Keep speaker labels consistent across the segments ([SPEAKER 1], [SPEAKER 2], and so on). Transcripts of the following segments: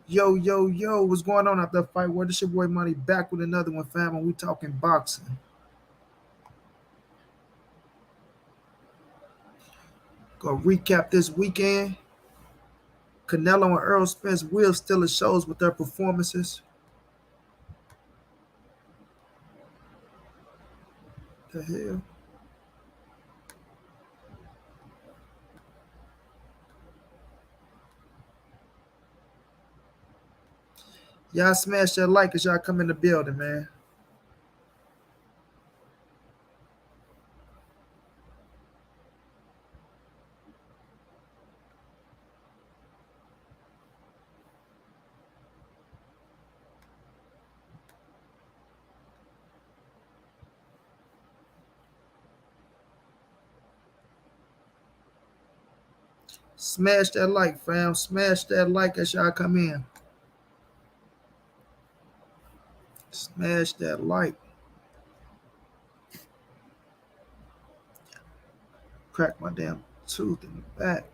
[SPEAKER 1] Yo, yo, yo, what's going on after the fight? Where this your boy Money back with another one, fam, and we talking boxing. Gonna recap this weekend. Canelo and Errol Spence will still at shows with their performances. The hell? Y'all smash that like as y'all come in the building, man. Smash that like, fam. Smash that like as y'all come in. Smash that like. Crack my damn tooth in the back.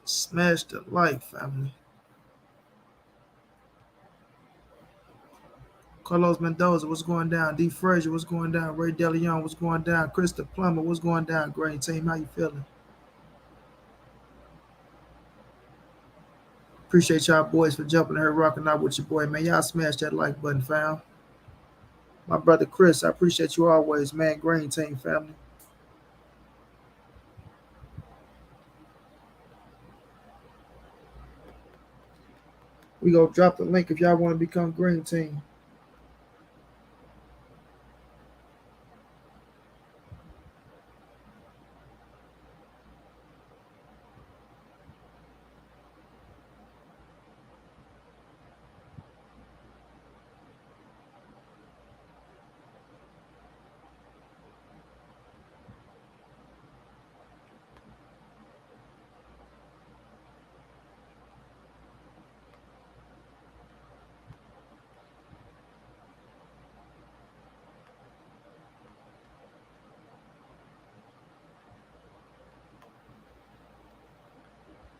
[SPEAKER 1] Smash the like, family. Carlos Mendoza, what's going down? D. Frazier, what's going down? Ray DeLeon, what's going down? Krista Plummer, what's going down? Green team, how you feeling? Appreciate y'all boys for jumping in here, rocking out with your boy, man. Y'all smash that like button, fam. My brother Chris, I appreciate you always, man. Green team family. We go drop the link if y'all want to become green team.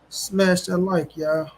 [SPEAKER 1] Smash that like, y'all.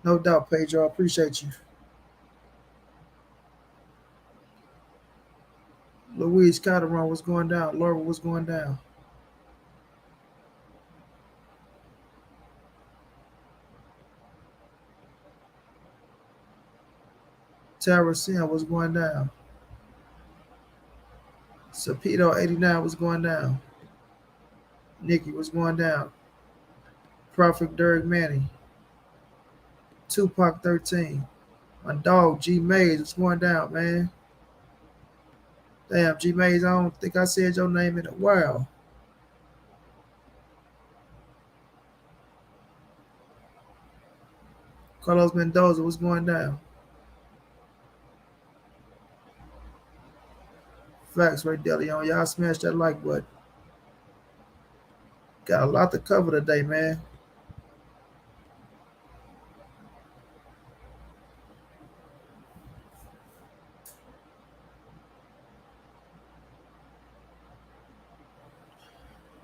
[SPEAKER 1] No doubt, Pedro. I appreciate you. Louise Calderon, what's going down? Laura, what's going down? Tara Sim, what's going down? Sapito 89, what's going down? Nikki, what's going down? Prophet Derek Manny. Tupac 13. My dog G Mays, what's going down, man? Damn, G Mays, I don't think I said your name in a while. Carlos Mendoza, what's going down? Facts right there, Leon. Y'all smash that like button. Got a lot to cover today, man.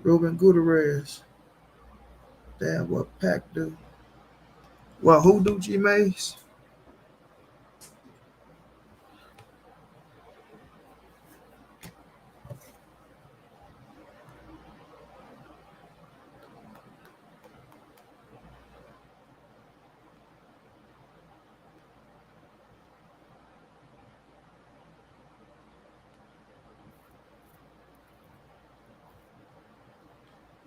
[SPEAKER 1] Ruben Gutierrez. Damn, what Pac do? Well, who do G Mays?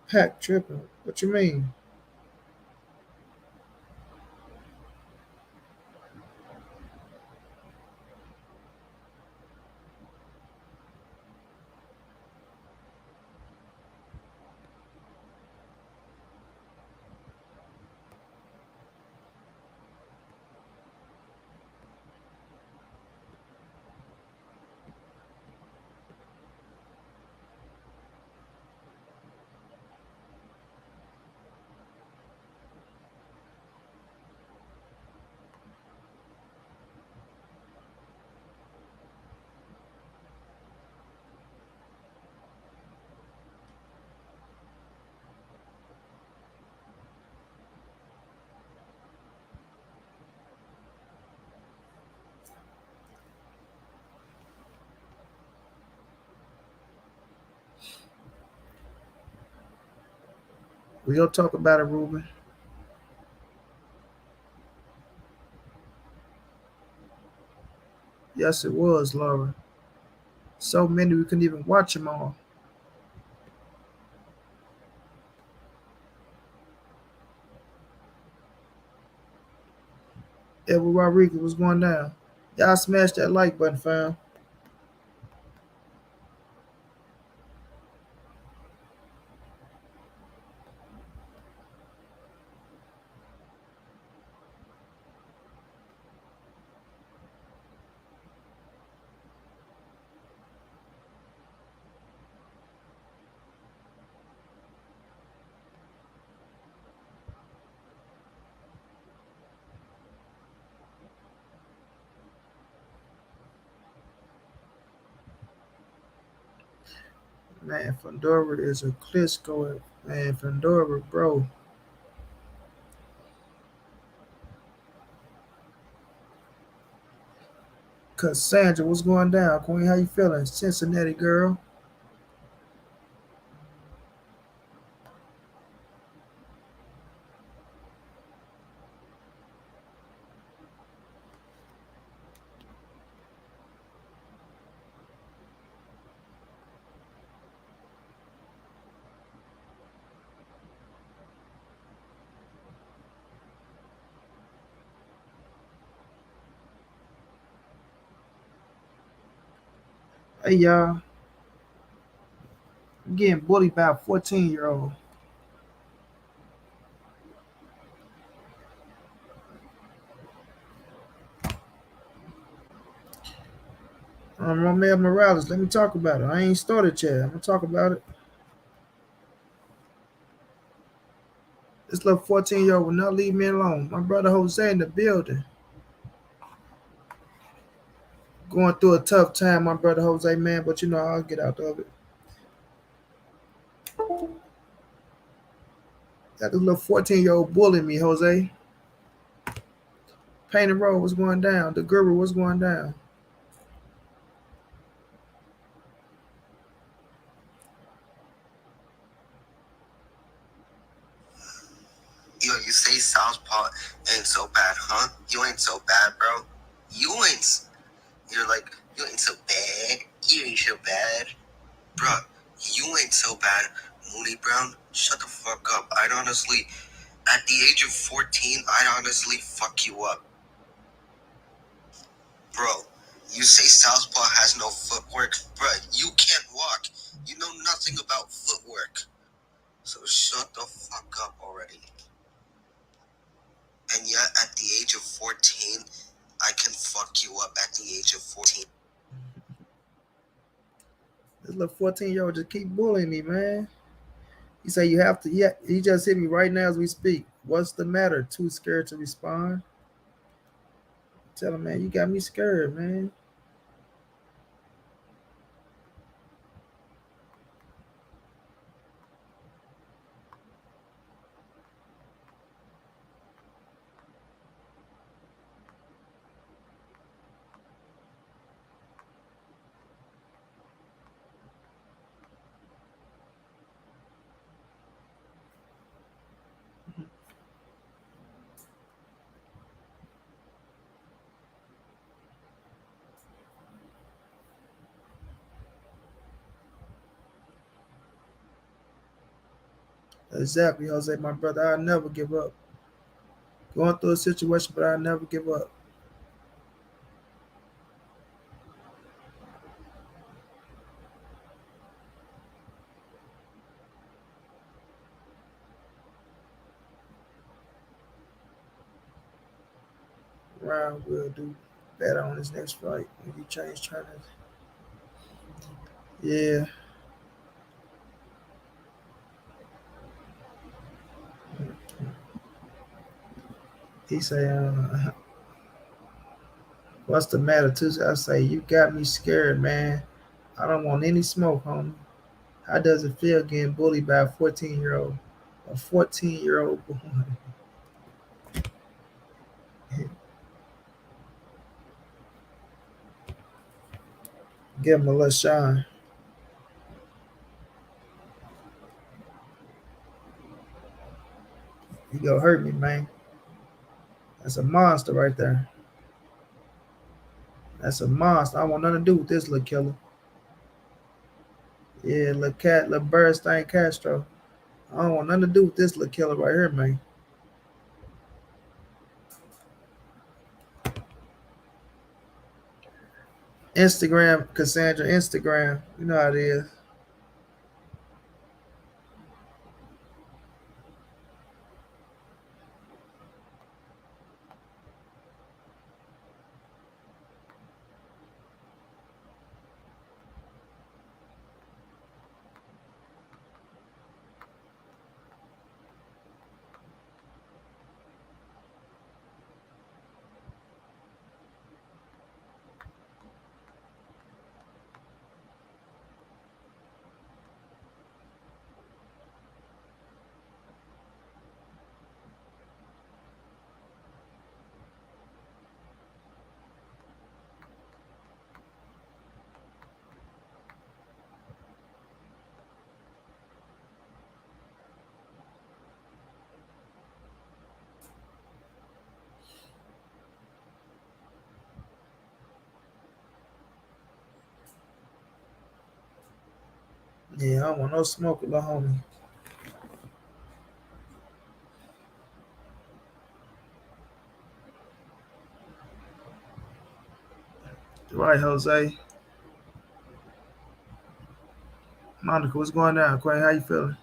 [SPEAKER 1] Pac tripping. What you mean? We'll talk about it, Ruben. Yes, it was, Laura. So many we couldn't even watch them all. Edward Rodriguez was going down. Y'all smash that like button, fam. Man, Fandora is a Klitschko. Man, Fandora, bro. Cassandra, what's going down? Queen, how you feeling? Cincinnati girl. Hey, y'all. I'm getting bullied by a 14-year-old. Romeo Morales. Let me talk about it. I ain't started yet. I'm going to talk about it. This little 14-year-old will not leave me alone. My brother Jose in the building. Going through a tough time, my brother Jose, man, but you know, I'll get out of it. Got this little 14-year-old bullying me, Jose. Paint and Roll was going down. The Guru was going down.
[SPEAKER 2] Yo, you say Southpaw ain't so bad, huh? You ain't so bad, bro. You ain't. You're like, you ain't so bad. You ain't so bad. Bro, you ain't so bad. Moody Brown, shut the fuck up. I'd honestly, at the age of 14, I'd honestly fuck you up. Bro, you say Southpaw has no footwork. Bro, you can't walk. You know nothing about footwork. So shut the fuck up already. And yet, at the age of 14, I can fuck you up at the age of 14.
[SPEAKER 1] This little 14-year-old just keep bullying me, man. He said you have to. Yeah, he just hit me right now as we speak. What's the matter? Too scared to respond? Tell him, man, you got me scared, man. Exactly, Jose, my brother. I'll never give up. Going through a situation, but I'll never give up. Ryan will do better on his next fight if he change trainers. Yeah, he say, "What's the matter, Tuesday?" I say, "You got me scared, man. I don't want any smoke, homie. How does it feel getting bullied by a 14-year-old? A 14-year-old boy. Give him a little shine. You gonna hurt me, man. That's a monster right there. That's a monster. I want nothing to do with this little killer. Yeah, little cat, little Bernstein Castro. I don't want nothing to do with this little killer right here, man. Instagram, Cassandra, Instagram. You know how it is. Yeah, I don't want no smoke with the homie. Right, Jose. Monica, what's going down? Quay, how you feeling?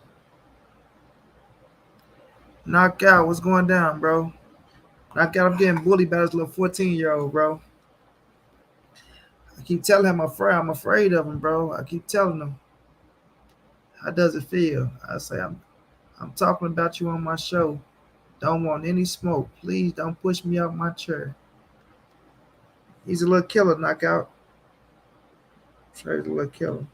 [SPEAKER 1] Knockout, what's going down, bro? Knockout, I'm getting bullied by this little 14-year-old, bro. I keep telling him I'm afraid of him, bro. I keep telling him. How does it feel? I say I'm talking about you on my show. Don't want any smoke. Please don't push me out my chair. He's a little killer, knockout. Straight a little killer.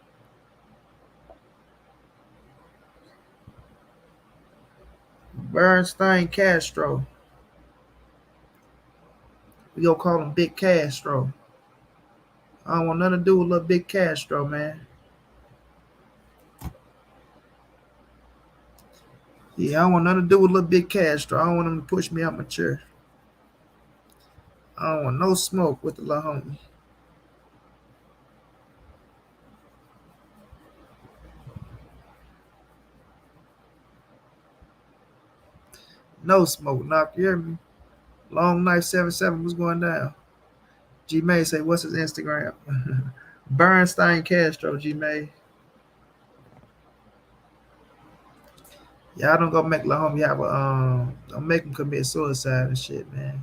[SPEAKER 1] Bernstein Castro. We gonna call him Big Castro. I don't want nothing to do with little Big Castro, man. Yeah, I don't want nothing to do with little Big Castro. I don't want him to push me out my chair. I don't want no smoke with the little homie. No smoke, knock. You hear me? Long Knife 77, what's going down? G May say, what's his Instagram? Bernstein Castro, G May. Y'all don't go make La Homie have a don't make him commit suicide and shit, man.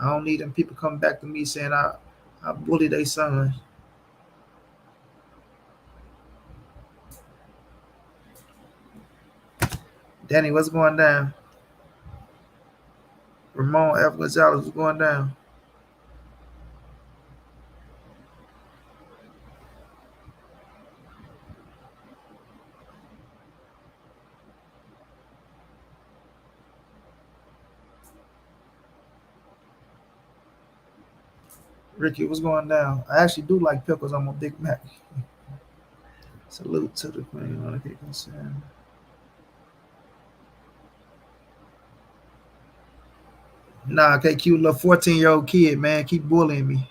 [SPEAKER 1] I don't need them people coming back to me saying I bully their son. Danny, what's going down? Ramon F. Gonzalez, what's going down? Ricky, what's going down? I actually do like pickles on my Big Mac. Salute to the queen on the kick concern. Nah, okay, cute little 14-year-old kid, man. Keep bullying me.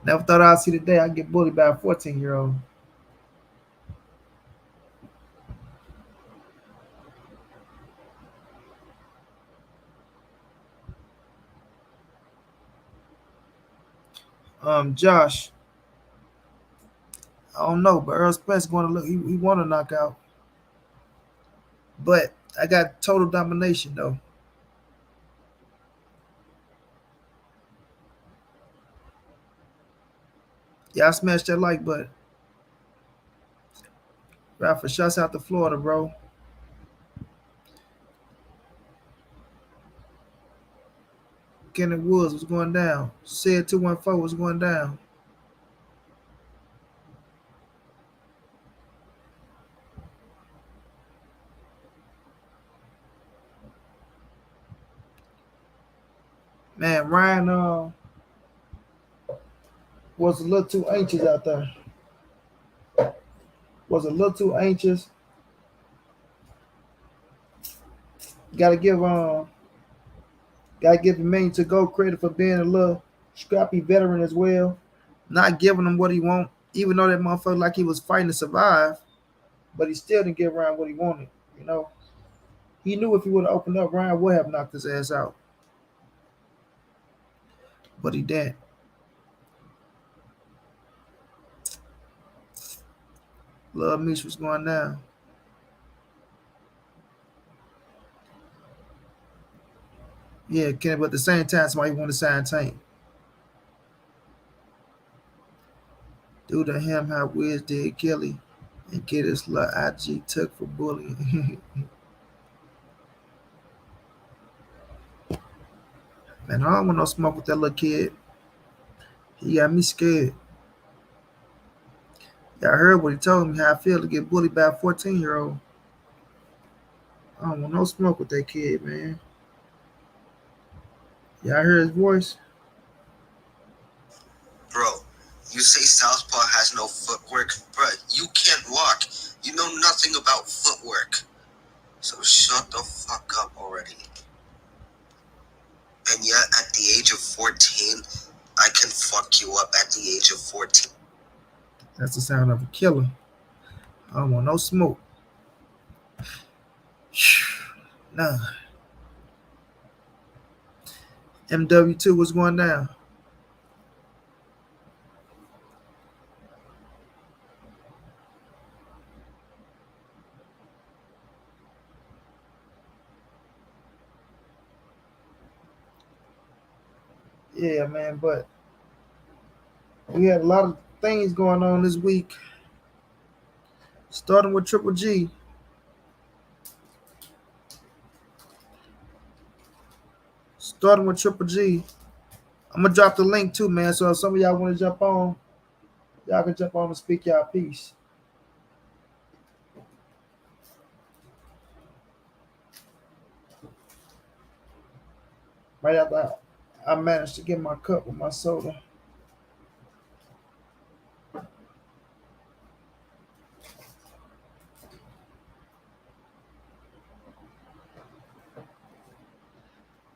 [SPEAKER 1] Never thought I'd see the day I get bullied by a 14-year-old. Josh, I don't know, but Earl Spence going to look. He want to knock out, but I got total domination though. Yeah, I smashed that like button. Rafa, shots out to Florida, bro. Kenneth Woods was going down. Said 214 was going down. Man, Ryan was a little too anxious out there. Was a little too anxious. Gotta give Emmanuel to go credit for being a little scrappy veteran as well. Not giving him what he want, even though that motherfucker like he was fighting to survive, but he still didn't give Ryan what he wanted. You know, he knew if he would have opened up, Ryan would have knocked his ass out, but he didn't. Love Meech was going down. Yeah, Kenny, but at the same time, somebody want to sign Tank. Do to him how Wiz did Kelly and get his little IG took for bullying. Man, I don't want no smoke with that little kid. He got me scared. Yeah, I heard what he told me how I feel to get bullied by a 14-year-old. I don't want no smoke with that kid, man. Yeah, I heard his voice.
[SPEAKER 2] Bro, you say Southpaw has no footwork? Bro, you can't walk. You know nothing about footwork. So shut the fuck up already. And yet, at the age of 14, I can fuck you up at the age of 14.
[SPEAKER 1] That's the sound of a killer. I don't want no smoke. Nah. MW2 was going down. Yeah, man, but we had a lot of things going on this week. Starting with Triple G. Starting with Triple G. I'm gonna drop the link too, man. So if some of y'all want to jump on, y'all can jump on and speak y'all piece. Right after I managed to get my cup with my soda.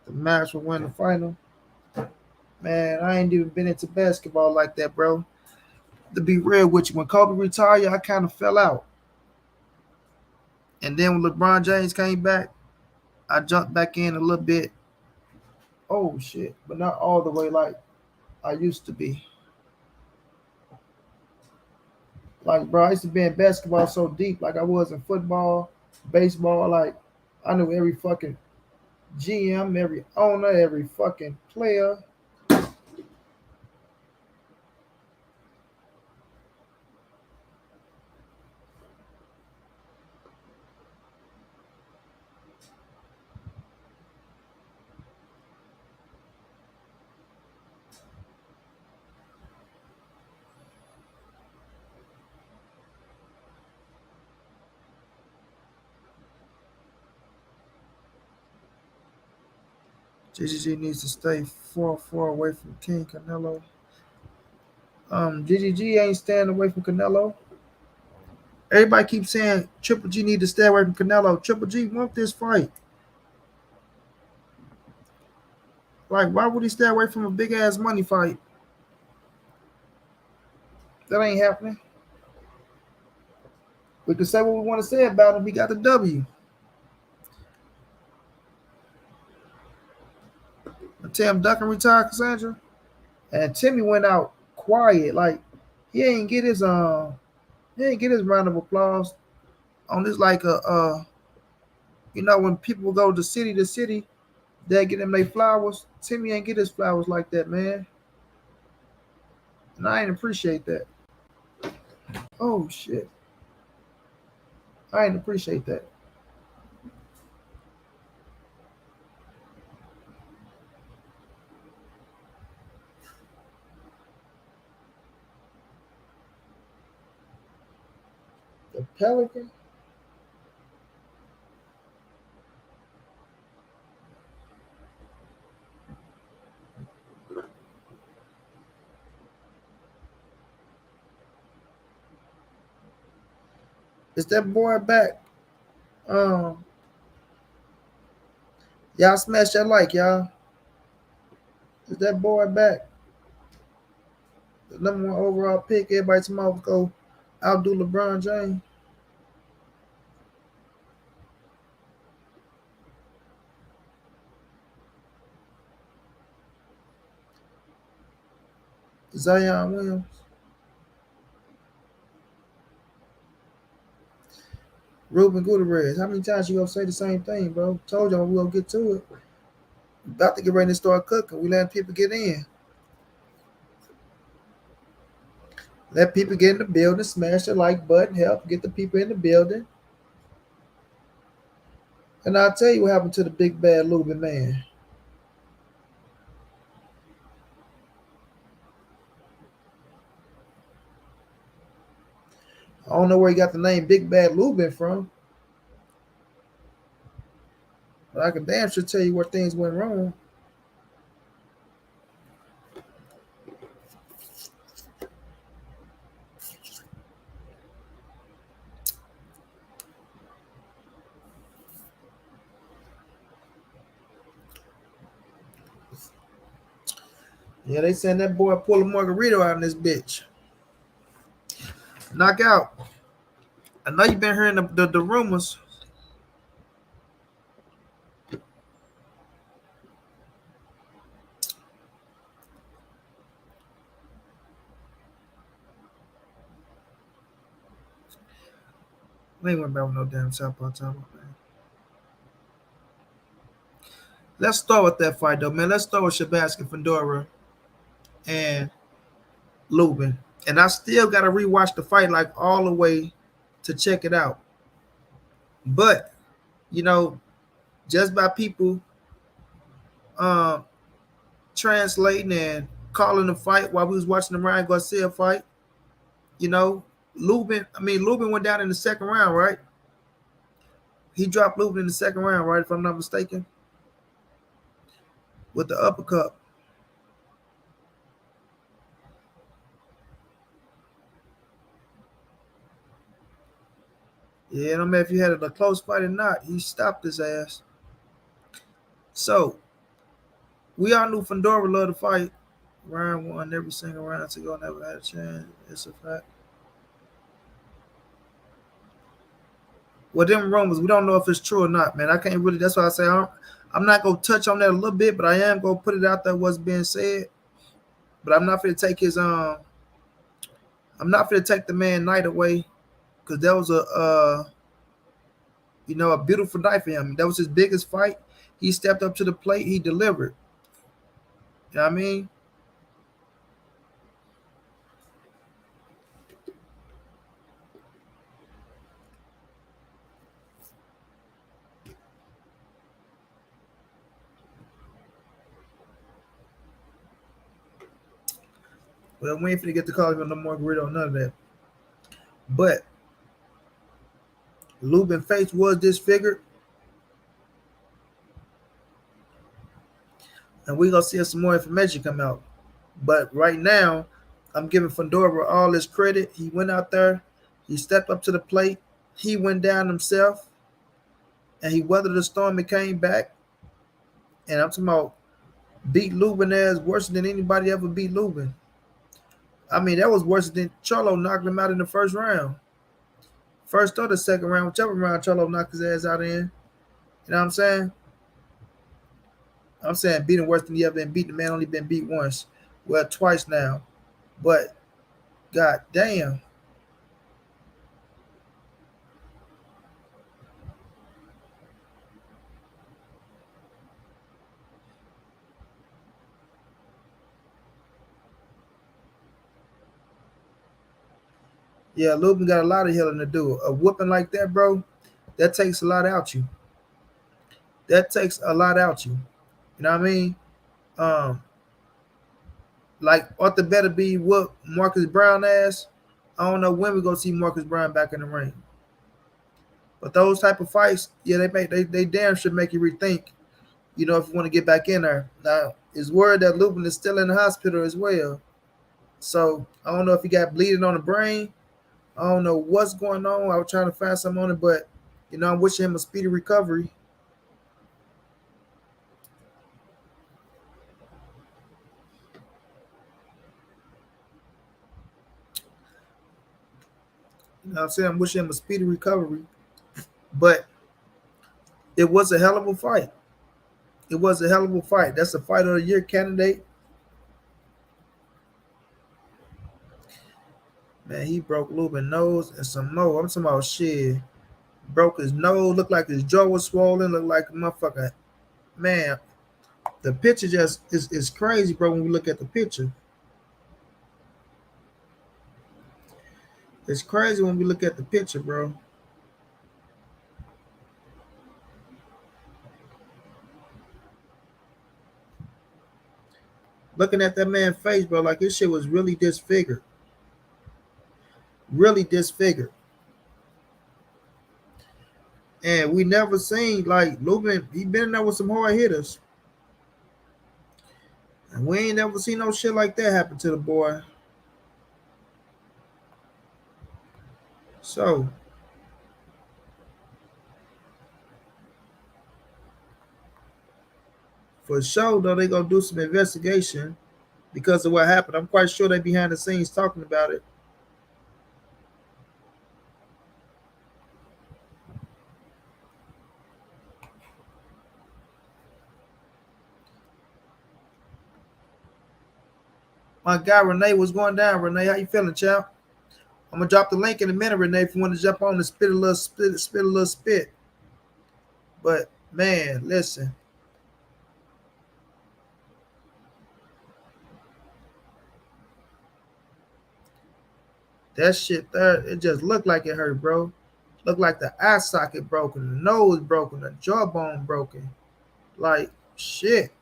[SPEAKER 1] The match will win the final. Man, I ain't even been into basketball like that, bro. To be real with you, when Kobe retired, I kind of fell out. And then when LeBron James came back, I jumped back in a little bit. Oh shit, but not all the way like I used to be. Like, bro, I used to be in basketball so deep, like I was in football, baseball. Like, I knew every fucking GM, every owner, every fucking player. GGG needs to stay far away from King Canelo. GGG ain't staying away from Canelo. Everybody keeps saying Triple G need to stay away from Canelo. Triple G want this fight. Like, why would he stay away from a big ass money fight? That ain't happening. We can say what we want to say about him. He got the W. Tim Duncan retired, Cassandra. And Timmy went out quiet, like he ain't get his he ain't get his round of applause on this like when people go to city, they get them their flowers. Timmy ain't get his flowers like that, man, and I ain't appreciate that. Oh shit, I ain't appreciate that. The Pelican. Is that boy back? Um, y'all smash that like, y'all. Is that boy back? The number one overall pick. Everybody tomorrow go outdo LeBron James. Zion Williams. Ruben Gutierrez. How many times you gonna say the same thing, bro? Told y'all we gonna get to it. About to get ready to start cooking. We letting people get in. Let people get in the building. Smash the like button. Help get the people in the building. And I'll tell you what happened to the big bad Lubin man. I don't know where he got the name Big Bad Lubin from, but I can damn sure tell you where things went wrong. Yeah, they saying that boy pulled a margarita out in this bitch. Knockout. I know you've been hearing the rumors. We ain't went back with no damn Southpaw time, man. Let's start with that fight though, man. Let's start with Shabazz Fedora and Lubin. And I still gotta rewatch the fight like all the way to check it out. But you know, just by people um translating and calling the fight while we was watching the Ryan Garcia fight, you know, Lubin went down in the second round, right? He dropped Lubin in the second round, right? If I'm not mistaken, with the uppercut. Yeah, no matter if you had a close fight or not, he stopped his ass. So we all knew Fedora loved to fight. Ryan won every single round to go, never had a chance. It's a fact. Well, them rumors, we don't know if it's true or not, man. I can't really. That's why I say I'm not gonna touch on that a little bit, but I am gonna put it out there what's being said. But I'm not gonna take his I'm not gonna take the man night away because that was a beautiful night for him. That was his biggest fight. He stepped up to the plate. He delivered. You know what I mean? Well, we ain't finna get the call on no more grid on none of that. But Lubin face was disfigured, and we gonna see some more information come out. But right now, I'm giving Fedora all his credit. He went out there, he stepped up to the plate, he went down himself, and he weathered the storm and came back. And I'm talking about beat Lubin as worse than anybody ever beat Lubin. I mean, that was worse than Cholo knocked him out in the first round. First or the second round, whichever round Cholo knocked his ass out in. You know what I'm saying? I'm saying beating worse than he ever been beat. The man only been beat once. Well, twice now. But god damn. Yeah, Lubin got a lot of healing to do. A whooping like that, bro, that takes a lot out you. That takes a lot out you. You know what I mean? Um, like Arthur better be whoop Marcus Brown ass. I don't know when we gonna see Marcus Brown back in the ring. But those type of fights, yeah, they damn should make you rethink. You know, if you want to get back in there. Now, it's word that Lubin is still in the hospital as well. So I don't know if he got bleeding on the brain. I don't know what's going on. I was trying to find something on it, but you know, I'm wishing him a speedy recovery. You know what I'm saying? I'm wishing him a speedy recovery. But it was a hell of a fight. It was a hell of a fight. That's a fight of the year candidate. Man, he broke Lubin nose and some more. I'm talking about shit. Broke his nose, looked like his jaw was swollen, looked like a motherfucker. Man, the picture just is crazy, bro, when we look at the picture. It's crazy when we look at the picture, bro. Looking at that man's face, bro, like his shit was really disfigured. Really disfigured. And we never seen like Lubin, he been in there with some hard hitters. And we ain't never seen no shit like that happen to the boy. So for sure though, they gonna do some investigation because of what happened. I'm quite sure they behind the scenes talking about it. My guy Renee was going down. Renee, how you feeling, champ? I'm gonna drop the link in a minute, Renee, if you want to jump on and spit a little spit. But man, listen, that shit there, it just looked like it hurt, bro. Looked like the eye socket broken, the nose broken, the jawbone broken. Like shit.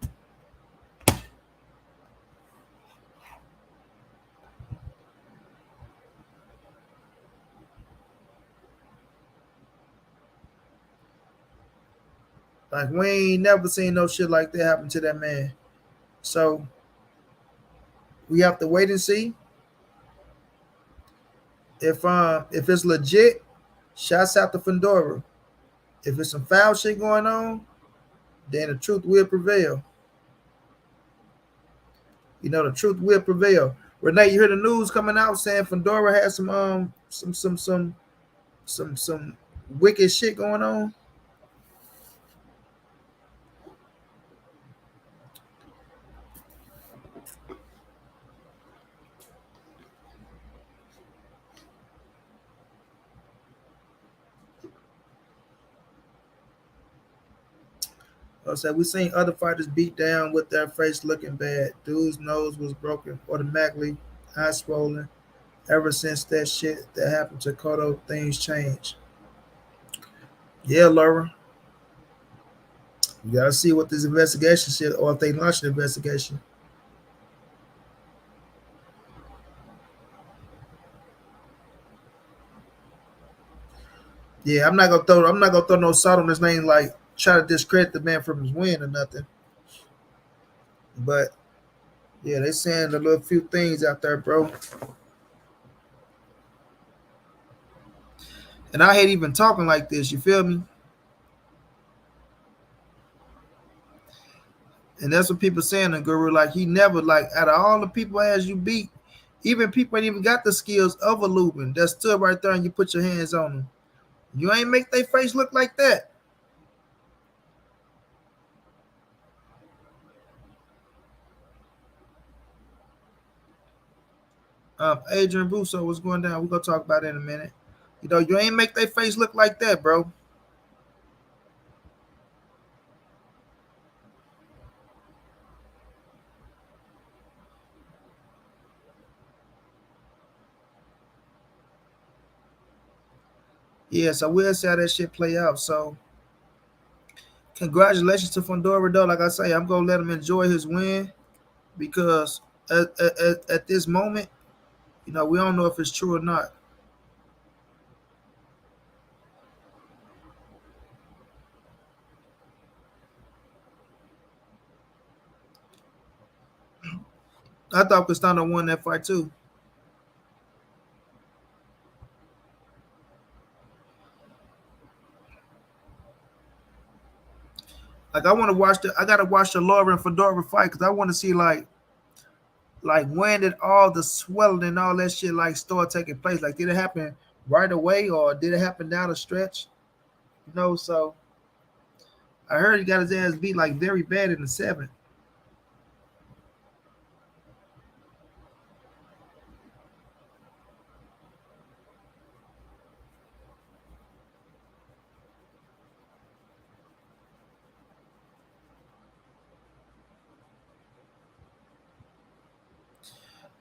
[SPEAKER 1] Like we ain't never seen no shit like that happen to that man. So we have to wait and see if it's legit. Shouts out to Fedora. If it's some foul shit going on, then the truth will prevail. You know, the truth will prevail. Renee, you hear the news coming out saying Fedora has some wicked shit going on. I said we seen other fighters beat down with their face looking bad. Dude's nose was broken automatically, eye swollen. Ever since that shit that happened to Cotto, things changed. Yeah, Laura, you gotta see what this investigation shit, or if they launch an investigation. Yeah, I'm not gonna throw no salt on his name like try to discredit the man from his win or nothing. But yeah, they saying a little few things out there, bro. And I hate even talking like this. You feel me? And that's what people saying the guru. Like he never like out of all the people as you beat, even people ain't even got the skills of a Lubin that stood right there and you put your hands on them. You ain't make their face look like that. Adrian Russo was going down. We're gonna talk about it in a minute. You know, you ain't make their face look like that, bro. Yeah, so we'll see how that shit play out. So congratulations to Fondora though. Like I say, I'm gonna let him enjoy his win because at this moment, you know, we don't know if it's true or not. I thought Castano won that fight too. Like I want to watch the. I gotta watch the Laura and Fedora fight because I want to see like when did all the swelling and all that shit like start taking place? Like did it happen right away or did it happen down the stretch? You know, so I heard he got his ass beat like very bad in the seventh.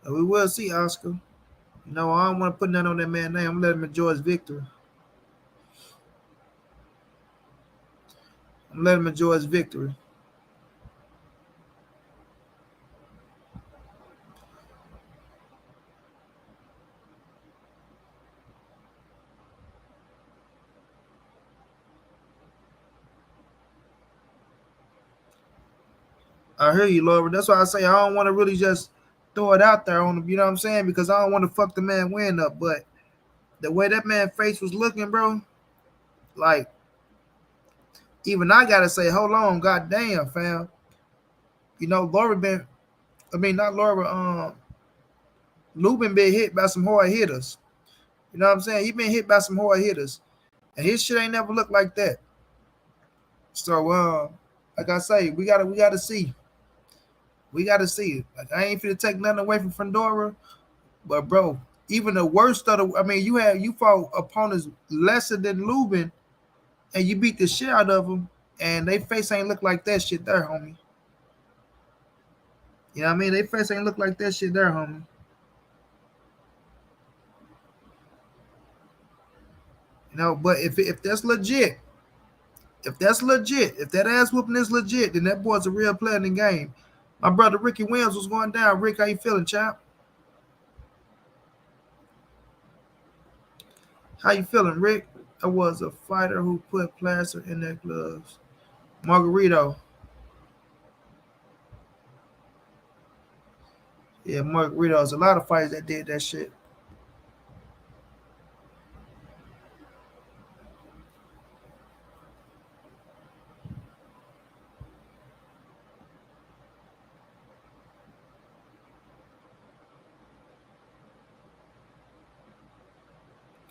[SPEAKER 1] And we will see Oscar. You know, I don't want to put nothing on that man's name. I'm gonna let him enjoy his victory. I'm gonna let him enjoy his victory. I hear you, Laura. That's why I say I don't want to really just throw it out there on him. You know what I'm saying? Because I don't want to fuck the man win up. But the way that man's face was looking, bro, like even I gotta say, hold on, goddamn, fam. You know, Laura been, I mean, not Laura, Lubin been hit by some hard hitters. You know what I'm saying? He been hit by some hard hitters, and his shit ain't never looked like that. So, like I say, we gotta see, we gotta see. Like I ain't finna take nothing away from Fedora, but bro, even the worst of the, I mean, you fought opponents lesser than Lubin, and you beat the shit out of them, and they face ain't look like that shit there, homie. You know what I mean? They face ain't look like that shit there, homie. You know, but if that's legit, if that ass whooping is legit, then that boy's a real player in the game. My brother Ricky Williams was going down. Rick, how you feeling, champ? How you feeling, Rick? I was a fighter who put plaster in their gloves. Margarito. Yeah, Margarito's a lot of fighters that did that shit.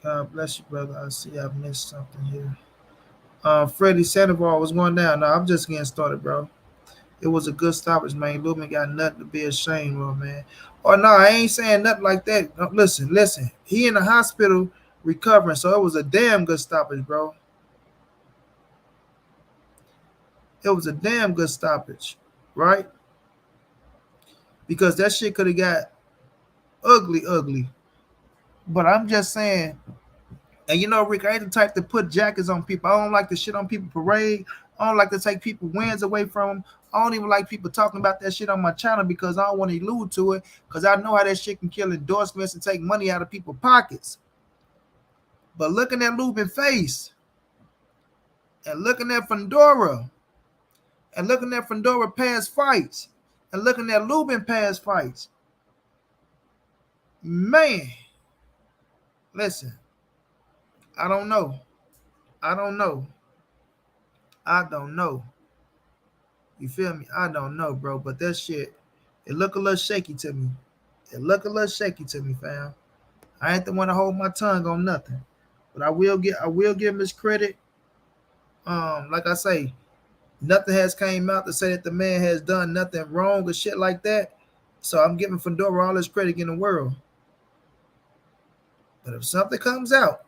[SPEAKER 1] God bless you, brother. I see I missed something here. Freddie Sandoval was going down. No, I'm just getting started, bro. It was a good stoppage, man. Lubin got nothing to be ashamed of, man. Oh no, I ain't saying nothing like that. No, listen. He in the hospital recovering, so it was a damn good stoppage, bro. It was a damn good stoppage, right? Because that shit could have got ugly, ugly. But I'm just saying, and you know, Rick, I ain't the type to put jackets on people. I don't like to shit on people parade. I don't like to take people wins away from them. I don't even like people talking about that shit on my channel because I don't want to allude to it because I know how that shit can kill endorsements and take money out of people's pockets. But looking at Lubin face and looking at Fedora and looking at Fedora past fights and looking at Lubin past fights, man, listen, I don't know. I don't know. I don't know. You feel me? I don't know, bro. But that shit, it look a little shaky to me. It look a little shaky to me, fam. I ain't the one to hold my tongue on nothing. But I will give him his credit. Like I say, nothing has came out to say that the man has done nothing wrong or shit like that. So I'm giving Fedora all his credit in the world. But if something comes out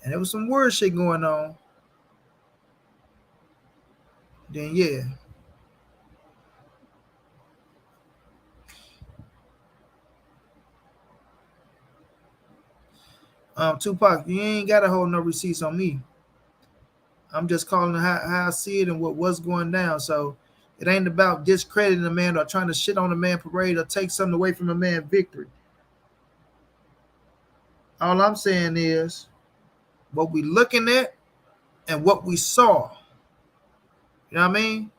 [SPEAKER 1] and there was some weird shit going on, then yeah. Tupac, you ain't gotta hold no receipts on me. I'm just calling how I see it and what's going down. So it ain't about discrediting a man or trying to shit on a man parade or take something away from a man victory. All I'm saying is what we looking at and what we saw. You know what I mean?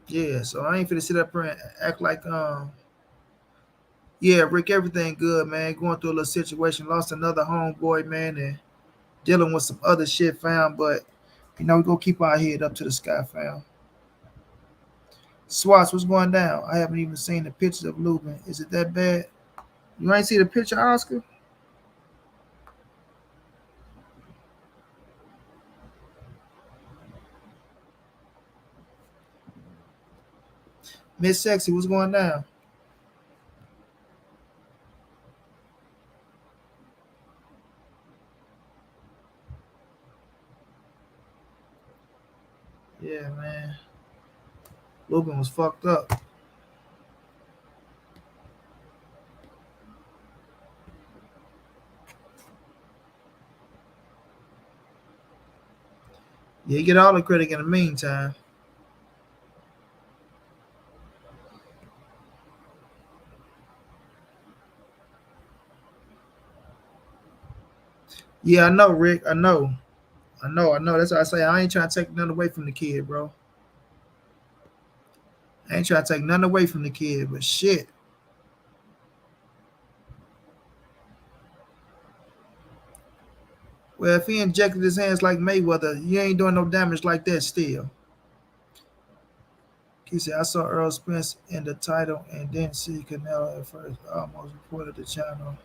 [SPEAKER 1] Yeah, so I ain't finna sit up here and act like yeah, Rick, everything good, man. Going through a little situation, lost another homeboy, man, and dealing with some other shit, fam. But we gonna keep our head up to the sky, fam. Swats, what's going down? I haven't even seen the pictures of Lubin. Is it that bad? You ain't see the picture, Oscar? Miss Sexy, what's going down? Yeah, man. Lubin was fucked up. Yeah, you get all the credit in the meantime. Yeah, I know, Rick. I know. I know. That's why I say I ain't trying to take nothing away from the kid, bro. I ain't trying to take nothing away from the kid, but shit. Well, if he injected his hands like Mayweather, you ain't doing no damage like that still. He said, I saw Earl Spence in the title and didn't see Canelo at first. I almost reported the channel.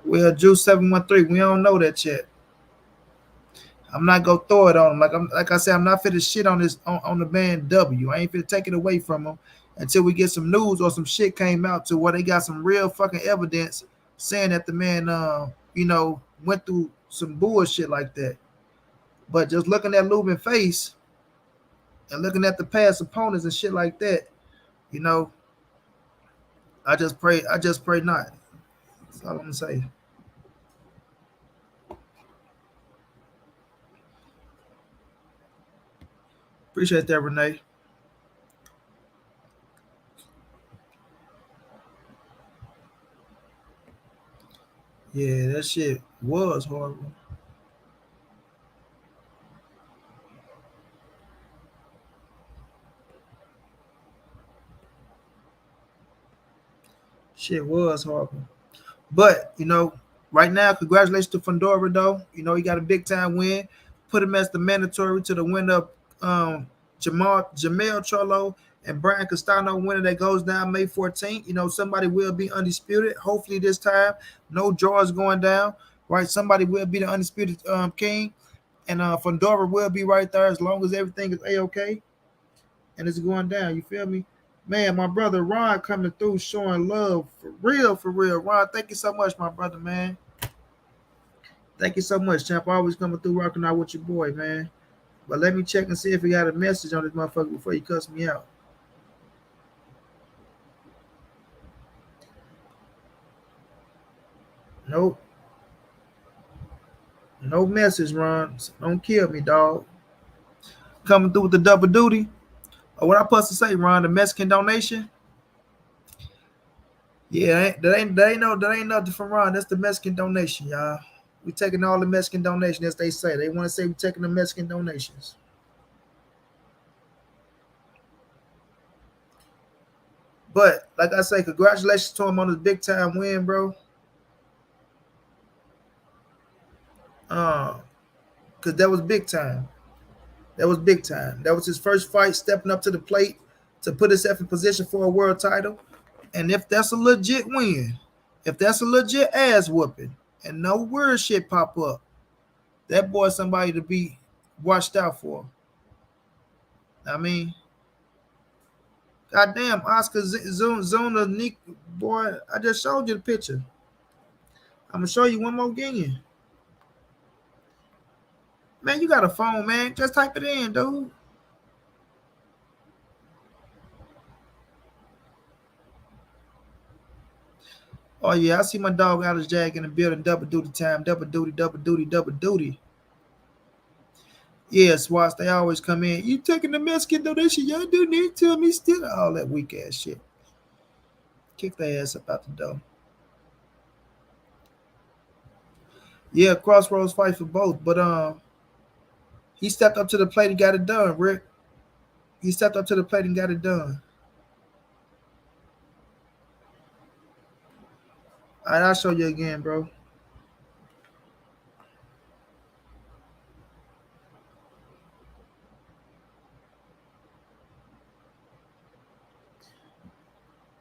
[SPEAKER 1] Well, Juice 713, we don't know that yet. I'm not gonna throw it on him. Like I said, I'm not fit to shit on this on the band W. I ain't fit to take it away from him until we get some news or some shit came out to where they got some real fucking evidence saying that the man went through some bullshit like that. But just looking at Lubin face and looking at the past opponents and shit like that, you know, I just pray not. That's all I'm gonna say. Appreciate that, Renee. Yeah, that shit was horrible. Shit was horrible. But right now, congratulations to Fandora though. He got a big time win. Put him as the mandatory to the winner of Jamel Cholo and Brian Castano winner that goes down May 14th. Somebody will be undisputed. Hopefully this time, no draws going down. Right, somebody will be the undisputed king, and Fandora will be right there as long as everything is a-okay and it's going down. You feel me? Man, my brother Ron coming through showing love for real, for real. Ron, thank you so much, my brother, man. Thank you so much, champ. Always coming through rocking out with your boy, man. But let me check and see if he got a message on this motherfucker before he cuss me out. Nope. No message, Ron. Don't kill me, dog. Coming through with the double duty. Or what I supposed to say, Ron, the Mexican donation? Yeah, that ain't nothing from Ron. That's the Mexican donation, y'all. We taking all the Mexican donations, as they say. They want to say we taking the Mexican donations. But like I say, congratulations to him on his big time win, bro. Cause that was big time. That was big time. That was his first fight, stepping up to the plate to put himself in position for a world title. And if that's a legit win, if that's a legit ass whooping, and no weird shit pop up, That boy somebody to be watched out for. I mean, goddamn, Oscar Zuna Nick, boy, I just showed you the picture. I'm gonna show you one more again. Man, you got a phone, man. Just type it in, dude. Oh yeah, I see my dog Alice Jag in the building. Double duty time. Double duty, double duty, double duty. Yeah, Swats, they always come in. You taking the Mexican donation? Y'all do need to me still. All that weak ass shit. Kick their ass up out the door. Yeah, Crossroads fight for both, but he stepped up to the plate and got it done, Rick. He stepped up to the plate and got it done. All right, I'll show you again, bro.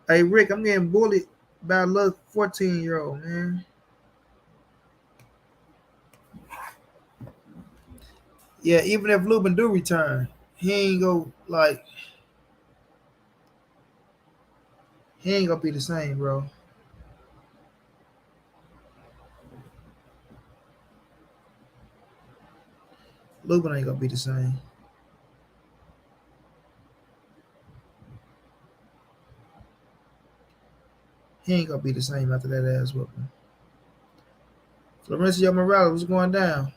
[SPEAKER 1] Hey, Rick, I'm getting bullied by a little 14-year-old, man. Yeah, even if Lubin do return, he ain't go like he ain't gonna be the same, bro. Lubin ain't gonna be the same. He ain't gonna be the same after that ass whooping. Florencio Morales, what's going down?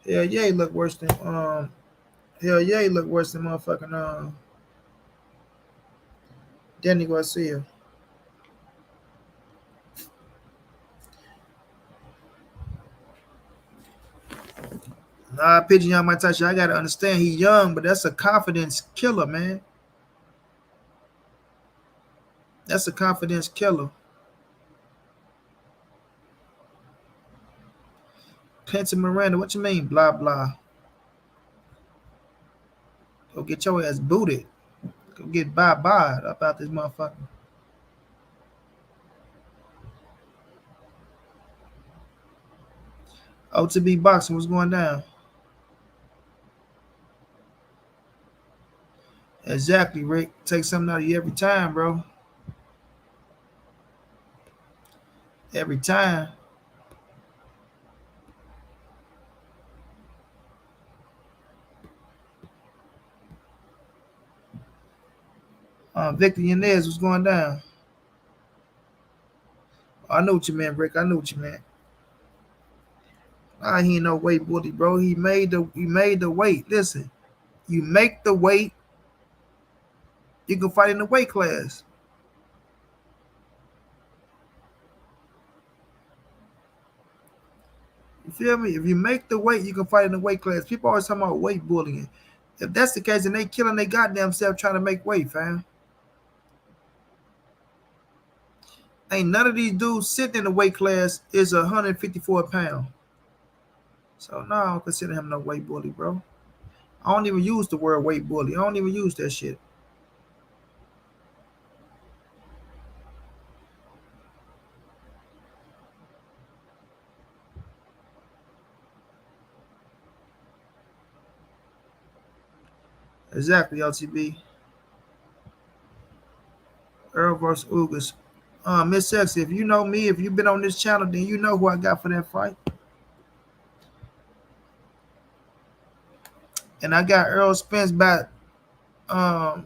[SPEAKER 1] Hell yeah, he look worse than hell yeah, he look worse than motherfucking Danny Garcia. Nah, Pigeon Young might touch you. I gotta understand he young, but that's a confidence killer, man. That's a confidence killer. Pence and Miranda, what you mean? Blah blah. Go get your ass booted. Go get bye up out this motherfucker. OTB boxing, what's going down? Exactly, Rick. Take something out of you every time, bro. Every time. Victor Yanez, what's going down? I know what you meant, Rick. I know what you meant. He ain't no weight bully, bro. He made the weight. Listen, you make the weight, you can fight in the weight class. You feel me? If you make the weight, you can fight in the weight class. People always talking about weight bullying. If that's the case, then they killing their goddamn self trying to make weight, fam. Ain't none of these dudes sitting in the weight class is 154 pounds. So no, I don't consider him no weight bully, bro. I don't even use the word weight bully. I don't even use that shit. Exactly, LTB. Errol versus Ugas. Miss Sexy, if you know me, if you've been on this channel, then you know who I got for that fight. And I got Errol Spence back. I'm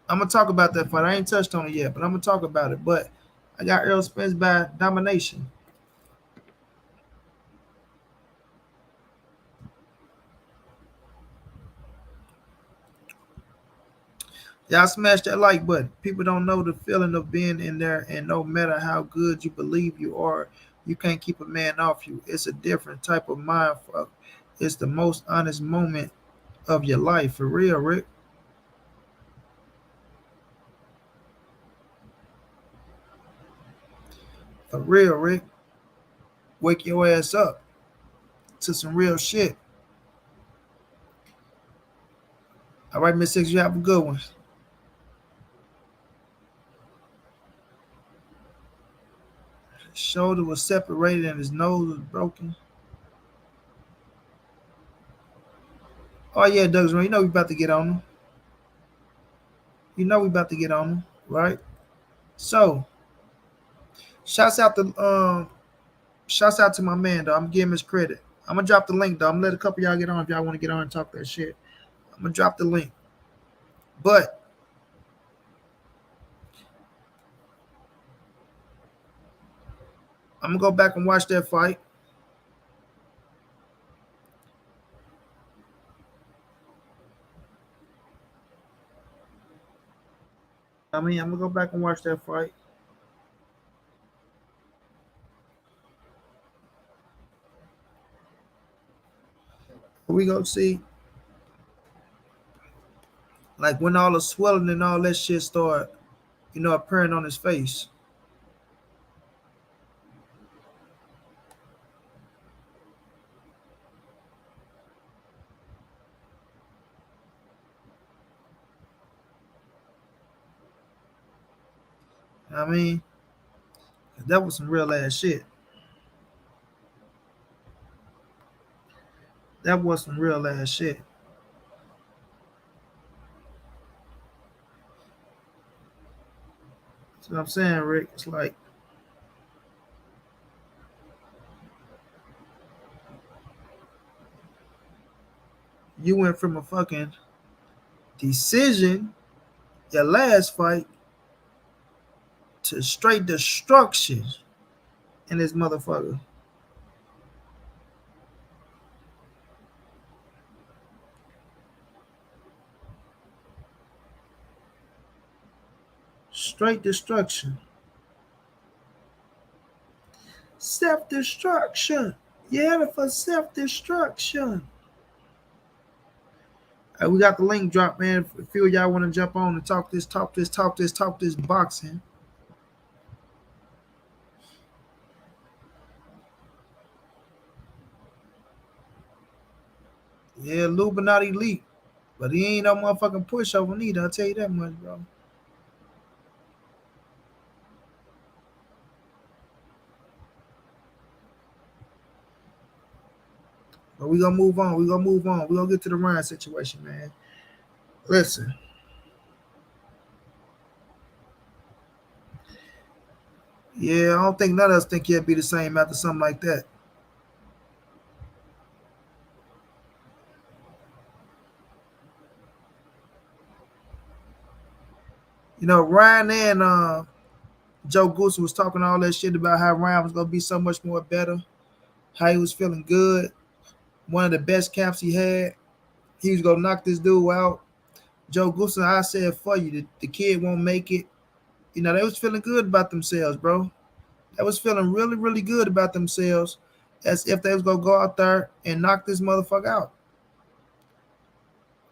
[SPEAKER 1] gonna talk about that fight. I ain't touched on it yet, but I'm gonna talk about it. But I got Errol Spence by domination. Y'all smash that like button. People don't know the feeling of being in there, and no matter how good you believe you are, you can't keep a man off you. It's a different type of mind fuck. It's the most honest moment of your life, for real, Rick. For real, Rick. Wake your ass up to some real shit. All right, Miss Six, you have a good one. His shoulder was separated and his nose was broken. Oh yeah, Doug's right. You know we about to get on him. You know we about to get on him, right? So, shouts out to shouts out to my man though. I'm giving him his credit. I'm gonna drop the link though. I'm gonna let a couple y'all get on if y'all want to get on and talk that shit. I'm gonna drop the link. But I'm gonna go back and watch that fight. I'm gonna go back and watch that fight. We go see like when all the swelling and all that shit start, appearing on his face. I mean, that was some real ass shit. That was some real ass shit. That's what I'm saying, Rick. It's like you went from a fucking decision, your last fight, to straight destruction in this motherfucker. Straight destruction. Self destruction. Yeah, for self destruction. Hey, we got the link drop, man. If a few of y'all want to jump on and talk this boxing. Yeah, Lou not elite. But he ain't no motherfucking pushover neither, I'll tell you that much, bro. But we gonna move on. We gonna move on. We gonna get to the Ryan situation, man. Listen. Yeah, I don't think none of us think he'll be the same after something like that. Ryan and Joe Goose was talking all that shit about how Ryan was gonna be so much more better, how he was feeling good, one of the best camps he had. He was gonna knock this dude out. Joe Goose and I said for you, the kid won't make it. They was feeling good about themselves, bro. They was feeling really, really good about themselves, as if they was gonna go out there and knock this motherfucker out,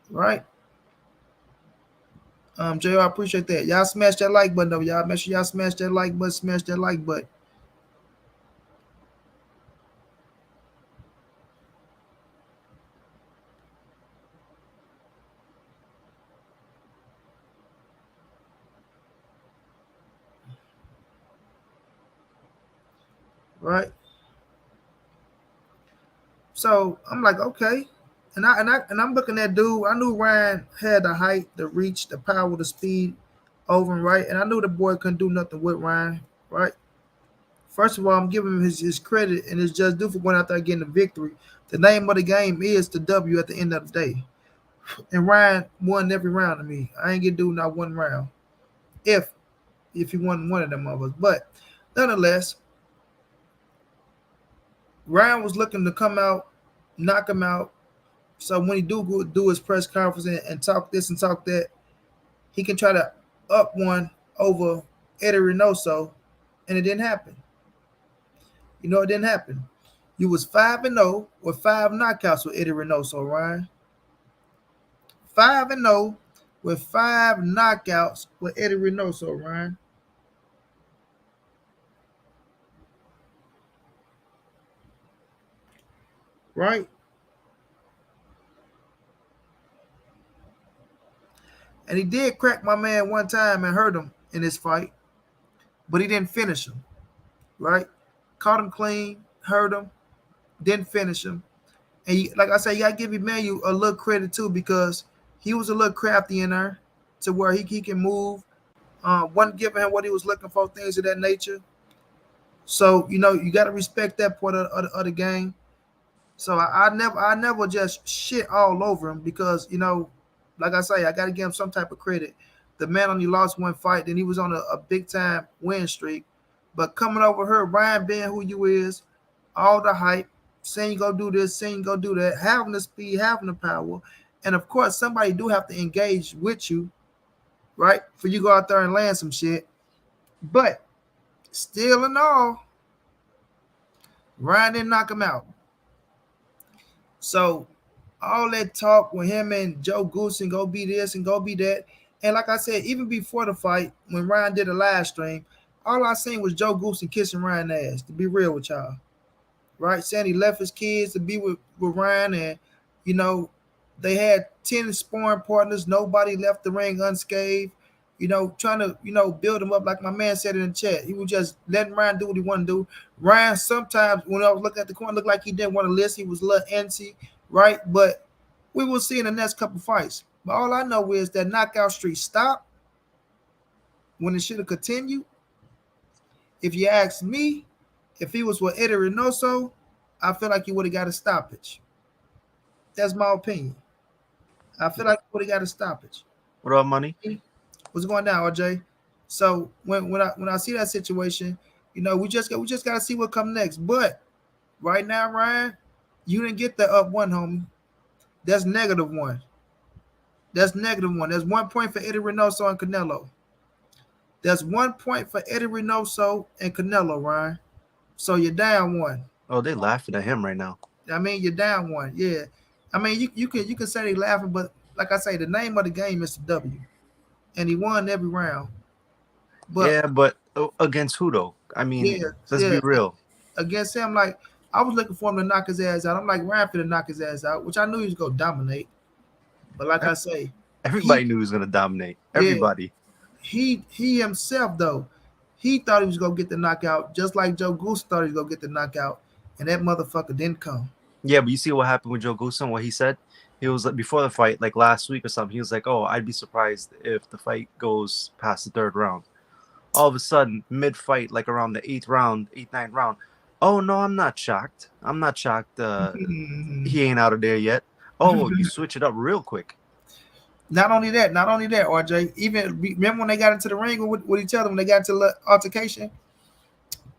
[SPEAKER 1] right? JR, I appreciate that. Y'all smash that like button though. Y'all make sure y'all smash that like button. Smash that like button. Right. So I'm like, okay. And I'm looking at dude. I knew Ryan had the height, the reach, the power, the speed over him, right? And I knew the boy couldn't do nothing with Ryan, right? First of all, I'm giving him his credit and his just due for going out there getting the victory. The name of the game is the W at the end of the day. And Ryan won every round of me. I ain't get do not one round. If he won one of them of us. But nonetheless, Ryan was looking to come out, knock him out. So when he do his press conference and talk this and talk that, he can try to up one over Eddie Reynoso, and it didn't happen. It didn't happen. You was 5-0 with 5 knockouts with Eddie Reynoso, Ryan. 5-0 with 5 knockouts with Eddie Reynoso, Ryan. Right? And he did crack my man one time and hurt him in this fight, but he didn't finish him. right? Caught him clean, hurt him, didn't finish him. And like I said, you gotta give Emmanuel a little credit too because he was a little crafty in there to where he can move. Wasn't giving him what he was looking for, things of that nature. So you got to respect that part of the game. So I never just shit all over him because like I say, I got to give him some type of credit. The man only lost one fight, then he was on a big time win streak. But coming over here, Ryan being who you is, all the hype, saying you go do this, saying you go do that, having the speed, having the power, and of course somebody do have to engage with you, right? For you go out there and land some shit. But still and all, Ryan didn't knock him out. So all that talk with him and Joe Goose and go be this and go be that. And like I said, even before the fight, when Ryan did a live stream, all I seen was Joe Goose and kissing Ryan ass, to be real with y'all. Right? Saying he left his kids to be with Ryan and you know, they had 10 sparring partners, nobody left the ring unscathed. Trying to, build him up like my man said in the chat. He was just letting Ryan do what he wanted to do. Ryan sometimes when I was looking at the corner looked like he didn't want to listen. He was a little antsy, right? But we will see in the next couple fights. But all I know is that knockout streak stopped when it should have continued. If you ask me, if he was with Eddie Reynoso, I feel like he would have got a stoppage. That's my opinion. I feel like he would have got a stoppage.
[SPEAKER 3] What about money?
[SPEAKER 1] What's going down, RJ? So when I see that situation, we just gotta see what comes next. But right now, Ryan, you didn't get the up one, homie. That's -1. That's -1. There's 1 point for Eddie Reynoso and Canelo. There's 1 point for Eddie Reynoso and Canelo, Ryan. So you're down one.
[SPEAKER 3] Oh, they laughing at him right now.
[SPEAKER 1] I mean, you're down one. Yeah. I mean, you can say they laughing, but like I say, the name of the game is the W, and he won every round. But
[SPEAKER 3] Yeah, but against who though? I mean,
[SPEAKER 1] yeah,
[SPEAKER 3] let's be
[SPEAKER 1] yeah,
[SPEAKER 3] real.
[SPEAKER 1] against him, like I was looking for him to knock his ass out. I'm like Ryan to knock his ass out, which I knew he was gonna dominate. But like I say,
[SPEAKER 3] Everybody
[SPEAKER 1] he
[SPEAKER 3] knew he was gonna dominate.
[SPEAKER 1] yeah,
[SPEAKER 3] Everybody.
[SPEAKER 1] he himself though, he thought he was gonna get the knockout, just like Joe Goose thought he was gonna get the knockout, and that motherfucker didn't come.
[SPEAKER 3] Yeah, but you see what happened with Joe Goosen, what he said? He was like before the fight, like last week or something, he was like, oh, I'd be surprised if the fight goes past the third round. All of a sudden, mid fight, like around the ninth round, oh no, I'm not shocked. I'm not shocked he ain't out of there yet. Oh, you switch it up real quick.
[SPEAKER 1] Not only that, RJ. Even remember when they got into the ring with each other when they got into the altercation.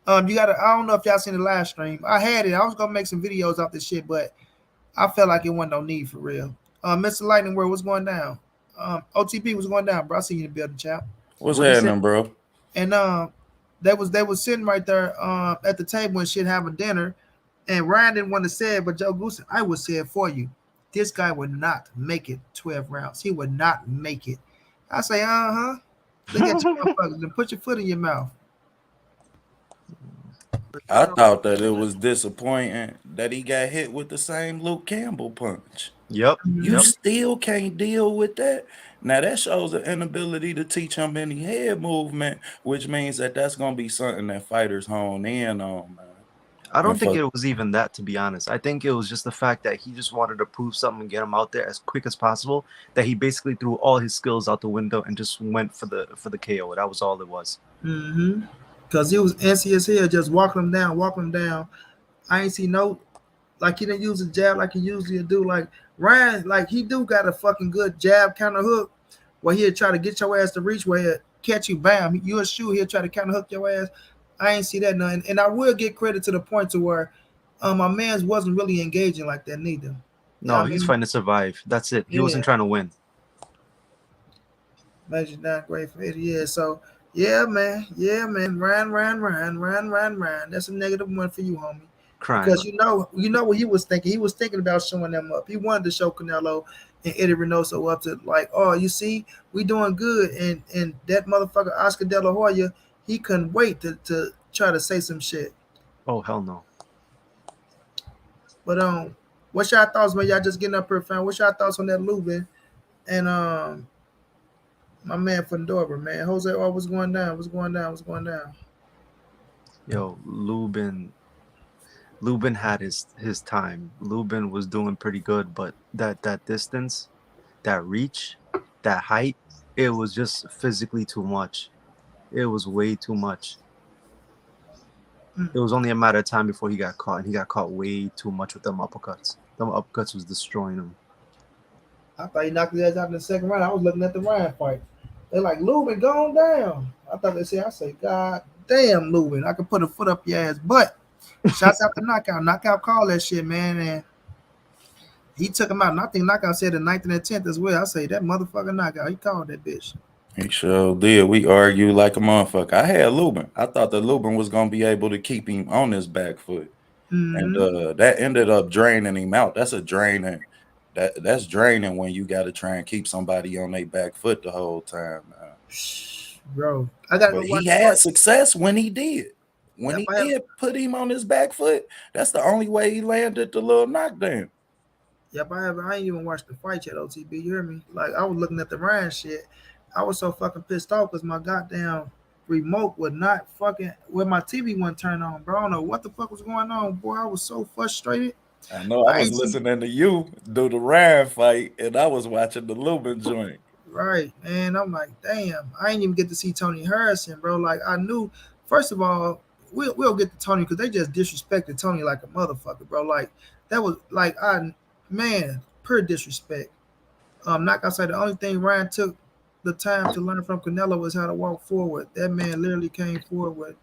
[SPEAKER 1] You gotta. I don't know if y'all seen the live stream. I had it. I was gonna make some videos off this shit, but I felt like it wasn't no need for real. Mr. Lightning, where what's going down? OTP was going down, bro. I see you in the building, chap.
[SPEAKER 4] What's
[SPEAKER 3] What he
[SPEAKER 4] happening,
[SPEAKER 3] said?
[SPEAKER 4] bro?
[SPEAKER 1] And they was sitting right there at the table and shit having dinner. And Ryan didn't want to say it, but Joe Goose, I would say it for you. This guy would not make it 12 rounds. He would not make it. I say, uh-huh. Look at you motherfuckers and put your foot in your mouth.
[SPEAKER 4] I thought that it was disappointing that he got hit with the same Luke Campbell punch.
[SPEAKER 3] Yep.
[SPEAKER 4] You
[SPEAKER 3] Yep.
[SPEAKER 4] still can't deal with that. Now that shows an inability to teach him any head movement, which means that that's gonna be something that fighters hone in on, man.
[SPEAKER 3] I don't
[SPEAKER 4] And
[SPEAKER 3] think
[SPEAKER 4] for
[SPEAKER 3] it was even that, to be honest. I think it was just the fact that he just wanted to prove something and get him out there as quick as possible. That he basically threw all his skills out the window and just went for the KO. That was all it was.
[SPEAKER 1] Mm-hmm. Because he was antsy as hell, just walking him down, walking him down. I ain't see no, like he didn't use a jab like he usually do. Like Ryan, like he do got a fucking good jab counter hook where he'll try to get your ass to reach where he'll catch you, bam. You a shoe, he'll try to counter hook your ass. I ain't see that none. And I will get credit to the point to where my man's wasn't really engaging like that neither. Yeah,
[SPEAKER 3] No,
[SPEAKER 1] I
[SPEAKER 3] he's
[SPEAKER 1] mean,
[SPEAKER 3] fighting to survive. That's it. He
[SPEAKER 1] yeah,
[SPEAKER 3] wasn't trying to win.
[SPEAKER 1] Magic not great for 80 years. So yeah, man. Ryan. That's a -1 for you, homie.
[SPEAKER 3] Crying.
[SPEAKER 1] Because you know what he was thinking. He was thinking about showing them up. He wanted to show Canelo and Eddie Reynoso up to like, oh, you see, we doing good. And that motherfucker Oscar De La Hoya, he couldn't wait to try to say some shit.
[SPEAKER 3] Oh hell no.
[SPEAKER 1] But what's your thoughts, man? Y'all just getting up here, fam. What's your thoughts on that Lubin and my man Fandora, man? Jose, what's going down? What's going down?
[SPEAKER 3] Yo, Lubin had his time. Lubin was doing pretty good, but that distance, that reach, that height, it was just physically too much. It was way too much.
[SPEAKER 1] Mm.
[SPEAKER 3] It was only a matter of time before he got caught, and he got caught way too much with them uppercuts. Them uppercuts was destroying him.
[SPEAKER 1] I thought he knocked his ass out in the second round. I was looking at the Ryan fight. They like Lubin going down. I thought they said, I say, God damn, Lubin, I could put a foot up your ass. But shots after knockout, knockout call that shit, man, and he took him out. And I think knockout said the ninth and the 10th as well. I say that motherfucker knockout. He called that bitch.
[SPEAKER 4] He sure did. We argued like a motherfucker. I had Lubin. I thought that Lubin was gonna be able to keep him on his back foot, and
[SPEAKER 1] Mm-hmm.
[SPEAKER 4] that ended up draining him out. That's a draining. That's draining when you got to try and keep somebody on their back foot the whole time.
[SPEAKER 1] Bro, I gotta go
[SPEAKER 4] But he
[SPEAKER 1] watch the
[SPEAKER 4] had
[SPEAKER 1] fight.
[SPEAKER 4] success when he did. When
[SPEAKER 1] Yep,
[SPEAKER 4] he
[SPEAKER 1] I have.
[SPEAKER 4] did put him on his back foot, that's the only way he landed the little knockdown.
[SPEAKER 1] Yep, I have. I ain't even watched the fight yet. OTB, you hear me? Like I was looking at the Ryan shit. I was so fucking pissed off because my goddamn remote would not fucking where my TV wouldn't turn on, bro. I don't know what the fuck was going on, boy. I was so frustrated.
[SPEAKER 4] I know I
[SPEAKER 1] I
[SPEAKER 4] was
[SPEAKER 1] ain't see
[SPEAKER 4] listening to you do the Ryan fight, and I was watching the Lubin joint.
[SPEAKER 1] right, man. I'm like, damn. I ain't even get to see Tony Harrison, bro. Like I knew. First of all, we'll get to Tony because they just disrespected Tony like a motherfucker, bro. Like that was like man, pure disrespect. Not gonna say the only thing Ryan took the time to learn from Canelo was how to walk forward. That man literally came forward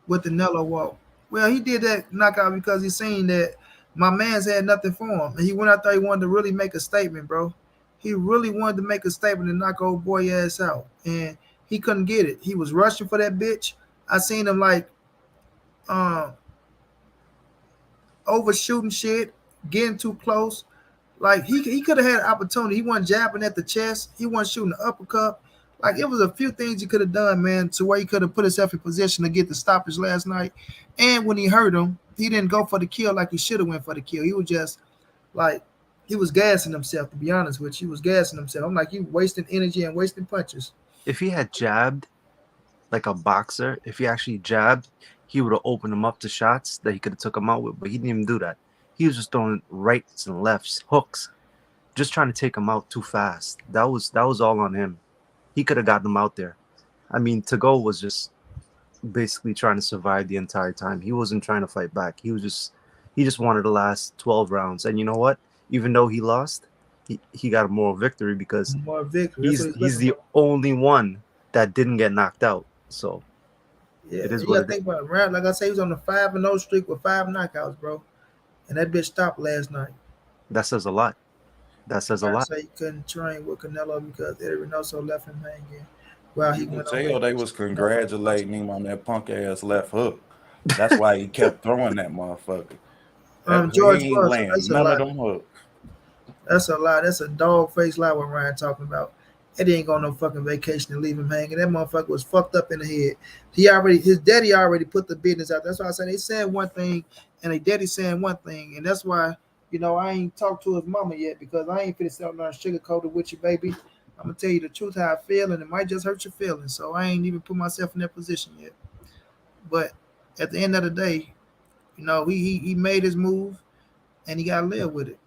[SPEAKER 1] with the Canelo walk. Well, he did that knockout because he seen that my man's had nothing for him, and he went out there. He wanted to really make a statement, bro. He really wanted to make a statement and knock old boy ass out, and he couldn't get it. He was rushing for that bitch. I seen him like um overshooting shit, getting too close. Like he could have had an opportunity. He wasn't jabbing at the chest. He wasn't shooting the uppercut. Like it was a few things he could have done, man, to where he could have put himself in position to get the stoppage last night. And when he hurt him, he didn't go for the kill like he should have went for the kill. He was just like he was gassing himself. To be honest with you, he was gassing himself. I'm like, you wasting energy and wasting punches.
[SPEAKER 3] If he had jabbed like a boxer, if he actually jabbed, he would have opened him up to shots that he could have took him out with. But he didn't even do that. He was just throwing rights and lefts, hooks, just trying to take him out too fast. That was all on him. He could have gotten him out there. I mean, To Go was just basically trying to survive the entire time. He wasn't trying to fight back. He just wanted the last 12 rounds. And you know what? Even though he lost, he got a moral victory because
[SPEAKER 1] More victory. That's what
[SPEAKER 3] he's
[SPEAKER 1] he's
[SPEAKER 3] he's
[SPEAKER 1] looking
[SPEAKER 3] the
[SPEAKER 1] for.
[SPEAKER 3] only one that didn't get knocked out. So
[SPEAKER 1] Yeah,
[SPEAKER 3] it is
[SPEAKER 1] you
[SPEAKER 3] what
[SPEAKER 1] gotta
[SPEAKER 3] it is.
[SPEAKER 1] think about it. Round, like I say, he was on the 5-0 streak with 5 knockouts, bro. And that bitch stopped last night.
[SPEAKER 3] That says a lot. That says a
[SPEAKER 1] Ryan
[SPEAKER 3] lot.
[SPEAKER 1] say he couldn't train with Canelo because Eddie Reynoso left him hanging while he
[SPEAKER 4] You could
[SPEAKER 1] went on
[SPEAKER 4] tell they
[SPEAKER 1] vacation.
[SPEAKER 4] was
[SPEAKER 1] Canelo was watching.
[SPEAKER 4] congratulating him on that punk ass left hook. That's why he kept throwing that motherfucker.
[SPEAKER 1] George
[SPEAKER 4] He ain't
[SPEAKER 1] Russell,
[SPEAKER 4] land
[SPEAKER 1] that's a
[SPEAKER 4] none of
[SPEAKER 1] lie.
[SPEAKER 4] them hooks.
[SPEAKER 1] That's a lie. That's a dog face lie what Ryan talking about. Eddie ain't going no fucking vacation and leave him hanging. That motherfucker was fucked up in the head. His daddy already put the business out. That's why I said they said one thing and they daddy saying one thing. And that's why, I ain't talked to his mama yet because I ain't finna sit on there sugarcoated with you, baby. I'm gonna tell you the truth how I feel, and it might just hurt your feelings. So I ain't even put myself in that position yet. But at the end of the day, he made his move and he gotta live with it.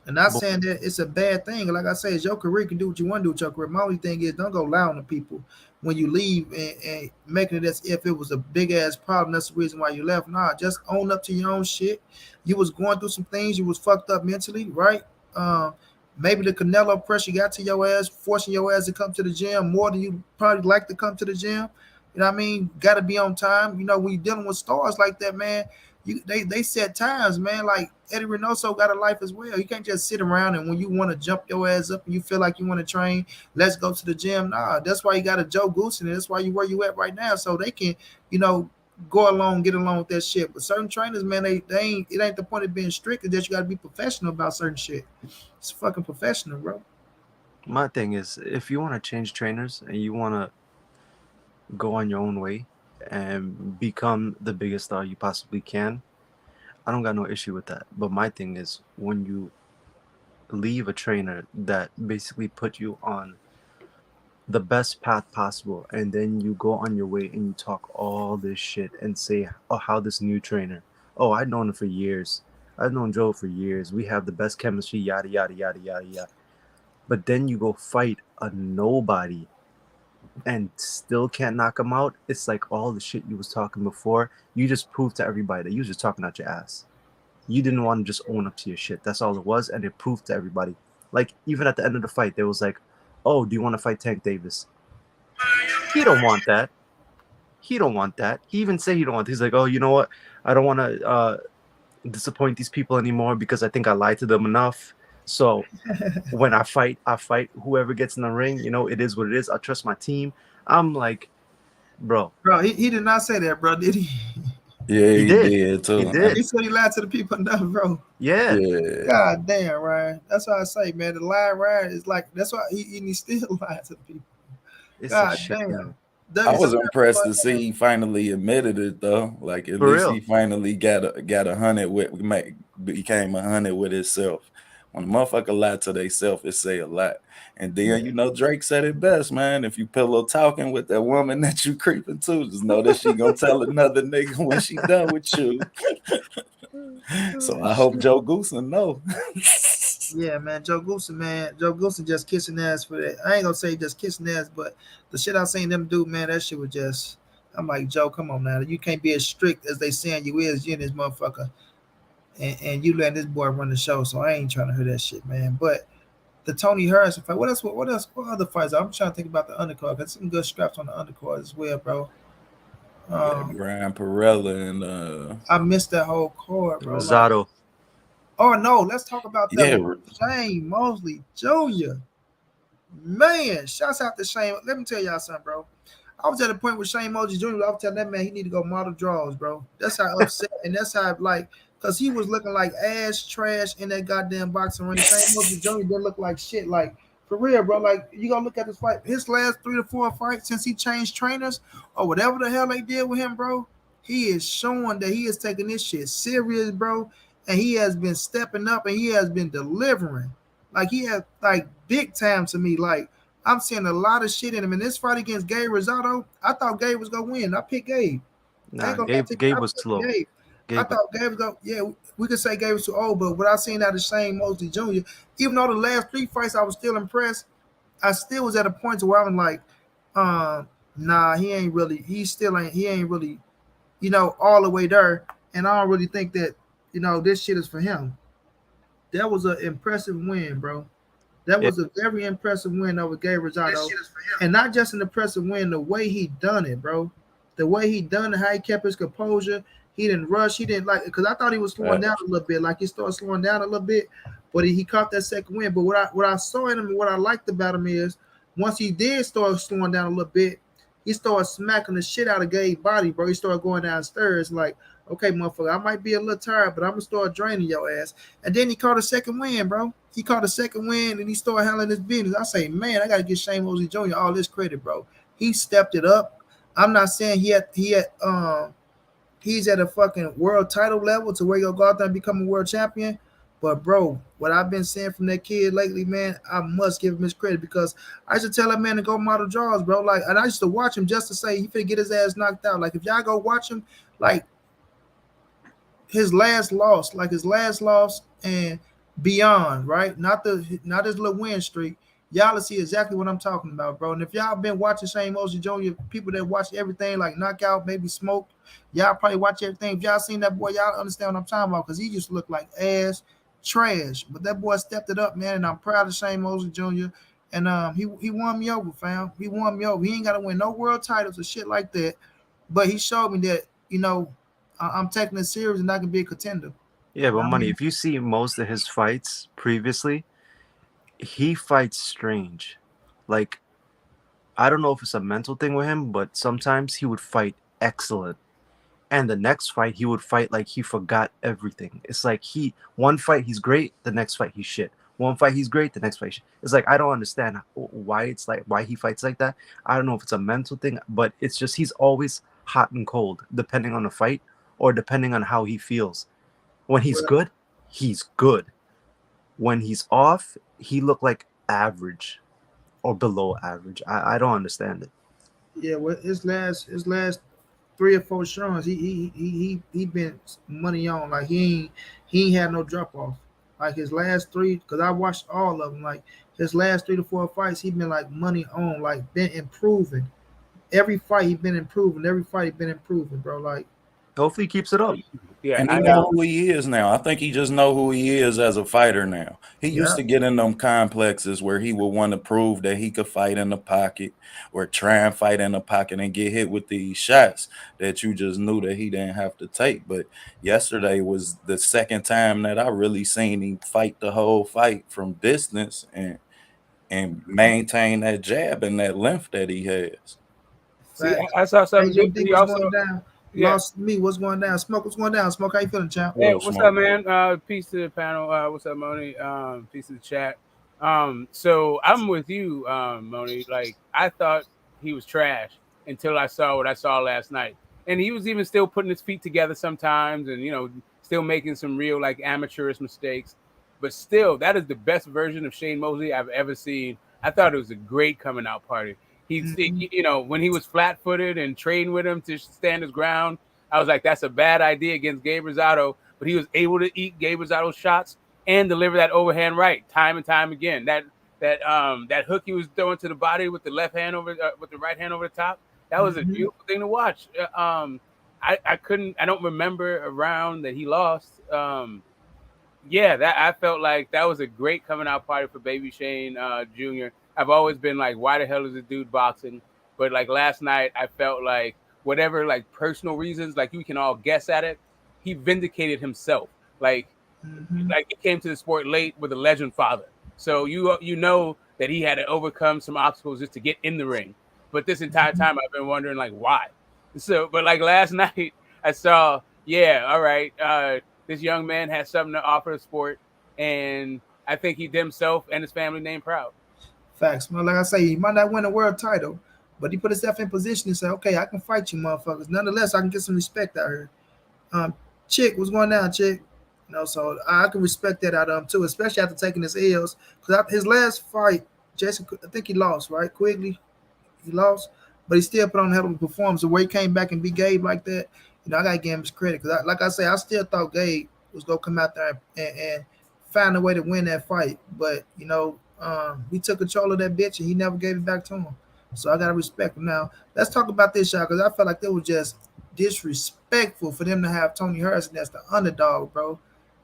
[SPEAKER 1] And not
[SPEAKER 3] But
[SPEAKER 1] saying that it's a bad thing. Like I say, it's your career. You can do what you want to do with your career. My only thing is don't go lie on the people when you leave and making it as if it was a big ass problem. That's the reason why you left. Nah, just own up to your own shit. You was going through some things. You was fucked up mentally, right? Um, Maybe the Canelo pressure got to your ass, forcing your ass to come to the gym more than you probably like to come to the gym. You know what I mean? Got to be on time. When you're dealing with stars like that, man, they set times, man. Like Eddie Reynoso got a life as well. You can't just sit around and when you want to jump your ass up and you feel like you want to train, let's go to the gym. Nah, that's why you got a Joe Goose and that's why you where you at right now, so they can, you know, go along, get along with that shit. But certain trainers, man, they ain't. It ain't the point of being strict. It's just you got to be professional about certain shit. It's fucking professional, bro.
[SPEAKER 3] my thing is, if you want to change trainers and you want to go on your own way and become the biggest star you possibly can, I don't got no issue with that. But my thing is, when you leave a trainer that basically put you on the best path possible, and then you go on your way and you talk all this shit and say, oh, how this new trainer, oh, I've known him for years, I've known Joe for years, we have the best chemistry, yada yada yada yada yada. But then you go fight a nobody and still can't knock him out. It's like all the shit you was talking before. You just proved to everybody that you was just talking out your ass. You didn't want to just own up to your shit. That's all it was, and it proved to everybody. Like even at the end of the fight, there was like, "Oh, do you want to fight Tank Davis?" He don't want that. He don't want that. He even said he don't want. He's like, "Oh, you know what? I don't want to disappoint these people anymore because I think I lied to them enough. So when I fight whoever gets in the ring. You know, it is what it is. I trust my team." I'm like, bro,
[SPEAKER 1] Bro, he did not say that, bro, did he?
[SPEAKER 4] Yeah,
[SPEAKER 3] he
[SPEAKER 4] he
[SPEAKER 3] did.
[SPEAKER 4] did
[SPEAKER 3] He
[SPEAKER 4] too.
[SPEAKER 3] did.
[SPEAKER 1] He said he lied to the people enough, bro.
[SPEAKER 3] Yeah.
[SPEAKER 4] Yeah,
[SPEAKER 1] God damn, Ryan. That's why I say, man, the lie Ryan is like that's why he still lying to the people.
[SPEAKER 3] It's a
[SPEAKER 1] God
[SPEAKER 3] shit,
[SPEAKER 1] damn.
[SPEAKER 3] man.
[SPEAKER 1] Doug
[SPEAKER 4] I
[SPEAKER 1] is a
[SPEAKER 4] was impressed to see he finally admitted it though. Like at
[SPEAKER 3] For
[SPEAKER 4] least
[SPEAKER 3] real.
[SPEAKER 4] he finally got 100 with became 100 with himself. When a motherfucker lie to theyself, it say a lot. And then you know Drake said it best, man. If you pillow talking with that woman that you creeping to, just know that she gonna tell another nigga when she done with you. So I hope Joe Goosen know.
[SPEAKER 1] Yeah, man, Joe Goosen, man. Joe Goosen just kissing ass for that. I ain't gonna say just kissing ass, but the shit I seen them do, man, that shit was just. I'm like, Joe, come on now. You can't be as strict as they saying you is, you and this motherfucker. And you letting this boy run the show. So I ain't trying to hear that shit, man. But the Tony Harrison fight, what else? What else? What other fights? I'm trying to think about the undercard. Got some good scraps on the undercard as well, bro.
[SPEAKER 4] You got
[SPEAKER 1] Um,
[SPEAKER 4] Brian Perella and
[SPEAKER 1] I missed that whole card, bro. Like,
[SPEAKER 3] Rosado.
[SPEAKER 1] oh no, let's talk about that
[SPEAKER 4] yeah,
[SPEAKER 1] one. Shane Mosley Jr. Man, shouts out to Shane. Let me tell y'all something, bro. I was at a point with Shane Mosley Jr. I was telling that man he need to go model draws, bro. That's how upset and that's how like because he was looking like ass trash in that goddamn boxing ring. Shane Mosley Jr. didn't look like shit. Like for real, bro. Like you gonna look at this fight, his last 3 to 4 fights since he changed trainers or whatever the hell they did with him, bro. He is showing that he is taking this shit serious, bro. And he has been stepping up and he has been delivering. Like he had like big time to me. Like I'm seeing a lot of shit in him. In this fight against Gabe Rosado, I thought Gabe was gonna win. I picked Gabe. I ain't
[SPEAKER 3] Nah,
[SPEAKER 1] gonna lie to you.
[SPEAKER 3] Gabe
[SPEAKER 1] I
[SPEAKER 3] was
[SPEAKER 1] picked
[SPEAKER 3] slow.
[SPEAKER 1] Gabe. I
[SPEAKER 3] Gabe.
[SPEAKER 1] thought Gabe was gonna. Yeah, we could say Gabe was too old, but what I seen out of Shane Mosley Jr., even though the last 3 fights I was still impressed, I still was at a point to where I'm like, nah, he ain't really. He still ain't. He ain't really, all the way there. And I don't really think that, this shit is for him. That was an impressive win, bro. That
[SPEAKER 3] Yeah.
[SPEAKER 1] was a very impressive win over Gabe Rosado. And not just an impressive win, the way he done it, bro. The way he done it, how he kept his composure. He didn't rush. He didn't like because I thought he was slowing down a little bit. Like he started slowing down a little bit, but he caught that second win. But what I saw in him and what I liked about him is once he did start slowing down a little bit, he started smacking the shit out of Gabe's body, bro. He started going downstairs like, okay, motherfucker, I might be a little tired, but I'm gonna start draining your ass. And then he caught a second win, bro. He caught a second win and he started handling his business. I say, man, I gotta give Shane Mosley Jr. all this credit, bro. He stepped it up. I'm not saying he's at a fucking world title level to where he'll go out there and become a world champion. But bro, what I've been seeing from that kid lately, man, I must give him his credit because I used to tell that man to go model draws, bro. Like, and I used to watch him just to say he finna get his ass knocked out. Like, if y'all go watch him, like his last loss and beyond, right? Not his little win streak. Y'all will see exactly what I'm talking about, bro. And if y'all been watching Shane Mosley Jr., people that watch everything like Knockout, maybe Smoke, y'all probably watch everything. If y'all seen that boy, y'all understand what I'm talking about because he just looked like ass trash. But that boy stepped it up, man, and I'm proud of Shane Mosley Jr. And he won me over, fam. He won me over. He ain't got to win no world titles or shit like that, but he showed me that I'm taking it serious and I can be a contender.
[SPEAKER 3] Yeah, but
[SPEAKER 1] I
[SPEAKER 3] money.
[SPEAKER 1] mean,
[SPEAKER 3] If you see most of his fights previously, he fights strange. Like I don't know if it's a mental thing with him, but sometimes he would fight excellent, and the next fight he would fight like he forgot everything. It's like one fight he's great, the next fight he's shit. One fight he's great, the next fight shit. It's like I don't understand why he fights like that. I don't know if it's a mental thing, but it's just he's always hot and cold depending on the fight or depending on how he feels. When he's
[SPEAKER 1] well,
[SPEAKER 3] good, he's good. When he's off, he looked like average or below average. I don't understand it.
[SPEAKER 1] Yeah, well, his last 3 or 4 showings, he been money on. Like he ain't had no drop off. Like his last three, because I watched all of them. Like his last 3 to 4 fights, he been like money on. Like been improving. Every fight he been improving. Every fight he been improving, bro. Like
[SPEAKER 3] Hopefully, he keeps it up.
[SPEAKER 5] Yeah,
[SPEAKER 4] And he
[SPEAKER 5] I
[SPEAKER 4] know who he is now. I think he just know who he is as a fighter now. He used
[SPEAKER 1] yeah.
[SPEAKER 4] to get in them complexes where he would want to prove that he could fight in the pocket or try and fight in the pocket and get hit with these shots that you just knew that he didn't have to take. But yesterday was the second time that I really seen him fight the whole fight from distance and maintain that jab and that length that he has.
[SPEAKER 5] see.
[SPEAKER 1] Facts.
[SPEAKER 5] I saw
[SPEAKER 1] Hey,
[SPEAKER 5] something
[SPEAKER 1] Joe
[SPEAKER 5] new.
[SPEAKER 1] D,
[SPEAKER 5] He
[SPEAKER 1] what's
[SPEAKER 5] also,
[SPEAKER 1] going down?
[SPEAKER 5] yeah.
[SPEAKER 1] Lost me. What's going down? Smoke. What's going down? Smoke. How you feeling, champ?
[SPEAKER 5] Hey,
[SPEAKER 4] Well,
[SPEAKER 5] what's up,
[SPEAKER 4] smoke.
[SPEAKER 5] man? Peace to the panel. What's up, Moni? Peace to the chat. So I'm with you, Moni. Like I thought he was trash until I saw what I saw last night, and he was even still putting his feet together sometimes, and still making some real like amateurish mistakes. But still, that is the best version of Shane Mosley I've ever seen. I thought it was a great coming out party.
[SPEAKER 1] Mm-hmm.
[SPEAKER 5] When he was flat footed and trained with him to stand his ground, I was like, that's a bad idea against Gabe Rosado, but he was able to eat Gabe Rosado's shots and deliver that overhand right time and time again. That hook he was throwing to the body with the left hand over with the right hand over the top, that was a
[SPEAKER 1] Mm-hmm.
[SPEAKER 5] beautiful thing to watch. I don't remember a round that he lost. Yeah, that I felt like that was a great coming out party for Baby Shane Jr. I've always been like, why the hell is this dude boxing? But like last night, I felt like whatever like personal reasons, like you can all guess at it, he vindicated himself. Like
[SPEAKER 1] Mm-hmm.
[SPEAKER 5] like he came to the sport late with a legend father, so you know that he had to overcome some obstacles just to get in the ring. But this entire
[SPEAKER 1] Mm-hmm.
[SPEAKER 5] time, I've been wondering like why. So, but like last night, I saw, yeah, all right, this young man has something to offer the sport, and I think he did himself and his family name proud.
[SPEAKER 1] Facts. Well, like I say, he might not win a world title, but he put himself in position and say, okay, I can fight you, motherfuckers. Nonetheless, I can get some respect out here. Um, Chick, what's going down, Chick? So I can respect that out of him too, especially after taking his L's. Because his last fight, Jason, I think he lost, right? Quigley, he lost, but he still put on a hell of a performance. The way he came back and beat Gabe like that, I gotta give him his credit. Because, like I say, I still thought Gabe was gonna come out there and find a way to win that fight. But he took control of that bitch and he never gave it back to him. So I gotta respect him. Now let's talk about this shot because I felt like it was just disrespectful for them to have Tony Harrison as the underdog, bro.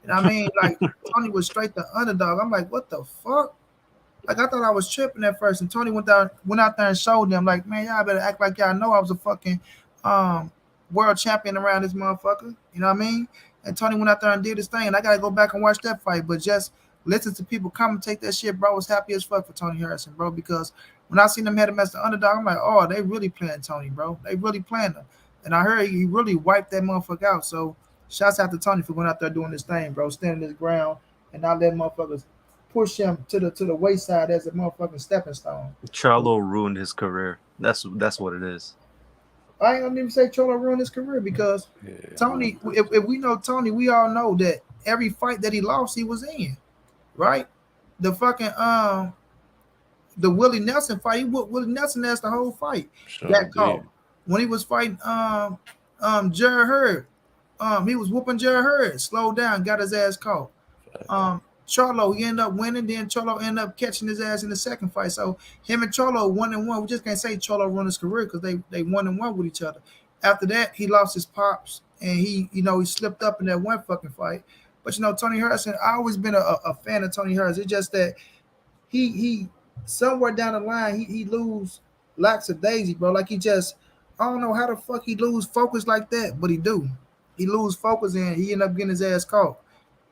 [SPEAKER 1] And I mean, like Tony was straight the underdog. I'm like, what the fuck? Like I thought I was tripping at first, and Tony went out there and showed them, like, man, y'all better act like y'all know I was a fucking um world champion around this motherfucker. You know what I mean? And Tony went out there and did his thing, and I gotta go back and watch that fight. But just listen to people commentate that shit, bro. I was happy as fuck for Tony Harrison, bro, because when I seen them had him as the underdog, I'm like, oh, they really playing Tony, bro. They really playing him. And I heard he really wiped that motherfucker out. So shouts out to Tony for going out there doing his thing, bro, standing his ground and not letting motherfuckers push him to the wayside as a motherfucking stepping stone.
[SPEAKER 3] Charlo ruined his career. That's what it is.
[SPEAKER 1] I ain't gonna even say Cholo ruined his career because
[SPEAKER 4] Yeah.
[SPEAKER 1] Tony, if we know Tony, we all know that every fight that he lost, he was in, right? The fucking the Willie Nelson fight, he whooped Willie Nelson as the whole fight.
[SPEAKER 4] Sure
[SPEAKER 1] Got caught
[SPEAKER 4] did.
[SPEAKER 1] when he was fighting Jared Hurd. He was whooping Jared Hurd, slowed down, got his ass caught. Charlo, he ended up winning. Then Charlo ended up catching his ass in the second fight. So him and Charlo 1-1. We just can't say Charlo run his career because they 1-1 with each other. After that, he lost his pops and he slipped up in that one fucking fight. But Tony Harrison, I always been a fan of Tony Harrison. It's just that he somewhere down the line he lose lots of daisy, bro. Like he just I don't know how the fuck he lose focus like that, but he do. He lose focus and he end up getting his ass caught.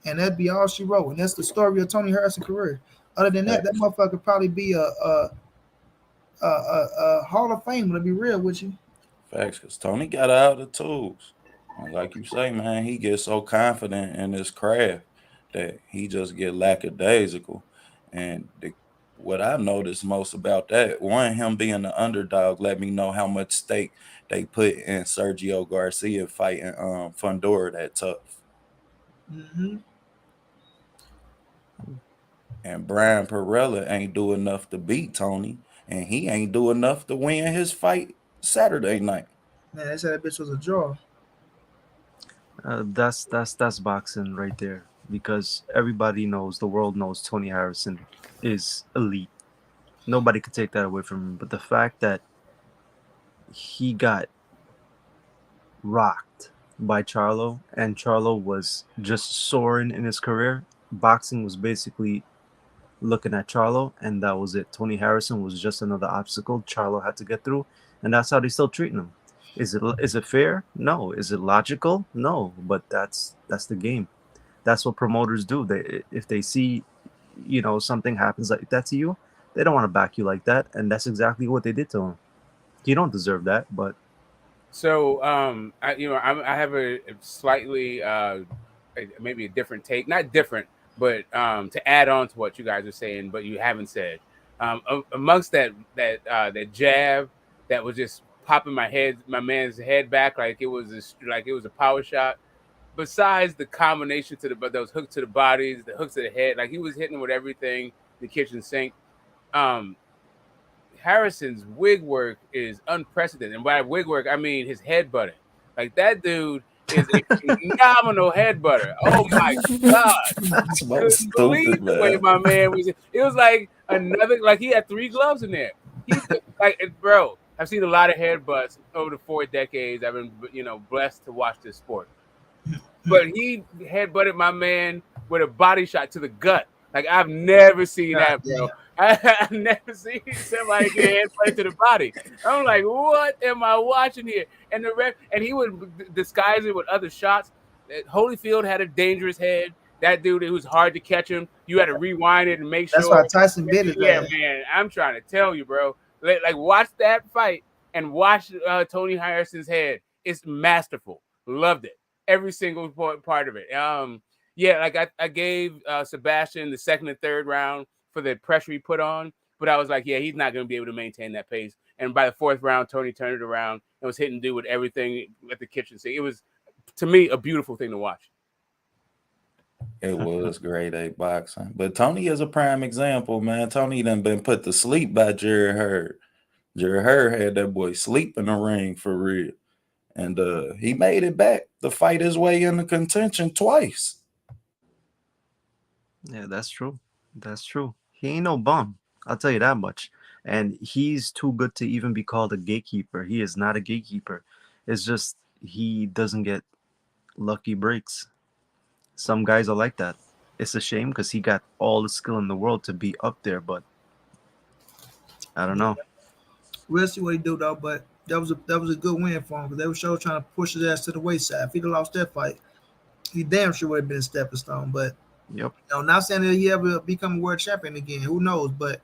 [SPEAKER 1] And that'd be all she wrote. And that's the story of Tony Harrison's career. Other than that, that
[SPEAKER 4] Facts.
[SPEAKER 1] motherfucker probably be a Hall of Fame. To be real with you.
[SPEAKER 4] Facts, because Tony got all the tools. And like you say, man, he gets so confident in his craft that he just get lackadaisical. And what I noticed most about that, one, him being the underdog, let me know how much stake they put in Sergio Garcia fighting Fundora that tough.
[SPEAKER 1] Mm-hmm.
[SPEAKER 4] And Brian Perella ain't do enough to beat Tony, and he ain't do enough to win his fight Saturday night.
[SPEAKER 1] Man, they said that bitch was a draw.
[SPEAKER 3] That's boxing right there because everybody knows, the world knows Tony Harrison is elite. Nobody could take that away from him. But the fact that he got rocked by Charlo and Charlo was just soaring in his career, boxing was basically looking at Charlo, and that was it. Tony Harrison was just another obstacle Charlo had to get through, and that's how they still treating him. Is it fair? No. Is it logical? No. But that's the game. That's what promoters do. They, if they see, something happens like that to you, they don't want to back you like that, and that's exactly what they did to him. You don't deserve that, but
[SPEAKER 5] So, I have a slightly, maybe a different take, not different, but to add on to what you guys are saying, but you haven't said. Amongst that jab that was just popping my man's head back like it was a power shot. Besides the combination to those hooks to the bodies, the hooks to the head, like he was hitting with everything, the kitchen sink. Um, Harrison's wig work is unprecedented. And by wig work, I mean his head butting. Like that dude is a phenomenal head butter. Oh my God.
[SPEAKER 4] That's
[SPEAKER 5] I
[SPEAKER 4] about
[SPEAKER 5] couldn't believe
[SPEAKER 4] stupid,
[SPEAKER 5] the way
[SPEAKER 4] man.
[SPEAKER 5] my man was. It was like another, like he had 3 gloves in there. He like, bro, I've seen a lot of headbutts over the 4 decades. I've been, blessed to watch this sport. But he headbutted my man with a body shot to the gut. Like I've never seen
[SPEAKER 1] God
[SPEAKER 5] that, bro. I've never seen somebody get headbutted to the body. I'm like, what am I watching here? And the ref, and he would disguise it with other shots. Holyfield had a dangerous head. That dude, it was hard to catch him. You had to rewind it and make
[SPEAKER 1] That's
[SPEAKER 5] sure.
[SPEAKER 1] why Tyson bit his
[SPEAKER 5] Yeah,
[SPEAKER 1] ass.
[SPEAKER 5] man. I'm trying to tell you, bro. Like watch that fight and watch Tony Harrison's head. It's masterful. Loved it. Every single part of it. Yeah, like I gave Sebastian the second and third round for the pressure he put on, but I was like, yeah, he's not going to be able to maintain that pace. And by the 4th round, Tony turned it around and was hitting dude with everything at the kitchen sink. It was, to me, a beautiful thing to watch.
[SPEAKER 4] It was grade A boxing. But Tony is a prime example, man. Tony done been put to sleep by Jerry Hurd. Jerry Hurd had that boy sleep in the ring for real. And he made it back to fight his way into contention twice.
[SPEAKER 3] yeah, that's true. That's true. He ain't no bum. I'll tell you that much. And he's too good to even be called a gatekeeper. He is not a gatekeeper. It's just he doesn't get lucky breaks. Some guys are like that. It's a shame because he got all the skill in the world to be up there, but I don't know.
[SPEAKER 1] We'll see what he do though, but that was a good win for him because they were sure trying to push his ass to the wayside. If he'd have lost that fight, he damn sure would have been a stepping stone. But
[SPEAKER 3] Yep.
[SPEAKER 1] not saying that he ever become a world champion again. Who knows? But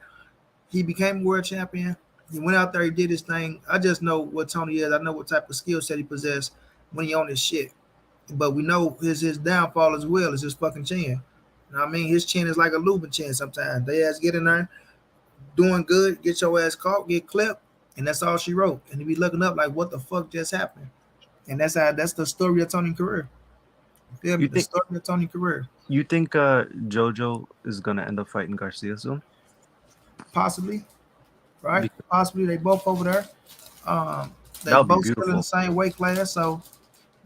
[SPEAKER 1] he became a world champion. He went out there, he did his thing. I just know what Tony is. I know what type of skill set he possessed when he on his shit. But we know his downfall as well is his fucking chin. You know what I mean? His chin is like a Lubin chin sometimes. They ass get in there, doing good, get your ass caught, get clipped, and that's all she wrote. And he be looking up like, what the fuck just happened? And that's the story of Tony's career. You feel me?
[SPEAKER 3] You
[SPEAKER 1] The
[SPEAKER 3] think
[SPEAKER 1] story of Tony's career.
[SPEAKER 3] you think Jojo is gonna end up fighting Garcia soon?
[SPEAKER 1] Possibly, right?
[SPEAKER 3] Because
[SPEAKER 1] Possibly they both over there. They
[SPEAKER 3] that would be
[SPEAKER 1] both still in the
[SPEAKER 3] beautiful.
[SPEAKER 1] same weight class, so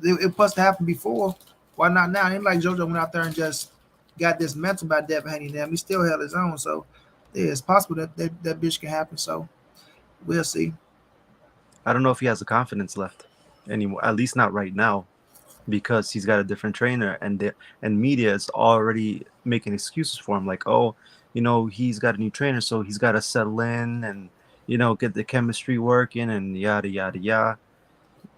[SPEAKER 1] it must have happened before. Why not now? It ain't like JoJo went out there and just got dismantled by Devin Haney. Them he still held his own, so yeah, it's possible that bitch can happen. So we'll see.
[SPEAKER 3] I don't know if he has the confidence left anymore. At least not right now, because he's got a different trainer, and media is already making excuses for him, like, oh, he's got a new trainer, so he's got to settle in and get the chemistry working and yada yada yada.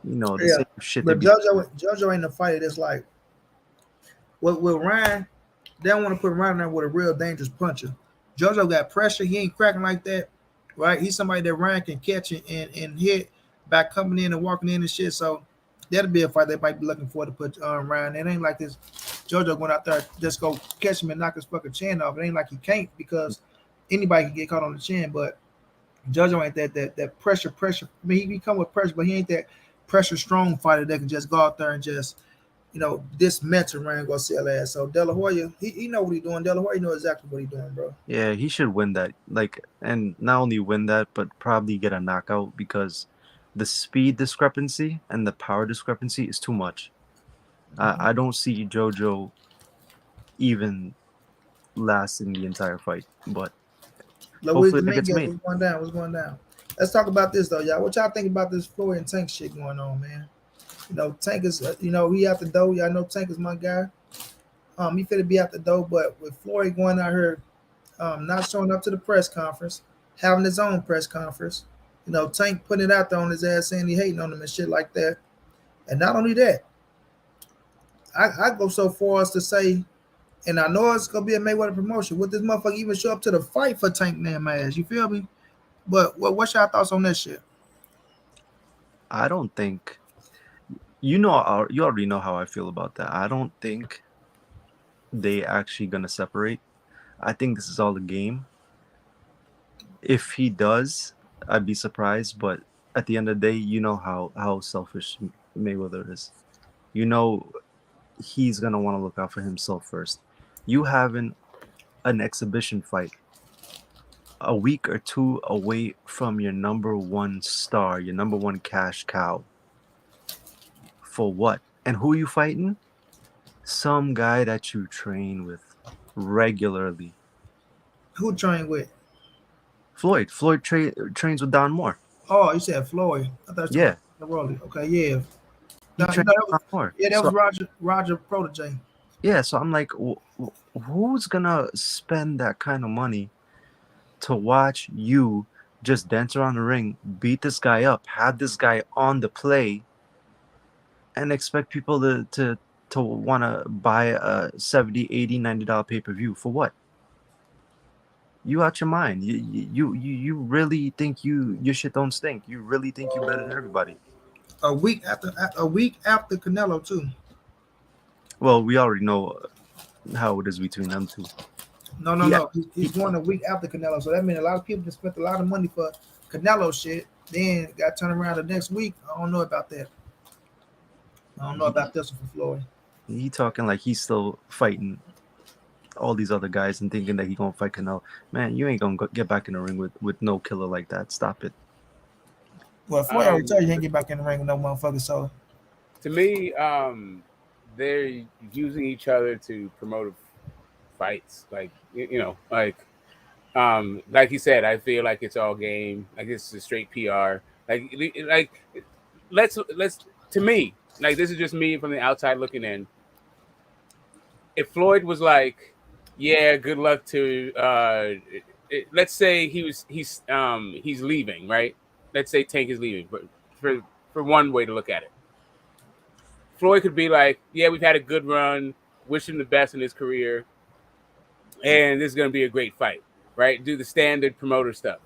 [SPEAKER 3] The
[SPEAKER 1] Yeah,
[SPEAKER 3] same shit they
[SPEAKER 1] but
[SPEAKER 3] be.
[SPEAKER 1] JoJo ain't a fighter that's like with Ryan. They don't want to put Ryan there with a real dangerous puncher. JoJo got pressure. He ain't cracking like that, right? He's somebody that Ryan can catch and hit by coming in and walking in and shit. So that'll be a fight they might be looking for to put Ryan. It ain't like this JoJo going out there just go catch him and knock his fucking chin off. It ain't like he can't because anybody can get caught on the chin, but JoJo ain't that pressure. I mean, he come with pressure, but he ain't that pressure strong fighter that can just go out there and just dismantle Ryan Garcia ass. So De La Hoya, he know what he doing. De La Hoya know exactly what he doing, bro.
[SPEAKER 3] Yeah, he should win that. Like, and not only win that, but probably get a knockout because the speed discrepancy and the power discrepancy is too much. I don't see JoJo even lasting the entire fight, but
[SPEAKER 1] Luis
[SPEAKER 3] hopefully that gets
[SPEAKER 1] Dominguez,
[SPEAKER 3] made.
[SPEAKER 1] what's going down? What's going down? Let's talk about this though, y'all. What y'all think about this Floyd and Tank shit going on, man? Tank is, he out the door. Y'all know Tank is my guy. He finna be out the door, but with Floyd going out here, not showing up to the press conference, having his own press conference, Tank putting it out there on his ass saying he hating on him and shit like that. And not only that, I go so far as to say, and I know it's gonna be a Mayweather promotion. Would this motherfucker even show up to the fight for Tank damn ass? You feel me? But what's your thoughts on that shit?
[SPEAKER 3] I don't think you already know how I feel about that. I don't think they actually gonna separate. I think this is all a game. If he does, I'd be surprised. But at the end of the day, you know how selfish Mayweather is. You know he's gonna want to look out for himself first. You having an exhibition fight a week or two away from your number one star, your number one cash cow. For what? And who you fighting? Some guy that you train with regularly.
[SPEAKER 1] Who trained with?
[SPEAKER 3] Floyd. Floyd trains with Don Moore.
[SPEAKER 1] Oh, you said Floyd. I thought you
[SPEAKER 3] Yeah,
[SPEAKER 1] were Rolly. Okay, yeah.
[SPEAKER 3] he
[SPEAKER 1] No,
[SPEAKER 3] trains
[SPEAKER 1] that
[SPEAKER 3] with
[SPEAKER 1] was,
[SPEAKER 3] Don Moore.
[SPEAKER 1] yeah, that
[SPEAKER 3] So
[SPEAKER 1] was Roger protege.
[SPEAKER 3] yeah, so I'm like, who's gonna spend that kind of money to watch you just dance around the ring, beat this guy up, have this guy on the play, and expect people to want to buy a $70, $80, $90 pay-per-view for what? You out your mind. You really think your shit don't stink. You really think you better than everybody.
[SPEAKER 1] A week after Canelo too.
[SPEAKER 3] Well, we already know how it is between them two.
[SPEAKER 1] No, no,
[SPEAKER 3] Yeah,
[SPEAKER 1] no. He's going a week after Canelo, so that means a lot of people just spent a lot of money for Canelo shit. Then got turned around the next week. I don't know about that. I don't know
[SPEAKER 3] he,
[SPEAKER 1] about this one for Floyd.
[SPEAKER 3] he talking like he's still fighting all these other guys and thinking that he gonna fight Canelo. Man, you ain't gonna get back in the ring with no killer like that. Stop it.
[SPEAKER 1] Well, Floyd already told you he ain't get back in the ring with no motherfucker. So
[SPEAKER 5] To me, they're using each other to promote fights. Like like he said, I feel like it's all game. Like it's a straight PR. Like let's to me, like this is just me from the outside looking in. If Floyd was like, yeah, good luck to let's say he's leaving, right? Let's say Tank is leaving, but for one way to look at it. Floyd could be like, yeah, we've had a good run, wish him the best in his career, and this is going to be a great fight, right? Do the standard promoter stuff.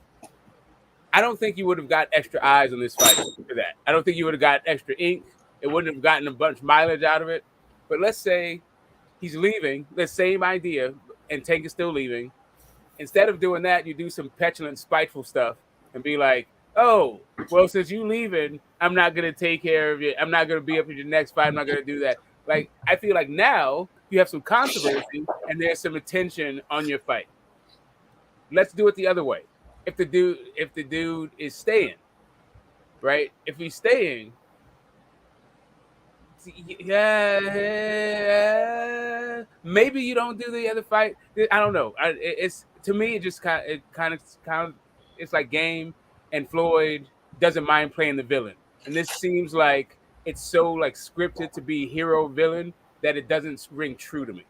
[SPEAKER 5] I don't think you would have got extra eyes on this fight for that. I don't think you would have got extra ink. It wouldn't have gotten a bunch of mileage out of it. But let's say he's leaving, the same idea, and Tank is still leaving. Instead of doing that, you do some petulant, spiteful stuff and be like, oh, well, since you leaving, I'm not going to take care of you. I'm not going to be up in your next fight. I'm not going to do that. Like, I feel like now you have some controversy and there's some attention on your fight. Let's do it the other way. If the dude is staying, right? If he's staying, yeah, maybe you don't do the other fight. I don't know. It's to me, it just kind of, it's like game. And Floyd doesn't mind playing the villain, and this seems like it's so like scripted to be hero villain that it doesn't ring true to me.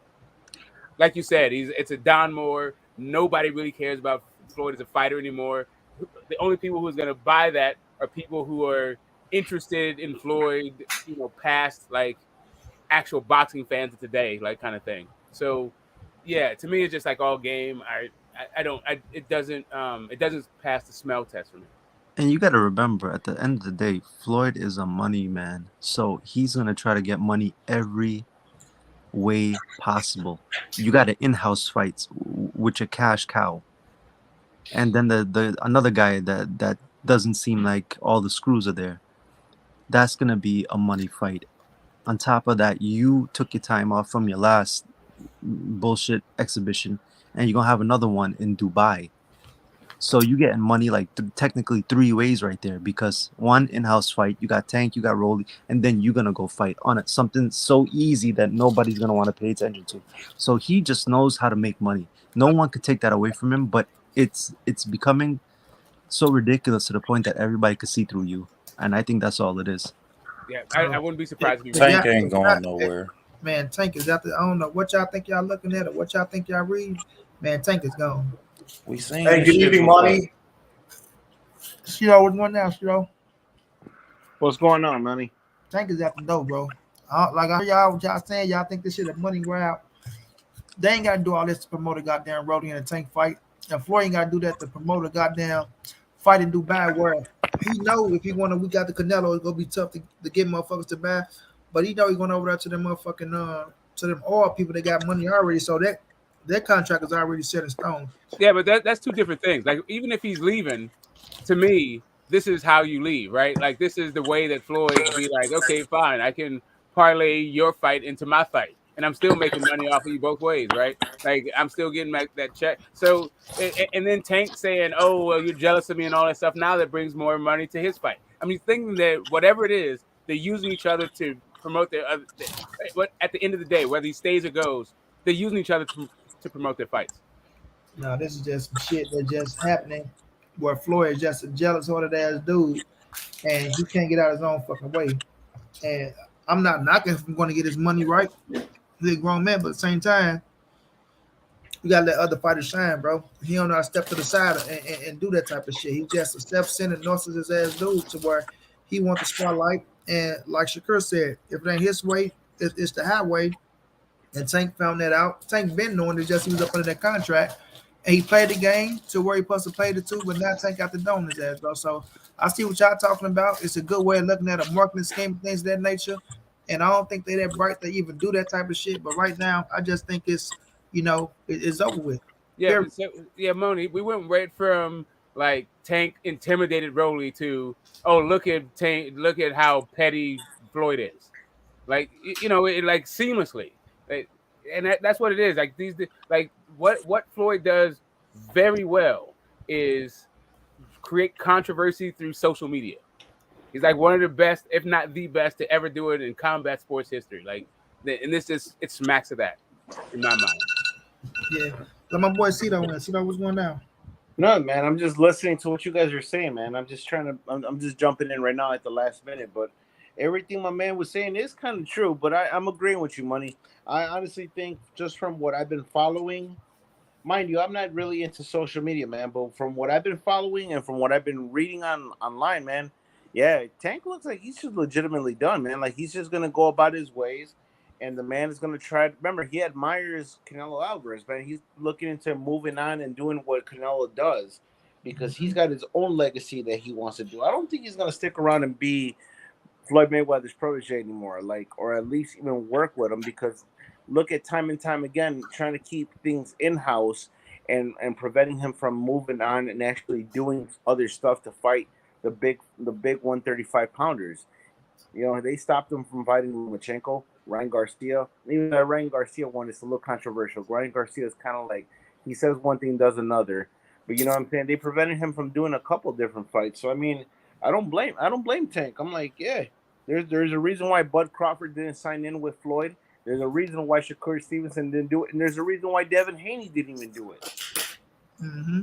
[SPEAKER 5] Like you said, it's a Don Moore. Nobody really cares about Floyd as a fighter anymore. The only people who's going to buy that are people who are interested in Floyd, past like actual boxing fans of today, like kind of thing. So, yeah, to me, it's just like all game. It doesn't pass the smell test for me.
[SPEAKER 3] And you got to remember, at the end of the day, Floyd is a money man, so he's gonna try to get money every way possible. You got to in-house fights with your cash cow, and then the another guy that doesn't seem like all the screws are there. That's gonna be a money fight On top of that, you took your time off from your last bullshit exhibition, and you're gonna have another one in Dubai. So you getting money like technically three ways right there, because one in-house fight, you got Tank, you got Rolly, and then you're gonna go fight on it something so easy that nobody's gonna want to pay attention to. So he just knows how to make money. No one could take that away from him, but it's becoming so ridiculous to the point that everybody could see through you, and I think that's all it is.
[SPEAKER 5] Yeah, I
[SPEAKER 1] So,
[SPEAKER 5] wouldn't be surprised if he
[SPEAKER 1] yeah,
[SPEAKER 4] Tank
[SPEAKER 5] retired.
[SPEAKER 4] ain't going nowhere.
[SPEAKER 1] man, Tank is out there. I don't know what y'all think y'all looking at or what y'all think y'all read. Man, Tank is gone.
[SPEAKER 4] We seen
[SPEAKER 2] Hey,
[SPEAKER 4] this
[SPEAKER 2] good
[SPEAKER 4] shit
[SPEAKER 2] evening,
[SPEAKER 4] before.
[SPEAKER 2] Monty.
[SPEAKER 1] Shiro, what's going down, Shiro?
[SPEAKER 6] What's going on, Money?
[SPEAKER 1] Tank is at the door, bro. Like I heard y'all, what y'all saying, y'all think this shit a money grab. They ain't gotta do all this to promote a goddamn Roddy and a Tank fight. And Floyd ain't gotta do that to promote a goddamn fight in Dubai where he know if he wanna we got the Canelo, it's gonna be tough to get motherfuckers to buy. But he know he going over there to them motherfucking to them oil people that got money already. So that their contract is already set in stone.
[SPEAKER 5] Yeah, but that's two different things. Like even if he's leaving, to me, this is how you leave, right? Like this is the way that Floyd could be like, okay, fine, I can parlay your fight into my fight, and I'm still making money off of you both ways, right? Like I'm still getting that check. So, and then Tank saying, "Oh, well, you're jealous of me" and all that stuff. Now that brings more money to his fight. I mean, thinking that whatever it is, they're using each other to promote their other. But at the end of the day, whether he stays or goes, they're using each other to promote their fights.
[SPEAKER 1] No, this is just some shit that just happening where Floyd is just a jealous hearted ass dude and he can't get out his own fucking way. And I'm not knocking if I'm going to get his money right. He's a grown man, but at the same time, you gotta let other fighters shine, bro. He don't know how to step to the side and do that type of shit. He's just a self-centered, narcissist ass dude to where he wants the spotlight. And like Shakur said, if it ain't his way, it's the highway. And Tank found that out. Tank been knowing it, just he was up under that contract. And he played the game to where he supposed to play it to, but now Tank got the dome in his ass, bro. So I see what y'all talking about. It's a good way of looking at a marketing scheme, things of that nature. And I don't think they that bright to even do that type of shit. But right now, I just think it's, it's over with.
[SPEAKER 5] Yeah,
[SPEAKER 1] Period.
[SPEAKER 5] so, yeah, Moni, we went right from like Tank intimidated Rolly to look at Tank, look at how petty Floyd is, like it like seamlessly, like, and that's what it is. Like like what Floyd does very well is create controversy through social media. He's like one of the best, if not the best, to ever do it in combat sports history. Like, and this is it smacks of that in my mind.
[SPEAKER 1] Yeah. Let my boy Cito in. Cito, what's going down?
[SPEAKER 6] No, man, I'm just listening to what you guys are saying, man. I'm just I'm just jumping in right now at the last minute, but everything my man was saying is kind of true. But I'm agreeing with you, Money. I honestly think just from what I've been following, mind you, I'm not really into social media, man. But from what I've been following and from what I've been reading online, man, yeah, Tank looks like he's just legitimately done, man. Like he's just gonna go about his ways, and the man is gonna try. Remember, he admires Canelo Alvarez, man. He's looking into moving on and doing what Canelo does because he's got his own legacy that he wants to do. I don't think he's gonna stick around and be Floyd Mayweather's protege anymore, like, or at least even work with him, because look at time and time again trying to keep things in house and preventing him from moving on and actually doing other stuff to fight the big 135 pounders. They stopped him from fighting Lomachenko, Ryan Garcia. Even that Ryan Garcia one is a little controversial. Ryan Garcia is kind of like he says one thing, does another. But you know what I'm saying? They prevented him from doing a couple different fights. So I mean, I don't blame Tank. I'm like, yeah, there's a reason why Bud Crawford didn't sign in with Floyd. There's a reason why Shakur Stevenson didn't do it, and there's a reason why Devin Haney didn't even do it.
[SPEAKER 1] Mm-hmm.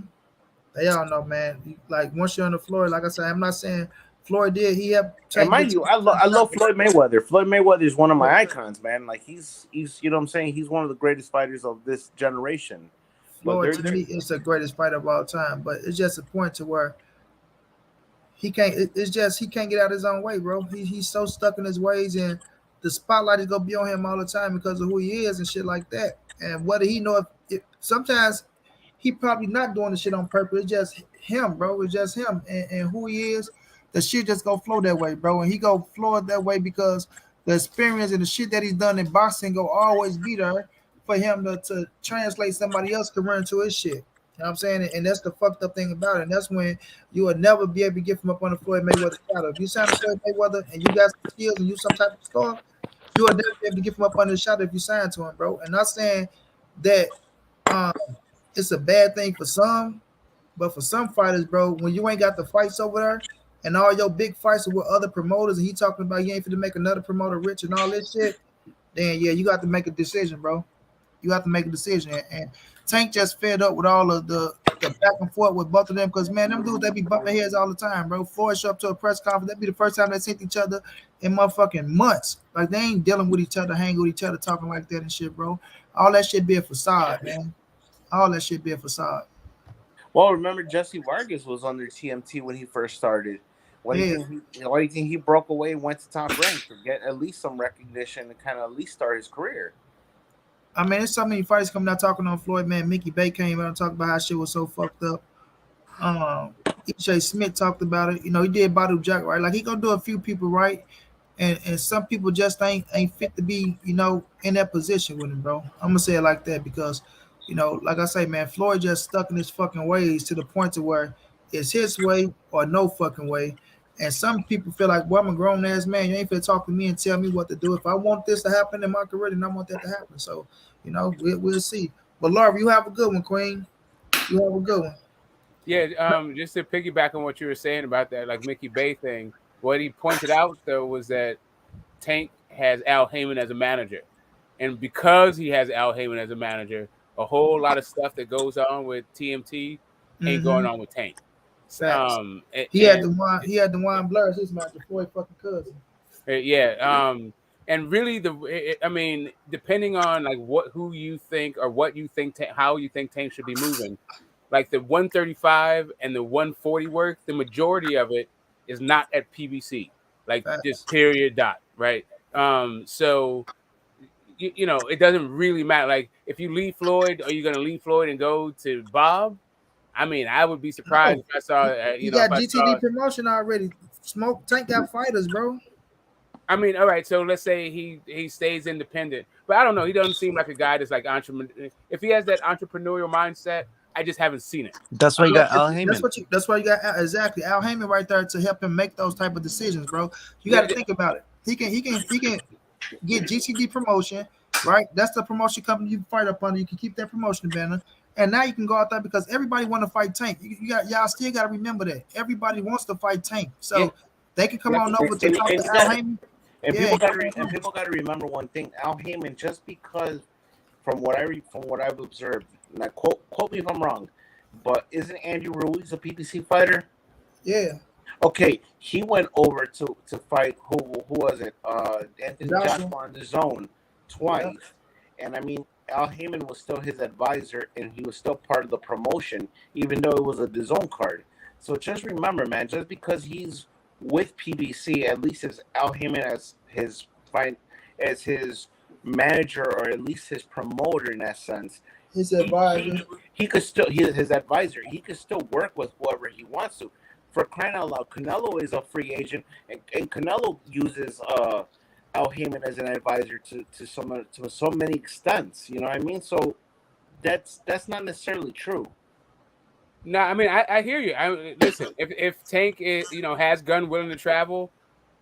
[SPEAKER 1] They all know, man. Like once you're on the floor, like I said, I'm not saying Floyd did. He had
[SPEAKER 6] And mind you, I love Floyd Mayweather. Floyd Mayweather is one of my
[SPEAKER 1] Yeah.
[SPEAKER 6] icons, man. Like he's you know what I'm saying? He's one of the greatest fighters of this generation. But
[SPEAKER 1] Floyd to me is the greatest fighter of all time. But it's just a point to where he can't. It's just he can't get out his own way, bro. He's so stuck in his ways, and the spotlight is gonna be on him all the time because of who he is and shit like that. And whether he know if sometimes he probably not doing the shit on purpose. It's just him, bro. It's just him and who he is. The shit just go flow that way, bro. And he go flow it that way because the experience and the shit that he's done in boxing go always be there for him to translate somebody else's career into his shit. You know what I'm saying? And that's the fucked up thing about it. And that's when you will never be able to get from up on the Floyd Mayweather shadow. If you sign a Floyd Mayweather and you got some skills and you some type of star, You will definitely be able to get him up under the shot if you sign to him, bro. And not saying that um, it's a bad thing for some, but for some fighters, bro, when you ain't got the fights over there and all your big fights are with other promoters, and he talking about you ain't finna make another promoter rich and all this shit, then yeah, you got to make a decision, bro. You have to make a decision. And Tank just fed up with all of the back and forth with both of them because man, them dudes they be bumping heads all the time, bro. Floyd show up to a press conference, that be the first time they seen each other in motherfucking months. Like they ain't dealing with each other, hanging with each other, talking like that and shit, bro. All that shit be a facade, man. All that shit be a facade.
[SPEAKER 6] Well, remember Jesse Vargas was under TMT when he first started. Why do you
[SPEAKER 1] Yeah.
[SPEAKER 6] think why do you think he broke away and went to Top Rank to get at least some recognition and kind of at least start his career?
[SPEAKER 1] I mean, there's so many fighters coming out talking on Floyd, man. Mickey Bay came out and talked about how shit was so fucked up. E.J. Smith talked about it. You know, he did Badu Jack right. Like he gonna do a few people right, and some people just ain't fit to be in that position with him, bro. I'm gonna say it like that because like I say, man, Floyd just stuck in his fucking ways to the point to where it's his way or no fucking way. And some people feel like, well, I'm a grown ass man. You ain't finna talk to me and tell me what to do. If I want this to happen in my career, then I want that to happen. So, we'll see. But Laura, you have a good one, Queen. You have a good one.
[SPEAKER 5] Yeah, just to piggyback on what you were saying about that, like Mickey Bay thing, what he pointed out though was that Tank has Al Heyman as a manager, and because he has Al Heyman as a manager, a whole lot of stuff that goes on with TMT ain't going
[SPEAKER 1] Mm-hmm.
[SPEAKER 5] on with Tank.
[SPEAKER 1] Facts.
[SPEAKER 5] A-
[SPEAKER 1] He had
[SPEAKER 5] and
[SPEAKER 1] the wine. He had the wine blurs. His mouth. The Floyd fucking cousin.
[SPEAKER 5] Yeah, and really I mean, depending on like who you think or what you think, how you think Tank should be moving, like the 135 and the 140 work, the majority of it is not at PBC, like
[SPEAKER 1] Facts.
[SPEAKER 5] just period dot, right? So it doesn't really matter. Like if you leave Floyd, are you going to leave Floyd and go to Bob? I mean, I would be surprised
[SPEAKER 1] No,
[SPEAKER 5] if I saw,
[SPEAKER 1] he
[SPEAKER 5] if
[SPEAKER 1] got
[SPEAKER 5] I
[SPEAKER 1] GTD
[SPEAKER 5] saw.
[SPEAKER 1] promotion already. Smoke Tank got fighters, bro.
[SPEAKER 5] I mean, all right. So let's say he stays independent, but I don't know. He doesn't seem like a guy that's like entrepreneur. If he has that entrepreneurial mindset, I just haven't seen it.
[SPEAKER 3] That's why you got Al
[SPEAKER 1] That's
[SPEAKER 3] Heyman.
[SPEAKER 1] what you. That's why you got exactly Al Heyman right there to help him make those type of decisions, bro. You got
[SPEAKER 5] Yeah,
[SPEAKER 1] to think about it. He can get GTD promotion, right? That's the promotion company you fight up under. You can keep that promotion banner, and now you can go out there because everybody want to fight Tank. You got y'all still got to remember that everybody wants to fight Tank,
[SPEAKER 5] yeah,
[SPEAKER 1] so they can come
[SPEAKER 5] yeah.
[SPEAKER 1] on over to
[SPEAKER 6] And,
[SPEAKER 1] talk
[SPEAKER 6] and
[SPEAKER 1] to
[SPEAKER 6] you
[SPEAKER 1] Al
[SPEAKER 6] got
[SPEAKER 1] Heyman.
[SPEAKER 6] and
[SPEAKER 1] Yeah,
[SPEAKER 6] people got to remember one thing: Al Heyman, just because from what I've observed, now quote me if I'm wrong, but isn't Andy Ruiz a PBC fighter?
[SPEAKER 1] yeah.
[SPEAKER 6] Okay, he went over to fight who was it? Anthony
[SPEAKER 1] Joshua.
[SPEAKER 6] Joshua on the zone
[SPEAKER 1] Yeah,
[SPEAKER 6] twice, and I mean Al Heyman was still his advisor, and he was still part of the promotion, even though it was a DAZN card. So just remember, man, just because he's with PBC, at least as Al Heyman as his manager or at least his promoter in that sense,
[SPEAKER 1] his
[SPEAKER 6] he
[SPEAKER 1] advisor.
[SPEAKER 6] he could still his advisor. He could still work with whoever he wants to. For crying out loud, Canelo is a free agent, and Canelo uses Al Heyman as an advisor to so many extents. You know what I mean? So that's not necessarily true.
[SPEAKER 5] No, I mean, I hear you. Listen, if Tank has gun willing to travel,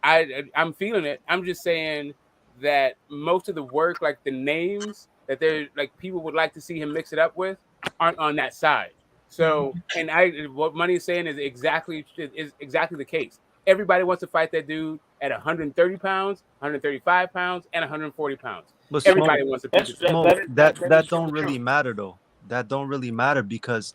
[SPEAKER 5] I'm feeling it. I'm just saying that most of the work, like the names that they're like people would like to see him mix it up with, aren't on that side. So, and what Money is saying is exactly the case. Everybody wants to fight that dude at 130 pounds, 135 pounds, and 140 pounds.
[SPEAKER 3] But
[SPEAKER 5] Everybody wants to beat
[SPEAKER 6] That's
[SPEAKER 5] the Tank.
[SPEAKER 3] Smoke,
[SPEAKER 6] that
[SPEAKER 3] that
[SPEAKER 6] is
[SPEAKER 3] don't
[SPEAKER 6] super
[SPEAKER 3] really
[SPEAKER 6] true.
[SPEAKER 3] matter though. That don't really matter because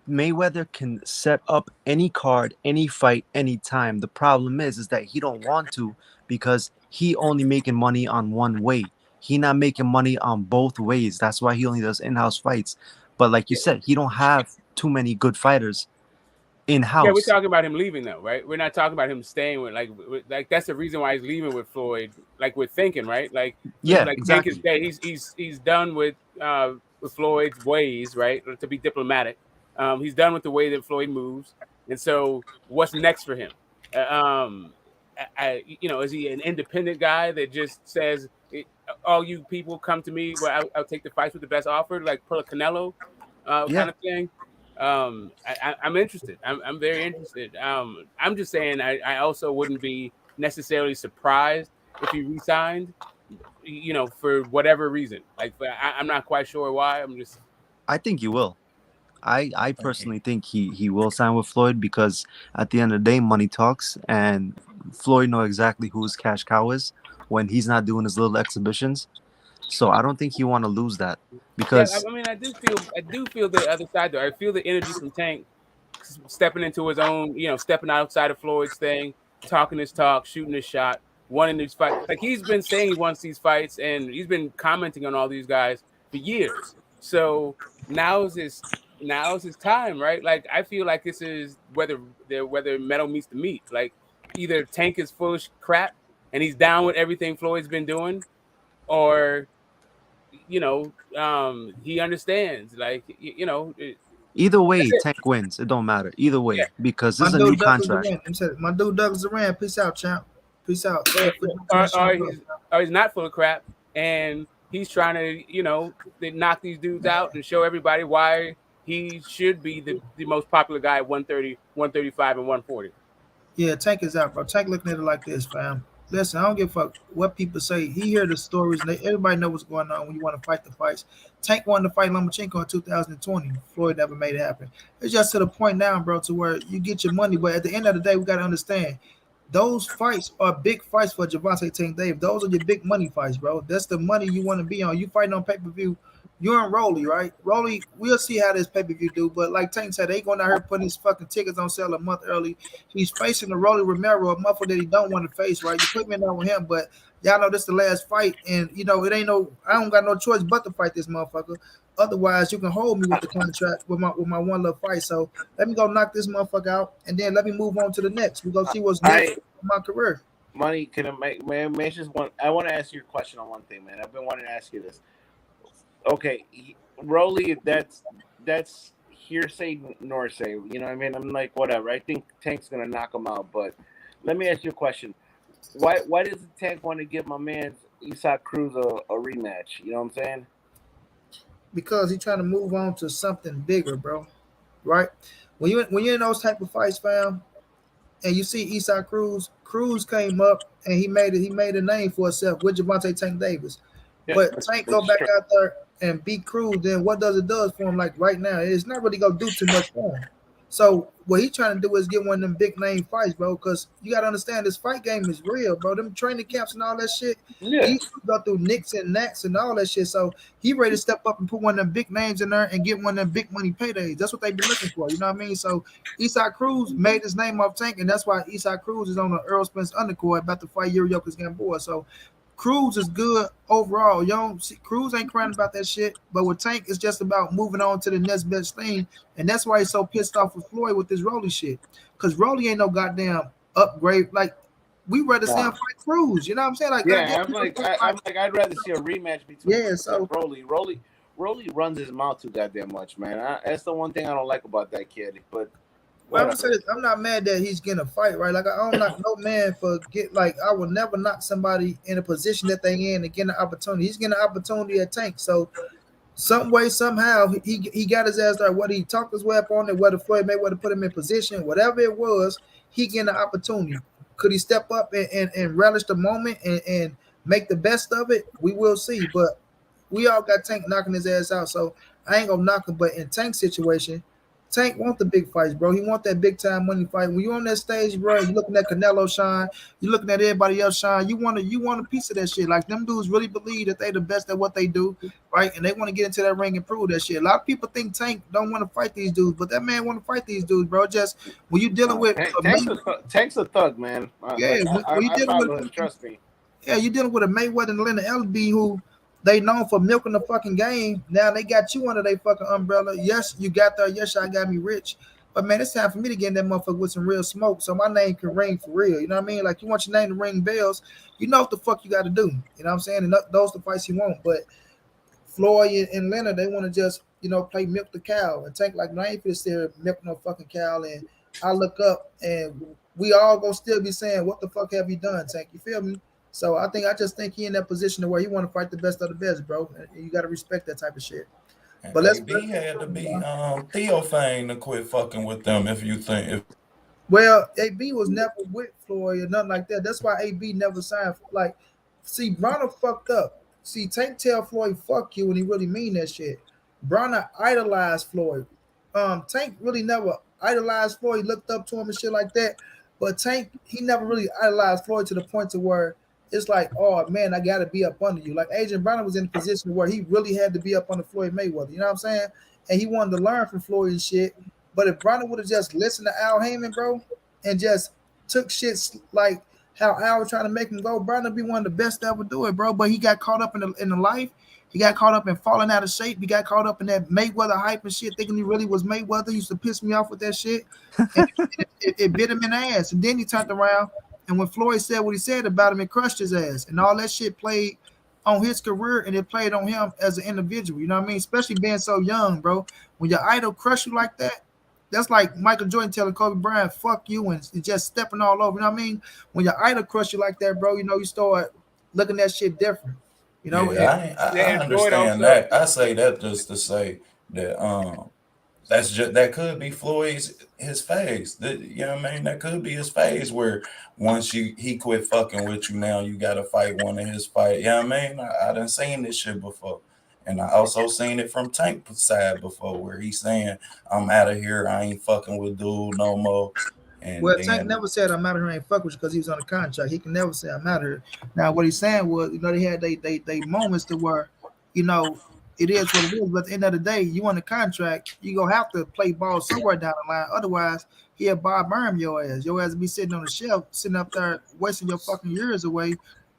[SPEAKER 3] Mayweather can set up any card, any fight, anytime. The problem is that he don't want to because he only making money on one way. He not making money on both ways. That's why he only does in-house fights. But like you said, he don't have too many good fighters
[SPEAKER 5] Yeah, we're
[SPEAKER 3] in-house.
[SPEAKER 5] talking about him leaving though, right? We're not talking about him staying like that's the reason why he's leaving with Floyd. Like we're thinking, right?
[SPEAKER 3] Yeah,
[SPEAKER 5] Like Tank is
[SPEAKER 3] exactly.
[SPEAKER 5] dead. He's done with Floyd's ways, right? To be diplomatic, he's done with the way that Floyd moves, and so what's next for him? Um, is he an independent guy that just says, "All you people come to me, where I'll take the fights with the best offer," like Perla Canelo,
[SPEAKER 3] Yeah.
[SPEAKER 5] kind of thing? I'm interested. I'm very interested. I'm just saying I also wouldn't be necessarily surprised if he re-signed, for whatever reason. Like I'm not quite sure why.
[SPEAKER 3] I think he will. I personally think he will sign with Floyd because at the end of the day, money talks, and Floyd know exactly who his cash cow is when he's not doing his little exhibitions. So I don't think he want to lose that
[SPEAKER 5] Yeah,
[SPEAKER 3] because
[SPEAKER 5] I mean, I do feel the other side though. I feel the energy from Tank stepping into his own, stepping outside of Floyd's thing, talking his talk, shooting his shot, wanting these fights. Like he's been saying he wants these fights, and he's been commenting on all these guys for years. So now's his time, right? Like I feel like this is whether metal meets the meat. Like either Tank is full of crap and he's down with everything Floyd's been doing, or he understands. Like
[SPEAKER 3] either
[SPEAKER 5] that's
[SPEAKER 3] way,
[SPEAKER 5] it.
[SPEAKER 3] Tank wins. It don't matter either
[SPEAKER 5] Yeah.
[SPEAKER 3] way because this
[SPEAKER 1] My
[SPEAKER 3] is a new
[SPEAKER 1] dude Douglas
[SPEAKER 3] contract.
[SPEAKER 1] Duran. He said, my dude Douglas Duran. Peace out, champ. Peace out.
[SPEAKER 5] Yeah,
[SPEAKER 1] Thank you for
[SPEAKER 5] yeah.
[SPEAKER 1] joining the show, bro.
[SPEAKER 5] Or he's not full of crap, and he's trying to, they knock these dudes out and show everybody why he should be the most popular guy at 130, 135, and 140.
[SPEAKER 1] Yeah, Tank is out, bro. Tank looking at it like this, fam. Listen, I don't give a fuck what people say. He hear the stories, and everybody know what's going on when you want to fight the fights. Tank wanted to fight Lomachenko in 2020. Floyd never made it happen. It's just to the point now, bro, to where you get your money, but at the end of the day, we got to understand those fights are big fights for Javante Tank Dave. Those are your big money fights, bro. That's the money you want to be on. You fighting on pay-per-view. You're in Rolly, right? Rolly, we'll see how this pay-per-view do. But like Tank said, they going out here putting his fucking tickets on sale a month early. He's facing the Rolly Romero, a muffle that he don't want to face, right? You put me in there with him, but y'all know this the last fight, and it ain't no. I don't got no choice but to fight this motherfucker. Otherwise, you can hold me with the contract with my one little fight. So let me go knock this motherfucker out, and then let me move on to the next. We go see what's next in my career.
[SPEAKER 6] Money, can I make just one? I want to ask you a question on one thing, man. I've been wanting to ask you this. Okay, Rolly, that's hearsay nor say. You know what I mean? I'm like, whatever. I think Tank's gonna knock him out. But let me ask you a question. Why does Tank want to give my man Isaac Cruz a rematch? You know what I'm saying?
[SPEAKER 1] Because he's trying to move on to something bigger, bro. Right? When you're in those type of fights, fam, and you see Isaac Cruz, Cruz came up and he made a name for himself with Javante Tank Davis.
[SPEAKER 6] Yeah,
[SPEAKER 1] But Tank go
[SPEAKER 6] that's
[SPEAKER 1] back
[SPEAKER 6] true.
[SPEAKER 1] out there and beat Cruz, then what does it does for him? Like right now, it's not really gonna do too much for him. So what he trying to do is get one of them big name fights, bro. Because you gotta understand this fight game is real, bro. Them training camps and all that shit.
[SPEAKER 6] Yeah.
[SPEAKER 1] He go through nicks and knacks and all that shit. So he ready to step up and put one of them big names in there and get one of them big money paydays. That's what they've been looking for. You know what I mean? So Isaac Cruz made his name off Tank, and that's why Isaac Cruz is on the Errol Spence undercard about to fight Yuri Yoko's Gamboa. So Cruz is good overall. You don't see, Cruz ain't crying about that shit. But with Tank, it's just about moving on to the next best thing. And that's why he's so pissed off with Floyd with this Rolly shit. Because Rolly ain't no goddamn upgrade. Like, we rather see him fight Cruz. You know what I'm saying? Like,
[SPEAKER 6] Yeah, I'd rather see a rematch between Rolly runs his mouth too goddamn much, man. That's the one thing I don't like about that kid. But
[SPEAKER 1] well, I'm saying I'm not mad that he's getting a fight, right? Like I don't knock no man for I will never knock somebody in a position that they in and get an opportunity. He's getting an opportunity at Tank. So some way, somehow, he got his ass there. Whether he talked his way up on it, whether Floyd Mayweather put him in position, whatever it was, he getting an opportunity. Could he step up and relish the moment and make the best of it? We will see. But we all got Tank knocking his ass out, so I ain't gonna knock him. But in Tank's situation, Tank want the big fights, bro. He want that big time money fight. When you on that stage, bro, you looking at Canelo shine, you looking at everybody else shine. You want a piece of that shit. Like them dudes really believe that they the best at what they do, right? And they want to get into that ring and prove that shit. A lot of people think Tank don't want to fight these dudes, but that man want to fight these dudes, bro. Just when you dealing with
[SPEAKER 6] Tank's a thug, man.
[SPEAKER 1] yeah, when you dealing with
[SPEAKER 6] him, trust me.
[SPEAKER 1] yeah, you dealing with a Mayweather and Leonard Ellerbe who they known for milking the fucking game. Now they got you under their fucking umbrella. Yes, you got there. Yes, I got me rich. But man, it's time for me to get in that motherfucker with some real smoke, so my name can ring for real. You know what I mean? Like you want your name to ring bells, you know what the fuck you got to do. You know what I'm saying? And those the fights you want. But Floyd and Leonard, they want to just play milk the cow and Tank like, no, I ain't finna sit here milk no fucking cow. And I look up and we all gonna still be saying, what the fuck have you done, Tank? You feel me? So I just think he in that position where he want to fight the best of the best, bro. And you got to respect that type of shit.
[SPEAKER 4] And
[SPEAKER 1] But let's
[SPEAKER 4] AB had to be Theo Fane to quit fucking with them. If you think,
[SPEAKER 1] well, AB was never with Floyd or nothing like that. That's why AB never signed. Like See, Bronner fucked up. See, Tank tell Floyd fuck you, and he really mean that shit. Bronner idolized Floyd. Tank really never idolized Floyd, looked up to him and shit like that. But Tank, he never really idolized Floyd to the point to where it's like, oh man, I gotta be up under you. Like Adrian Bronner was in a position where he really had to be up under Floyd Mayweather. You know what I'm saying? And he wanted to learn from Floyd and shit. But if Bronner would have just listened to Al Heyman, bro, and just took shit like how Al was trying to make him go, Bronner be one of the best to ever do it, bro. But he got caught up in the life. He got caught up in falling out of shape. He got caught up in that Mayweather hype and shit, thinking he really was Mayweather. He used to piss me off with that shit. And it bit him in the ass. And then he turned around, and when Floyd said what he said about him, it crushed his ass. And all that shit played on his career, and it played on him as an individual. You know what I mean? Especially being so young, bro. When your idol crush you like that, that's like Michael Jordan telling Kobe Bryant, fuck you, and just stepping all over. You know what I mean? When your idol crush you like that, bro, you know, you start looking at shit different. You know,
[SPEAKER 4] Yeah, I
[SPEAKER 5] And Floyd
[SPEAKER 4] understand
[SPEAKER 5] also,
[SPEAKER 4] that. I say that just to say that that could be Floyd's his phase. You know what I mean? That could be his phase where once he quit fucking with you, now you gotta fight one of his fight. You know what I mean? I done seen this shit before. And I also seen it from Tank side before where he's saying, I'm out of here, I ain't fucking with dude no more. And
[SPEAKER 1] well, Tank
[SPEAKER 4] then
[SPEAKER 1] never said I'm out of here, ain't fuck with you because he was on a contract. He can never say I'm out of here. Now, what he's saying was, you know, they had they moments to where, you know, it is what it is. But at the end of the day, you on the contract, you gonna have to play ball somewhere down the line. Otherwise, he'll Bob Burnham your ass. Your ass be sitting on the shelf, sitting up there wasting your fucking years away,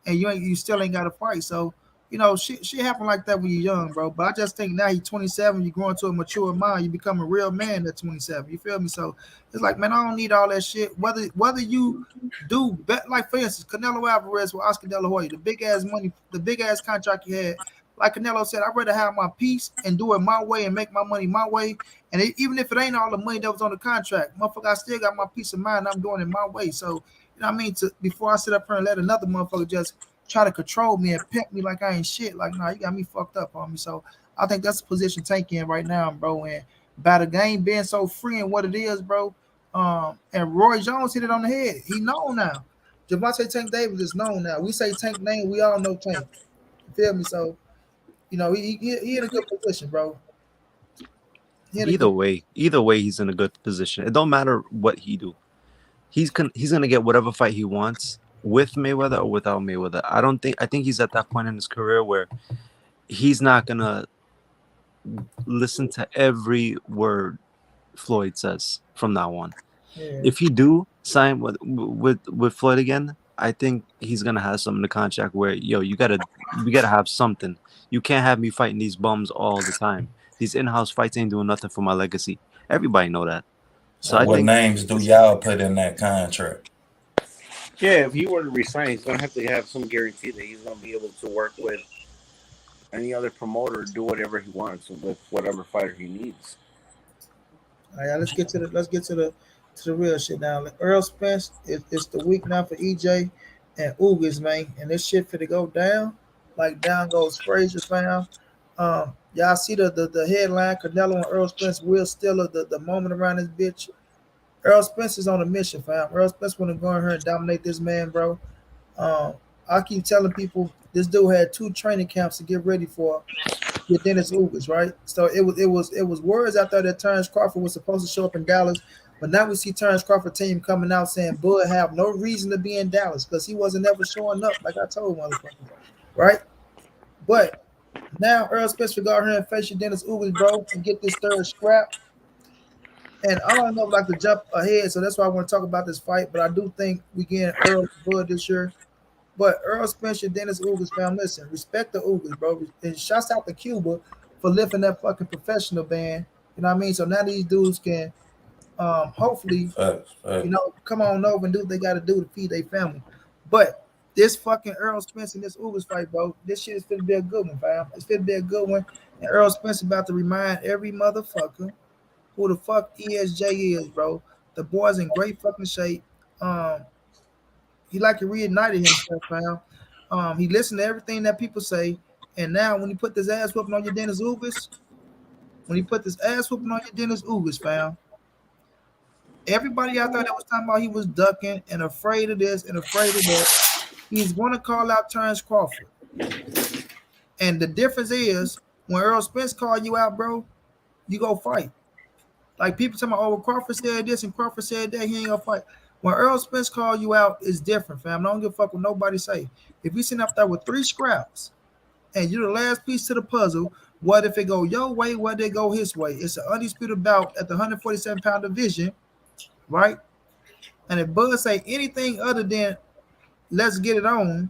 [SPEAKER 1] and you still ain't got to fight. So, you know, shit happen like that when you're young, bro. But I just think now you're 27, you grow into a mature mind, you become a real man at 27. You feel me? So it's like, man, I don't need all that shit. Whether you do bet, like for instance, Canelo Alvarez with Oscar De La Hoya, the big ass money, the big ass contract he had. Like Canelo said, I'd rather have my peace and do it my way and make my money my way. And even if it ain't all the money that was on the contract, motherfucker, I still got my peace of mind. I'm doing it my way. So, you know what I mean? Before I sit up here and let another motherfucker just try to control me and pimp me like I ain't shit. Like, nah, you got me fucked up on me. So I think that's the position Tank in right now, bro. And by the game being so free and what it is, bro. And Roy Jones hit it on the head. He known now. Javante Tank Davis is known now. We say Tank name, we all know Tank. You feel me? So, you know, he in a good position, bro. He in a good
[SPEAKER 3] Either way, he's in a good position. It don't matter what he do. He's gonna get whatever fight he wants with Mayweather or without Mayweather. I think he's at that point in his career where he's not gonna listen to every word Floyd says from now on.
[SPEAKER 1] yeah.
[SPEAKER 3] If he do sign with Floyd again, I think he's gonna have something in the contract where we gotta have something. You can't have me fighting these bums all the time. These in-house fights ain't doing nothing for my legacy. Everybody know that. So
[SPEAKER 4] so
[SPEAKER 3] I
[SPEAKER 4] what
[SPEAKER 3] think
[SPEAKER 4] names do y'all put in that contract?
[SPEAKER 6] Yeah, if he were to resign, he's gonna have to have some guarantee that he's gonna be able to work with any other promoter, do whatever he wants with whatever fighter he needs.
[SPEAKER 1] All right, let's get to the real shit now. Like Earl Spence it's the week now for EJ and Ugas, man. And this shit finna go down. Like down goes Frazier, fam. Y'all see the headline, Canelo and Earl Spence will steal the moment around this bitch. Earl Spence is on a mission, fam. Earl Spence want to go in here and dominate this man, bro. Um, I keep telling people this dude had 2 training camps to get ready for with Dennis Ugas, right? So it was words out there that Terrence Crawford was supposed to show up in Dallas, but now we see Terrence Crawford team coming out saying Bud have no reason to be in Dallas because he wasn't ever showing up, like I told motherfuckers, right? But now Earl Spence will go out here and face your Dennis Ugas, bro, and get this third scrap. And I don't know if I like to jump ahead, so that's why I want to talk about this fight. But I do think we get Earl Bud this year. But Earl Spencer, Dennis Ugas, fam, listen, respect the Ugas, bro. And shouts out to Cuba for lifting that fucking professional band. You know what I mean? So now these dudes can hopefully,
[SPEAKER 4] Facts,
[SPEAKER 1] you
[SPEAKER 4] facts.
[SPEAKER 1] know, come on over and do what they got to do to feed their family. But this fucking Earl Spence and this Ugas fight, bro, this shit is finna be a good one, fam. It's finna be a good one. And Earl Spence about to remind every motherfucker who the fuck ESJ is, bro. The boy's in great fucking shape. Um, he like he reignited himself, fam. He listened to everything that people say, and now when he put this ass whooping on your Dennis Ugas, when he put this ass whooping on your Dennis Ugas, fam, everybody out there that was talking about he was ducking and afraid of this and afraid of that, He's going to call out Terrence Crawford. And the difference is when Errol Spence call you out, bro, you go fight. Like people tell me, oh, well, Crawford said this and Crawford said that, he ain't gonna fight. When Errol Spence call you out, it's different, fam. I don't give a fuck what nobody say. If you sitting up there with 3 scraps and you're the last piece to the puzzle, what if it go your way, what if it go his way? It's an undisputed bout at the 147-pound division, right? And if Bud say anything other than let's get it on,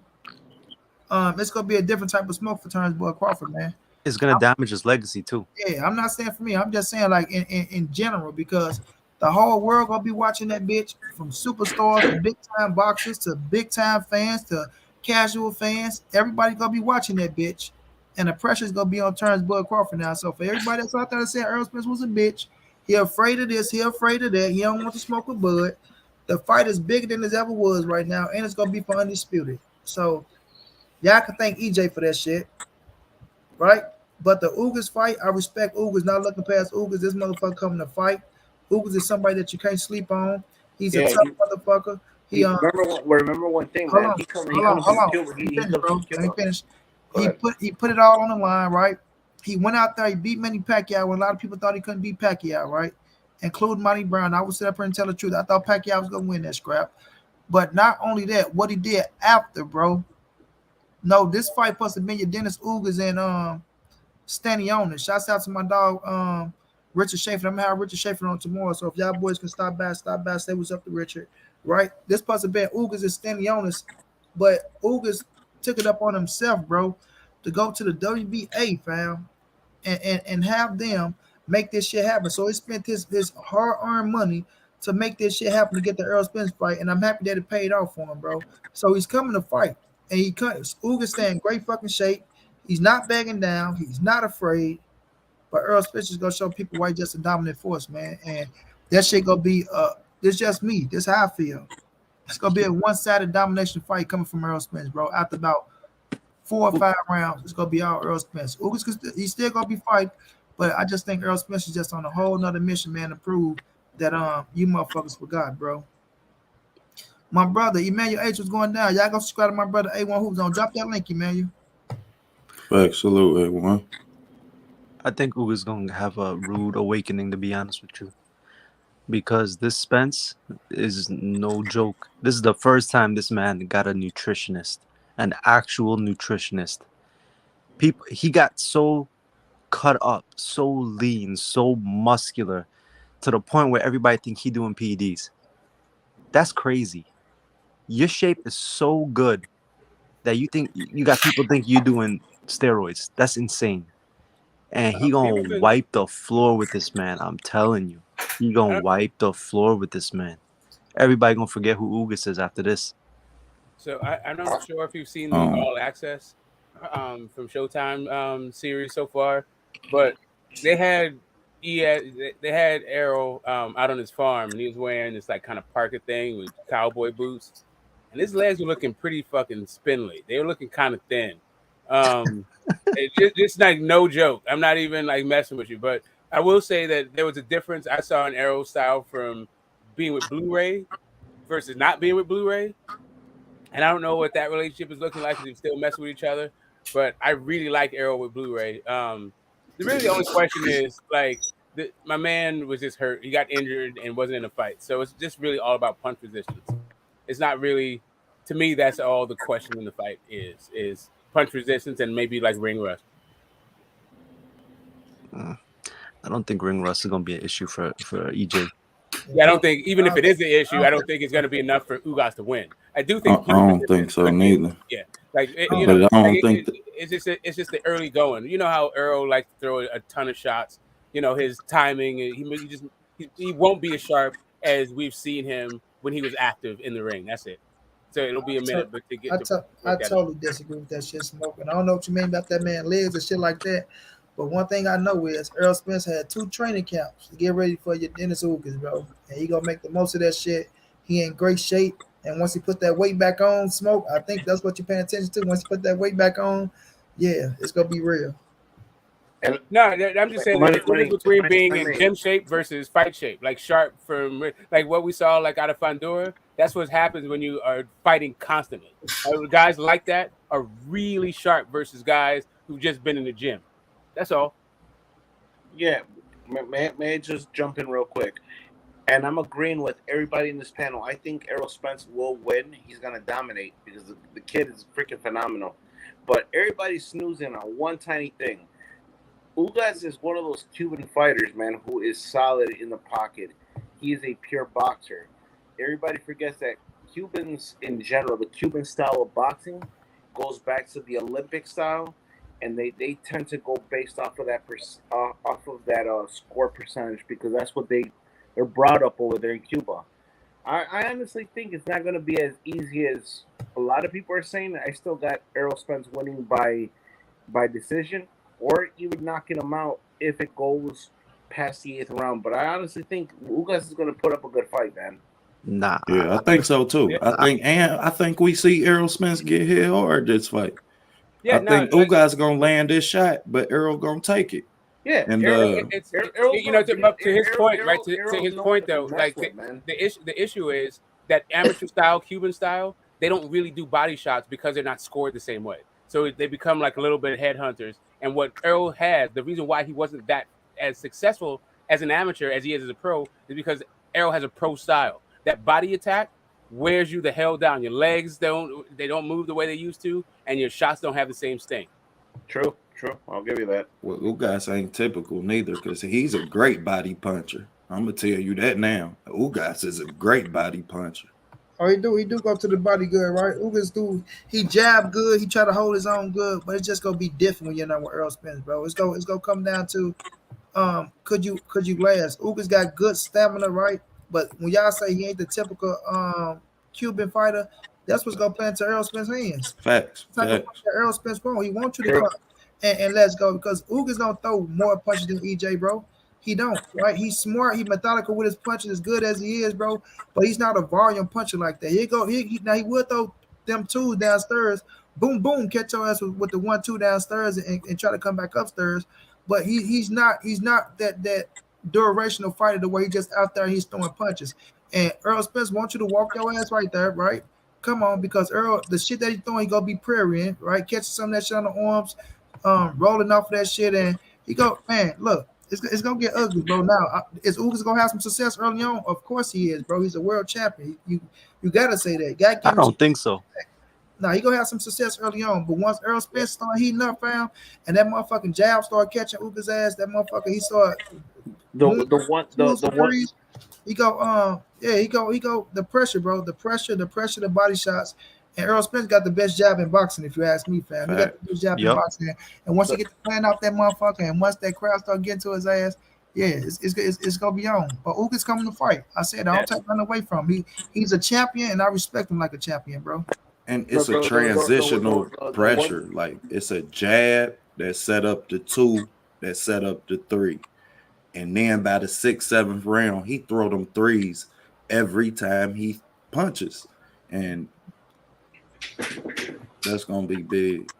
[SPEAKER 1] it's gonna be a different type of smoke for Terrence Bud Crawford, man.
[SPEAKER 3] It's gonna damage his legacy too.
[SPEAKER 1] Yeah, I'm not saying for me. I'm just saying like in general because the whole world gonna be watching that bitch from superstars to big time boxers to big time fans to casual fans. Everybody gonna be watching that bitch, and the pressure's gonna be on Terrence Bud Crawford now. So for everybody that's out there that said Errol Spence was a bitch, he afraid of this, he afraid of that, he don't want to smoke with Bud. The fight is bigger than it ever was right now, and it's gonna be for undisputed. So y'all can thank EJ for that shit, right? But the Ugas fight, I respect Ugas. Not looking past Ugas. This motherfucker coming to fight. Ugas is somebody that you can't sleep on. He's a tough motherfucker. He
[SPEAKER 6] remember one thing,
[SPEAKER 1] hold
[SPEAKER 6] man.
[SPEAKER 1] on,
[SPEAKER 6] He comes
[SPEAKER 1] hold on, hold
[SPEAKER 6] to
[SPEAKER 1] on.
[SPEAKER 6] kill.
[SPEAKER 1] Let me
[SPEAKER 6] He
[SPEAKER 1] finish,
[SPEAKER 6] comes
[SPEAKER 1] bro.
[SPEAKER 6] to kill.
[SPEAKER 1] Let me finish.
[SPEAKER 6] Go ahead.
[SPEAKER 1] He put it all on the line, right? He went out there. He beat Manny Pacquiao when a lot of people thought he couldn't beat Pacquiao, right? Including Monty Brown. I would sit up here and tell the truth. I thought Pacquiao was gonna win that scrap. But not only that, what he did after, bro. No, this fight supposed to be your Dennis Ugas and Stanionis. Shouts out to my dog, Richard Schaefer. I'm gonna have Richard Schaefer on tomorrow. So if y'all boys can stop by, say what's up to Richard. Right? This supposed to be Ugas and Stanionis, but Ugas took it up on himself, bro, to go to the WBA, fam, and have them make this shit happen. So he spent his hard-earned money to make this shit happen to get the Errol Spence fight, and I'm happy that it paid off for him, bro. So he's coming to fight, and he comes. Ugas staying in great fucking shape. He's not backing down. He's not afraid. But Errol Spence is gonna show people why he's just a dominant force, man. And that shit gonna be this just me. This how I feel. It's gonna be a one-sided domination fight coming from Errol Spence, bro. After about 4 or 5 rounds, it's gonna be all Errol Spence. Ugas, he's still gonna be fighting, but I just think Errol Spence is just on a whole nother mission, man, to prove that you motherfuckers forgot, bro. My brother Emmanuel H was going down. Y'all go subscribe to my brother A1 Hoops on. Drop that link, Emmanuel.
[SPEAKER 4] Facts, salute everyone.
[SPEAKER 3] I think Uga's gonna have a rude awakening, to be honest with you, because this Spence is no joke. This is the first time this man got a nutritionist, an actual nutritionist. He got so cut up, so lean, so muscular, to the point where everybody think he doing PEDs. That's crazy. Your shape is so good that you got people think you doing steroids. That's insane. And he gonna wipe the floor with this man. I'm telling you, he gonna wipe the floor with this man. Everybody gonna forget who Ugas is after this.
[SPEAKER 5] So I'm not sure if you've seen the All Access from Showtime series so far, but they had Errol out on his farm, and he was wearing this like kind of parka thing with cowboy boots, and his legs were looking pretty fucking spindly. They were looking kind of thin. It's just like no joke. I'm not even like messing with you, but I will say that there was a difference I saw in Errol style from being with Blu-ray versus not being with Blu-ray. And I don't know what that relationship is looking like because they still mess with each other. But I really like Errol with Blu-ray. The only question is like my man was just hurt. He got injured and wasn't in a fight. So it's just really all about punch resistance. It's not really, to me, that's all the question in the fight is punch resistance and maybe like ring rust.
[SPEAKER 3] I don't think ring rust is gonna be an issue for EJ.
[SPEAKER 5] Yeah, I don't think, even if it is an issue, I don't think it's going to be enough for Ugas to win. I do think.
[SPEAKER 4] I don't think so neither.
[SPEAKER 5] Yeah, like it's just the early going. You know how Errol likes to throw a ton of shots. You know his timing. He won't be as sharp as we've seen him when he was active in the ring. That's it. So it'll be a minute, but to get.
[SPEAKER 1] I totally disagree with that shit, Smoking. I don't know what you mean about that man legs and shit like that. But one thing I know is Errol Spence had 2 training camps to get ready for your Dennis Ugas, bro. And he gonna make the most of that shit. He in great shape. And once he put that weight back on, Smoke, I think that's what you're paying attention to. Once he put that weight back on, yeah, it's gonna be real.
[SPEAKER 5] No, I'm just saying the difference between being in gym shape versus fight shape, like sharp from like what we saw like out of Fandora. That's what happens when you are fighting constantly. Guys like that are really sharp versus guys who've just been in the gym. That's all.
[SPEAKER 6] Yeah, may I just jump in real quick? And I'm agreeing with everybody in this panel. I think Errol Spence will win. He's gonna dominate because the kid is freaking phenomenal. But everybody's snoozing on one tiny thing. Ugas is one of those Cuban fighters, man, who is solid in the pocket. He is a pure boxer. Everybody forgets that Cubans in general, the Cuban style of boxing, goes back to the Olympic style, and they tend to go based off of that score percentage because that's what they're brought up over there in Cuba. I honestly think it's not going to be as easy as a lot of people are saying. I still got Errol Spence winning by decision or even knocking him out if it goes past the 8th round. But I honestly think Ugas is going to put up a good fight, man.
[SPEAKER 3] Nah.
[SPEAKER 4] Yeah, I think so too. I think we see Errol Spence get hit hard this fight.
[SPEAKER 5] Yeah,
[SPEAKER 4] I
[SPEAKER 5] no,
[SPEAKER 4] think
[SPEAKER 5] like,
[SPEAKER 4] Ugas gonna land this shot, but Errol gonna take it.
[SPEAKER 6] Yeah,
[SPEAKER 4] And
[SPEAKER 5] it's
[SPEAKER 6] Errol's
[SPEAKER 5] you know,
[SPEAKER 6] gonna
[SPEAKER 5] to his
[SPEAKER 6] Errol-
[SPEAKER 5] point, right?
[SPEAKER 6] Errol-
[SPEAKER 5] To
[SPEAKER 6] Errol's
[SPEAKER 5] his
[SPEAKER 6] no
[SPEAKER 5] point,
[SPEAKER 6] one to
[SPEAKER 5] though,
[SPEAKER 6] mess
[SPEAKER 5] like
[SPEAKER 6] with, man.
[SPEAKER 5] the issue is that amateur style, Cuban style, they don't really do body shots because they're not scored the same way. So they become like a little bit headhunters. And what Errol has, the reason why he wasn't that as successful as an amateur as he is as a pro, is because Errol has a pro style. That body attack wears you the hell down. Your legs don't move the way they used to, and your shots don't have the same sting.
[SPEAKER 6] True. I'll give you that.
[SPEAKER 4] well, Ugas ain't typical neither because he's a great body puncher. I'm gonna tell you that now. Ugas is a great body puncher.
[SPEAKER 1] Oh, he do go to the body good, right? Ugas do. He jab good. He try to hold his own good, but it's just gonna be different when you're not with Earl Spence, bro. It's gonna come down to could you last? Ugas got good stamina, right? But when y'all say he ain't the typical Cuban fighter, that's what's gonna play into Earl Spence's hands.
[SPEAKER 4] Facts.
[SPEAKER 1] Type of fight that Errol Spence won't. He wants you to
[SPEAKER 6] True.
[SPEAKER 1] come and let's go because Ugas don't throw more punches than EJ, bro. He don't, right? He's smart. He methodical with his punches, as good as he is, bro. But he's not a volume puncher like that. He go. Now he will throw them twos downstairs. Boom, boom, catch your ass with the 1-2 downstairs and try to come back upstairs. But he's not that durational fighter the way he just out there he's throwing punches. And Earl Spence wants you to walk your ass right there, right? Come on, because Earl, the shit that he's throwing, he gonna be prairieing, right? Catching some of that shit on the arms, rolling off of that shit, and he go, man, look, it's gonna get ugly, bro. Now, is Ugas gonna have some success early on? Of course he is, bro. He's a world champion. You gotta say that. Gotta
[SPEAKER 3] I
[SPEAKER 1] give him
[SPEAKER 3] don't think so.
[SPEAKER 1] Now he gonna have some success early on, but once Earl Spence start heating up, fam, and that motherfucking jab start catching Ugas ass, that motherfucker he start
[SPEAKER 6] The
[SPEAKER 1] moving
[SPEAKER 6] one
[SPEAKER 1] twos
[SPEAKER 6] the
[SPEAKER 1] and
[SPEAKER 6] one
[SPEAKER 1] threes. He go, yeah, he go. The pressure, bro. The pressure, the body shots. And Earl Spence got the best jab in boxing, if you ask me, fam. He got
[SPEAKER 4] Facts.
[SPEAKER 1] the best jab in
[SPEAKER 3] Yep.
[SPEAKER 1] boxing. And once he
[SPEAKER 6] the,
[SPEAKER 1] get the plan off that motherfucker, and once that crowd start getting to his ass, yeah, it's gonna be on. But Ugas coming to fight. I said I don't take nothing away from him. He's a champion, and I respect him like a champion, bro.
[SPEAKER 4] And
[SPEAKER 6] the
[SPEAKER 4] it's a
[SPEAKER 6] the
[SPEAKER 4] transitional
[SPEAKER 6] the one
[SPEAKER 4] pressure. Like it's a jab that set up the 2, that set up the 3. And then by the 6th, 7th round, he throw them threes every time he punches. And that's gonna be big.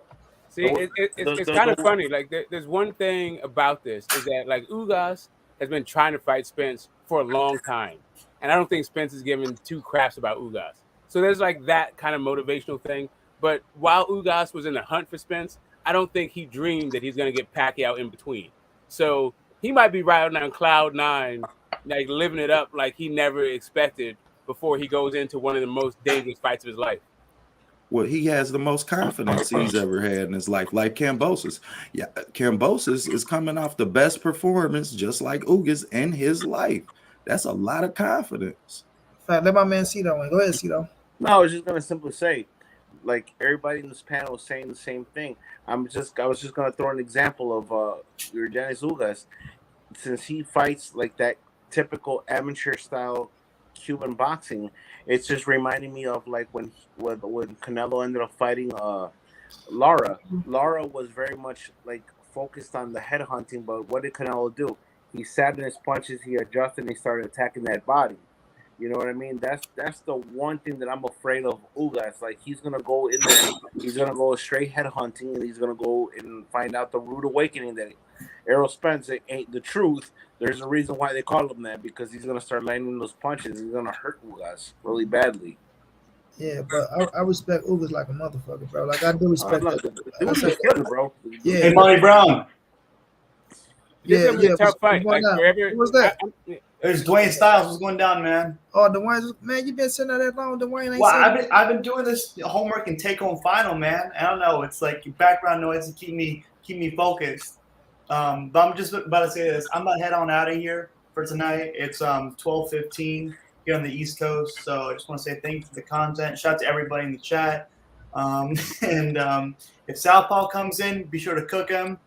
[SPEAKER 5] See, it's kind of funny. Like there's one thing about this is that like Ugas has been trying to fight Spence for a long time, and I don't think Spence is giving two craps about Ugas. So there's like that kind of motivational thing. But while Ugas was in the hunt for Spence, I don't think he dreamed that he's gonna get Pacquiao in between. So he might be riding on cloud nine, like living it up like he never expected before he goes into one of the most dangerous fights of his life.
[SPEAKER 4] Well, he has the most confidence he's ever had in his life, like Cambosis. Yeah, Cambosis is coming off the best performance, just like Ugas in his life. That's a lot of confidence.
[SPEAKER 1] Fact, let my man see that one. Go ahead, Cito.
[SPEAKER 6] No, I was just gonna simply say, like everybody in this panel is saying the same thing. I was just gonna throw an example of your Dennis Ugas, since he fights like that typical amateur style Cuban boxing. It's just reminding me of like when Canelo ended up fighting Lara. Lara was very much like focused on the head hunting, but what did Canelo do? He sat in his punches, he adjusted, and he started attacking that body. You know what I mean? That's the one thing that I'm afraid of Ugas. Like he's gonna go in there, he's gonna go straight head hunting, and he's gonna go and find out the rude awakening that Errol Spence ain't the truth. There's a reason why they call him that, because he's gonna start landing those punches. He's gonna hurt Ugas really badly.
[SPEAKER 1] Yeah, but I respect Ugas like a motherfucker, bro. Like I do respect
[SPEAKER 6] Look,
[SPEAKER 1] that.
[SPEAKER 6] the
[SPEAKER 1] Like I
[SPEAKER 6] dude
[SPEAKER 1] say,
[SPEAKER 6] is killer, bro. The dude
[SPEAKER 1] yeah,
[SPEAKER 6] is
[SPEAKER 7] Hey,
[SPEAKER 1] yeah,
[SPEAKER 7] Monty Brown.
[SPEAKER 5] This is
[SPEAKER 1] yeah,
[SPEAKER 5] gonna be a
[SPEAKER 1] yeah.
[SPEAKER 5] tough fight.
[SPEAKER 1] What's
[SPEAKER 5] Like
[SPEAKER 1] going on?
[SPEAKER 5] forever.
[SPEAKER 1] Who was that?
[SPEAKER 7] There's Dwayne Styles. What's going down, man?
[SPEAKER 1] Oh, Dwayne, man, you been sitting there that long. Dwayne ain't
[SPEAKER 7] Well,
[SPEAKER 1] said.
[SPEAKER 7] I've been doing this homework and take home final, man. I don't know. It's like your background noise to keep me focused. But I'm just about to say this. I'm about to head on out of here for tonight. It's 12:15 here on the East Coast. So I just want to say thank you for the content. Shout out to everybody in the chat. And if Southpaw comes in, be sure to cook him.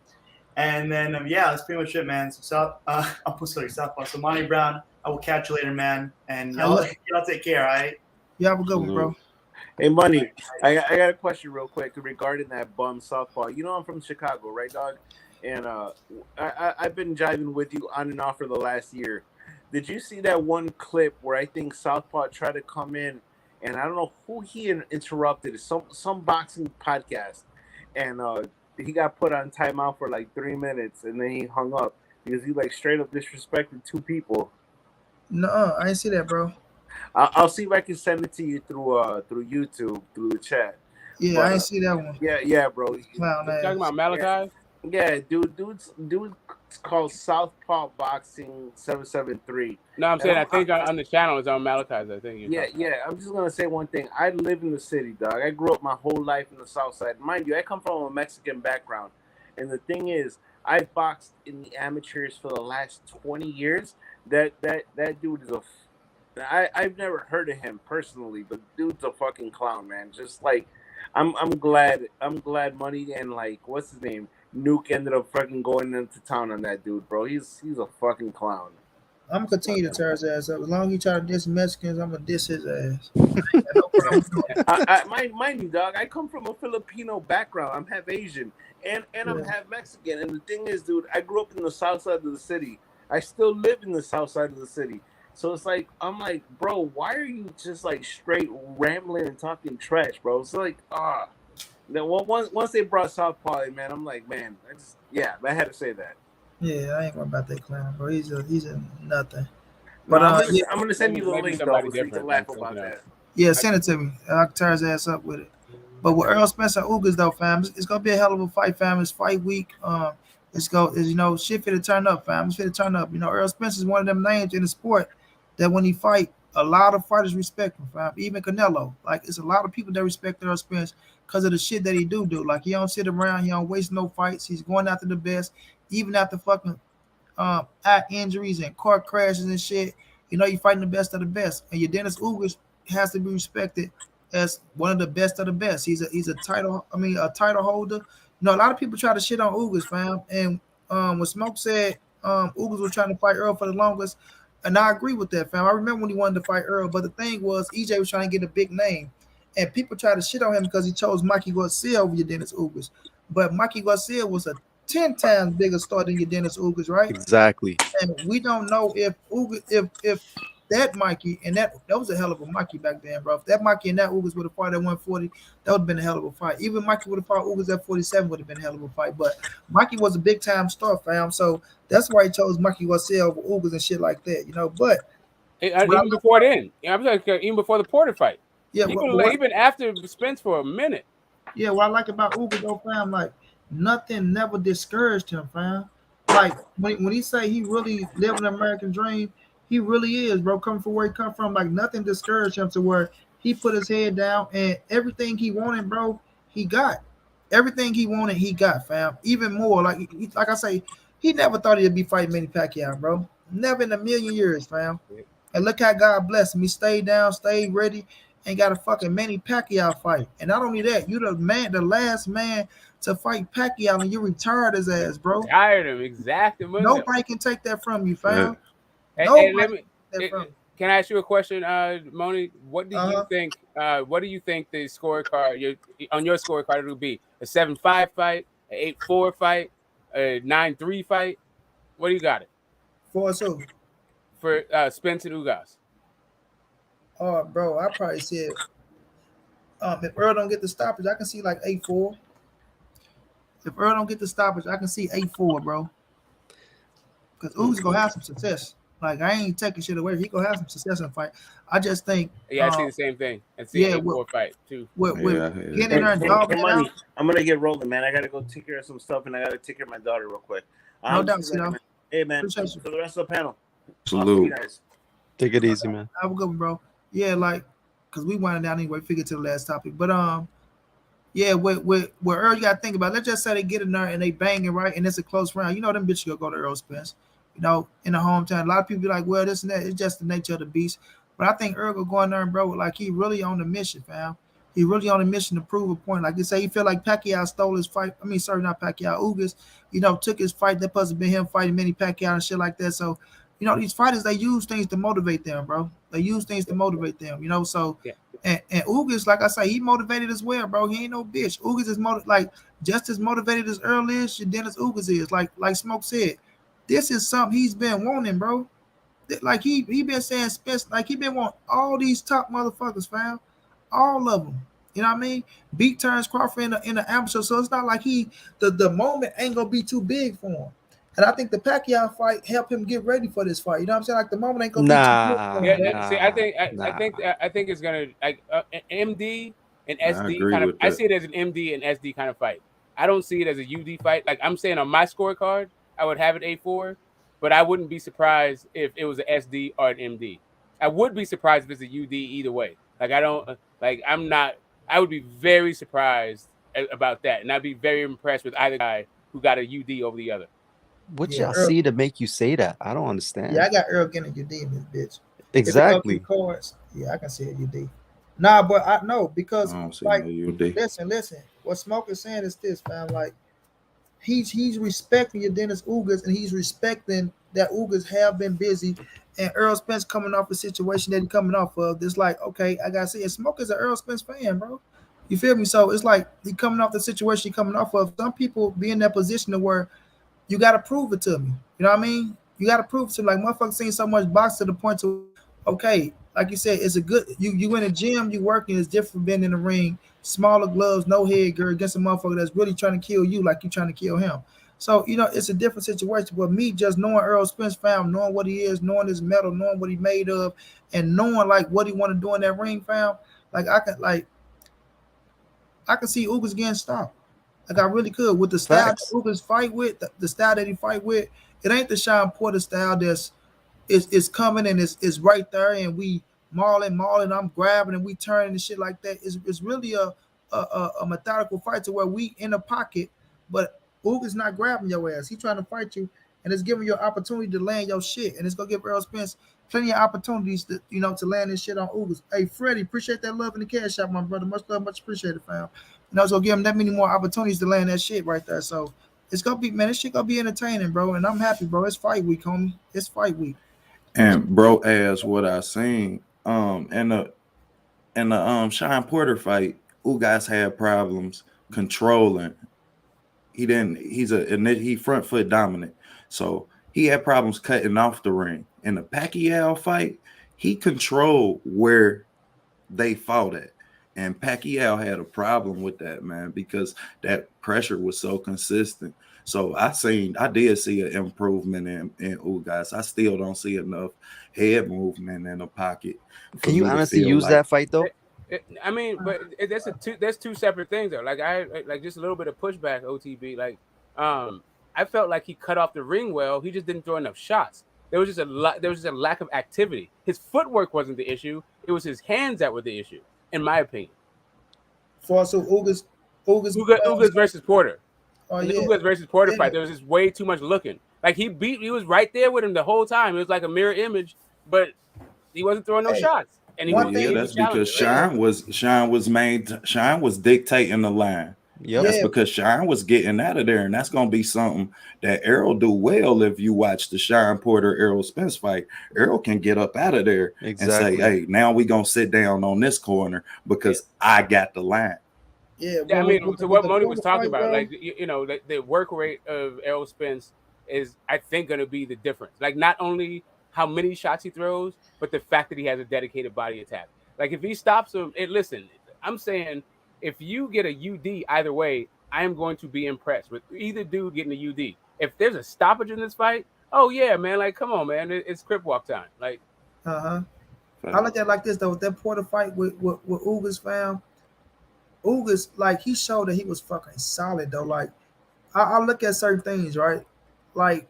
[SPEAKER 7] And then yeah, that's pretty much it, man. So I'm sorry, Southpaw. So Monty Brown, I will catch you later, man. And y'all take care, all right?
[SPEAKER 1] You have a good one, bro.
[SPEAKER 6] Hey, Money, I got a question real quick regarding that bum Southpaw. You know I'm from Chicago, right, dog? And I've been jiving with you on and off for the last year. Did you see that one clip where I think Southpaw tried to come in, and I don't know who he interrupted, some boxing podcast, and he got put on timeout for like 3 minutes, and then he hung up because he like straight up disrespected two people.
[SPEAKER 1] No, I ain't see that, bro.
[SPEAKER 6] I'll see if I can send it to you through YouTube, through the chat.
[SPEAKER 1] Yeah,
[SPEAKER 6] But,
[SPEAKER 1] I ain't see that one.
[SPEAKER 6] Yeah, bro.
[SPEAKER 1] Clown ass.
[SPEAKER 5] Talking about Malachi?
[SPEAKER 6] Yeah, dude's called Southpaw Boxing 773.
[SPEAKER 5] No, I'm saying I think on the channel it's on Malachi's. I think.
[SPEAKER 6] Yeah. I'm just gonna say one thing. I live in the city, dog. I grew up my whole life in the South Side. Mind you, I come from a Mexican background, and the thing is, I've boxed in the amateurs for the last 20 years. That dude is I've never heard of him personally, but dude's a fucking clown, man. Just like I'm glad Money and like what's his name, Nuke ended up fucking going into town on that dude, bro. He's a fucking clown.
[SPEAKER 1] I'm gonna continue to tear his ass up. As long as he try to diss Mexicans, I'm gonna diss his ass. No problem.
[SPEAKER 6] Mind you, dog, I come from a Filipino background. I'm half Asian and I'm
[SPEAKER 1] Yeah.
[SPEAKER 6] half Mexican. And the thing is, dude, I grew up in the south side of the city. I still live in the south side of the city. So it's like, I'm like, bro, why are you just like straight rambling and talking trash, bro? It's like, Then once they brought Southpaw in, man, I'm like, man, I had to say that.
[SPEAKER 1] Yeah, I ain't worried about that clown, bro. He's a nothing.
[SPEAKER 6] But
[SPEAKER 1] But
[SPEAKER 6] I'm gonna send you the
[SPEAKER 5] Maybe
[SPEAKER 6] link
[SPEAKER 5] somebody
[SPEAKER 6] though, so you can
[SPEAKER 5] different,
[SPEAKER 6] laugh
[SPEAKER 5] like,
[SPEAKER 6] about
[SPEAKER 5] you know.
[SPEAKER 6] that.
[SPEAKER 1] yeah, send it to me. I'll tear his ass up with it. But with Earl Spence and Ugas though, fam, it's gonna be a hell of a fight, fam. It's fight week. Shit finna turn up, fam. It's finna turn up. Earl Spence is one of them names in the sport that when he fight, a lot of fighters respect him, fam. Even Canelo. Like it's a lot of people that respect Earl Spence because of the shit that he do. Like he don't sit around, he don't waste no fights. He's going after the best, even after fucking eye injuries and car crashes and shit. You're fighting the best of the best. And your Dennis Ugas has to be respected as one of the best of the best. He's a title holder. A lot of people try to shit on Ugas, fam. And when Smoke said Ugas was trying to fight Earl for the longest, and I agree with that, fam. I remember when he wanted to fight Earl, but the thing was EJ was trying to get a big name. And people try to shit on him because he chose Mikey Garcia over your Dennis Ugas. But Mikey Garcia was a 10 times bigger star than your Dennis Ugas, right?
[SPEAKER 3] Exactly.
[SPEAKER 1] And we don't know if that Mikey and that was a hell of a Mikey back then, bro. If that Mikey and that Ugas would have fought at 140, that would have been a hell of a fight. Even Mikey would have fought Ugas at 47 would have been a hell of a fight. But Mikey was a big time star, fam. So that's why he chose Mikey Garcia over Ugas and shit like that, But
[SPEAKER 5] even before then, I'm like even before the Porter fight.
[SPEAKER 1] Yeah,
[SPEAKER 5] even after Spence for a minute.
[SPEAKER 1] Yeah, what I like about Ugas though, fam, like nothing never discouraged him, fam. Like when he say he really living an American dream, he really is, bro. Coming from where he come from, like nothing discouraged him to where he put his head down and everything he wanted, bro, he got. Everything he wanted, he got, fam. Even more, like I say, he never thought he'd be fighting Manny Pacquiao, bro. Never in a million years, fam. And look how God blessed him. He stayed down, stayed ready, and got a fucking Manny Pacquiao fight. And not only that, you the last man to fight Pacquiao, and you retired his ass, bro.
[SPEAKER 5] Tired him, exactly.
[SPEAKER 1] Nobody can take that from you, fam.
[SPEAKER 5] Can I ask you a question, Moni? What do you think? What do you think the scorecard on your scorecard will be? A 7-5 fight, an 8-4 fight, a 9-3 fight? What do you got it?
[SPEAKER 1] For who?
[SPEAKER 5] For Spence and Ugas.
[SPEAKER 1] Oh, bro, I probably said if Earl don't get the stoppage, I can see like 8-4. If Earl don't get the stoppage, I can see 8-4, bro. because Ugas gonna have some success. Like I ain't taking shit away. He gonna have some success in the fight. I just think,
[SPEAKER 5] Yeah, I see the same thing. I see
[SPEAKER 1] yeah,
[SPEAKER 5] 8-4 fight too.
[SPEAKER 1] with
[SPEAKER 4] Yeah,
[SPEAKER 1] getting
[SPEAKER 6] Hey,
[SPEAKER 1] in there and
[SPEAKER 6] hey,
[SPEAKER 1] dogging
[SPEAKER 6] hey,
[SPEAKER 1] it out,
[SPEAKER 6] money. I'm gonna get rolling, man. I gotta go take care of some stuff, and I gotta take care of my daughter real quick.
[SPEAKER 1] no
[SPEAKER 6] I'm
[SPEAKER 1] doubt,
[SPEAKER 6] just like,
[SPEAKER 1] Cito.
[SPEAKER 6] man. Hey, man.
[SPEAKER 1] Appreciate you.
[SPEAKER 6] To the rest of the panel, I'll see you
[SPEAKER 4] salute.
[SPEAKER 6] guys.
[SPEAKER 3] Take it easy, man.
[SPEAKER 1] Have a good one, bro. Yeah, like, cause we winding down anyway. Figure to the last topic, but yeah, with Earl, you gotta think about it. Let's just say they get in there and they bang it right, and it's a close round. You know them bitches gonna go to Earl Spence. You know, in the hometown, a lot of people be like, well, this and that. It's just the nature of the beast. But I think Earl gonna go in there and bro, like he really on the mission, fam. He really on a mission to prove a point. Like you say, he feel like Pacquiao stole his fight. I mean, sorry, not Pacquiao. Ugas, you know, took his fight. That supposed to be him fighting Manny Pacquiao and shit like that. So, you know, these fighters they use things to motivate them, bro. They use things to motivate them. You know, so
[SPEAKER 5] Yeah.
[SPEAKER 1] and Ugas, like I say, he motivated as well, bro. He ain't no bitch. Ugas is like just as motivated as Earl is, and Dennis Ugas is. Like Smoke said, this is something he's been wanting, bro. Like he been saying Spence, like he been wanting all these top motherfuckers, fam. All of them. You know what I mean? Beat Terrence Crawford in the amateur, so it's not like the moment ain't gonna be too big for him. And I think the Pacquiao fight helped him get ready for this fight. You know what I'm saying? Like the moment ain't gonna be too big for
[SPEAKER 3] Nah,
[SPEAKER 1] him,
[SPEAKER 5] Yeah,
[SPEAKER 1] bro.
[SPEAKER 5] see, I
[SPEAKER 3] nah,
[SPEAKER 5] think
[SPEAKER 3] nah.
[SPEAKER 5] I think it's gonna like MD and
[SPEAKER 4] I
[SPEAKER 5] SD
[SPEAKER 4] agree
[SPEAKER 5] kind of.
[SPEAKER 4] with
[SPEAKER 5] I
[SPEAKER 4] that.
[SPEAKER 5] see it as an MD and SD kind of fight. I don't see it as a UD fight. Like I'm saying on my scorecard, I would have it 8-4, but I wouldn't be surprised if it was an SD or an MD. I would be surprised if it's a UD either way. Like I don't like I'm not. I would be very surprised about that, and I'd be very impressed with either guy who got a UD over the other.
[SPEAKER 3] What
[SPEAKER 1] Yeah,
[SPEAKER 3] y'all
[SPEAKER 1] Earl,
[SPEAKER 3] see to make you say that? I don't
[SPEAKER 1] yeah,
[SPEAKER 3] understand.
[SPEAKER 1] I got Earl getting a UD in this bitch. If it go through
[SPEAKER 3] Exactly.
[SPEAKER 1] cards, yeah, I can see a UD. Nah, but I know
[SPEAKER 4] I
[SPEAKER 1] because
[SPEAKER 4] don't see no
[SPEAKER 1] like
[SPEAKER 4] UD.
[SPEAKER 1] listen. What Smoke is saying is this, fam. Like he's respecting your Dennis Ugas and he's respecting that Ugas have been busy and Earl Spence coming off a situation that he's coming off of. It's like, okay, I gotta see it. Smoke is an Earl Spence fan, bro. You feel me? So it's like he coming off the situation he coming off of. Some people be in that position to where you gotta prove it to me. You know what I mean? You gotta prove it to me. Like motherfuckers seen so much box to the point to okay, like you said, it's a good you in a gym, you working is different from being in the ring, smaller gloves, no head gear against a motherfucker that's really trying to kill you like you trying to kill him. So, you know, it's a different situation. But me just knowing Earl Spence fam, knowing what he is, knowing his metal, knowing what he made of, and knowing like what he want to do in that ring, fam, like I can see Ugas getting stopped. Like I really could with the style that
[SPEAKER 3] Facts.
[SPEAKER 1] Ugas fight with, the style that he fight with. It ain't the Sean Porter style that's it's coming and it's right there and we mauling, I'm grabbing and we turning and shit like that. It's really a methodical fight to where we in a pocket, but Uga's not grabbing your ass. He trying to fight you and it's giving you an opportunity to land your shit. And it's gonna give Errol Spence plenty of opportunities to to land this shit on Ugas. Hey Freddie, appreciate that love in the cash shop, my brother. Much love, much appreciated, fam. It's gonna give him that many more opportunities to land that shit right there. So it's gonna be man, this shit gonna be entertaining, bro. And I'm happy, bro. It's fight week, homie. It's fight week.
[SPEAKER 4] And bro asked what I seen. In the Sean Porter fight, Ugas had problems controlling. He didn't. He front foot dominant, so he had problems cutting off the ring. In the Pacquiao fight, he controlled where they fought at, and Pacquiao had a problem with that, man, because that pressure was so consistent. So I did see an improvement in Ugas. I still don't see enough head movement in the pocket for
[SPEAKER 3] Can you
[SPEAKER 4] me to
[SPEAKER 3] honestly
[SPEAKER 4] feel
[SPEAKER 3] use
[SPEAKER 4] like
[SPEAKER 3] that fight though?
[SPEAKER 5] I mean, but that's two separate things though. Like like just a little bit of pushback. OTB, like I felt like he cut off the ring well. He just didn't throw enough shots. There was just a lot. There was just a lack of activity. His footwork wasn't the issue. It was his hands that were the issue, in my opinion.
[SPEAKER 1] For so Ugas,
[SPEAKER 5] Ugas versus Porter.
[SPEAKER 1] oh
[SPEAKER 5] In the
[SPEAKER 1] yeah,
[SPEAKER 5] Ugas versus Porter
[SPEAKER 1] yeah.
[SPEAKER 5] fight, there was just way too much looking. Like he was right there with him the whole time. It was like a mirror image, but he wasn't throwing no
[SPEAKER 1] Hey,
[SPEAKER 5] shots, and he
[SPEAKER 4] well,
[SPEAKER 1] one
[SPEAKER 5] was
[SPEAKER 1] thing,
[SPEAKER 4] yeah,
[SPEAKER 5] he was a
[SPEAKER 4] that's because
[SPEAKER 5] challenger, right?
[SPEAKER 1] yeah,
[SPEAKER 4] Sean was dictating the line.
[SPEAKER 3] Yep.
[SPEAKER 4] That's
[SPEAKER 1] yeah,
[SPEAKER 4] because Sean was getting out of there, and that's gonna be something that Errol do well if you watch the Sean Porter Errol Spence fight. Errol can get up out of there and say,
[SPEAKER 3] Exactly.
[SPEAKER 4] "Hey, now we gonna sit down on this corner
[SPEAKER 5] Yeah.
[SPEAKER 4] because I got the line."
[SPEAKER 1] yeah.
[SPEAKER 5] Yeah, I
[SPEAKER 1] Well,
[SPEAKER 5] mean, to
[SPEAKER 1] with
[SPEAKER 5] what
[SPEAKER 1] the
[SPEAKER 5] Moni was
[SPEAKER 1] Porter
[SPEAKER 5] talking
[SPEAKER 1] fight,
[SPEAKER 5] about,
[SPEAKER 1] bro.
[SPEAKER 5] like the work rate of Errol Spence is, I think, going to be the difference. Like not only how many shots he throws, but the fact that he has a dedicated body attack. Like if he stops him, listen, I'm saying if you get a UD either way, I am going to be impressed with either dude getting a UD. If there's a stoppage in this fight, Oh yeah, man. Like, come on, man. It's crip walk time. Like,
[SPEAKER 1] I look at it like this though. With that Porter fight with Ugas, fam, Ugas, like he showed that he was fucking solid though. Like I look at certain things, right? Like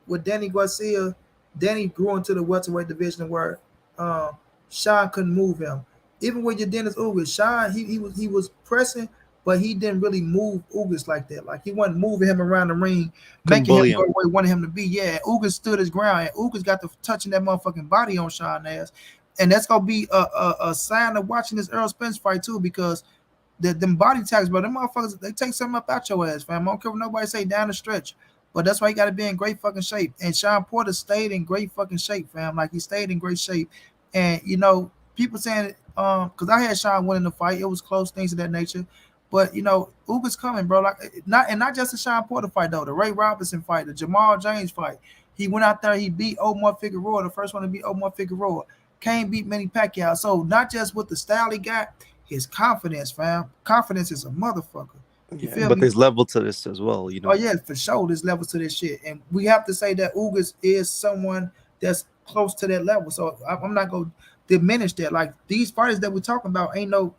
[SPEAKER 1] with Danny Garcia, Danny grew into the welterweight division where uh, Sean couldn't move him. Even with your Dennis Ugas, Sean he was pressing, but he didn't really move Ugas like that. Like he wasn't moving him around the ring,
[SPEAKER 3] Couldn't
[SPEAKER 1] making him
[SPEAKER 3] bully
[SPEAKER 1] go
[SPEAKER 3] him.
[SPEAKER 1] where he wanted him to be. Yeah, Ugas stood his ground, and Ugas got to touching that motherfucking body on Sean ass, and that's gonna be a sign of watching this Errol Spence fight too, because them body tags, bro, them motherfuckers, they take something up out your ass, fam. I don't care what nobody say down the stretch. But that's why you got to be in great fucking shape. And Sean Porter stayed in great fucking shape, fam. Like he stayed in great shape. And people saying, because I had Sean winning the fight, it was close, things of that nature. But Uga's coming, bro. Like not just the Sean Porter fight though, the Ray Robinson fight, the Jamal James fight. He went out there, he beat Omar Figueroa, the first one to beat Omar Figueroa. Can't beat Manny Pacquiao. So not just with the style he got, his confidence, fam. Confidence is a motherfucker. You feel
[SPEAKER 3] But
[SPEAKER 1] me?
[SPEAKER 3] there's level to this as well,
[SPEAKER 1] Oh yeah, for sure. There's levels to this shit, and we have to say that Ugas is someone that's close to that level. So I'm not gonna diminish that. Like these fighters that we're talking about ain't no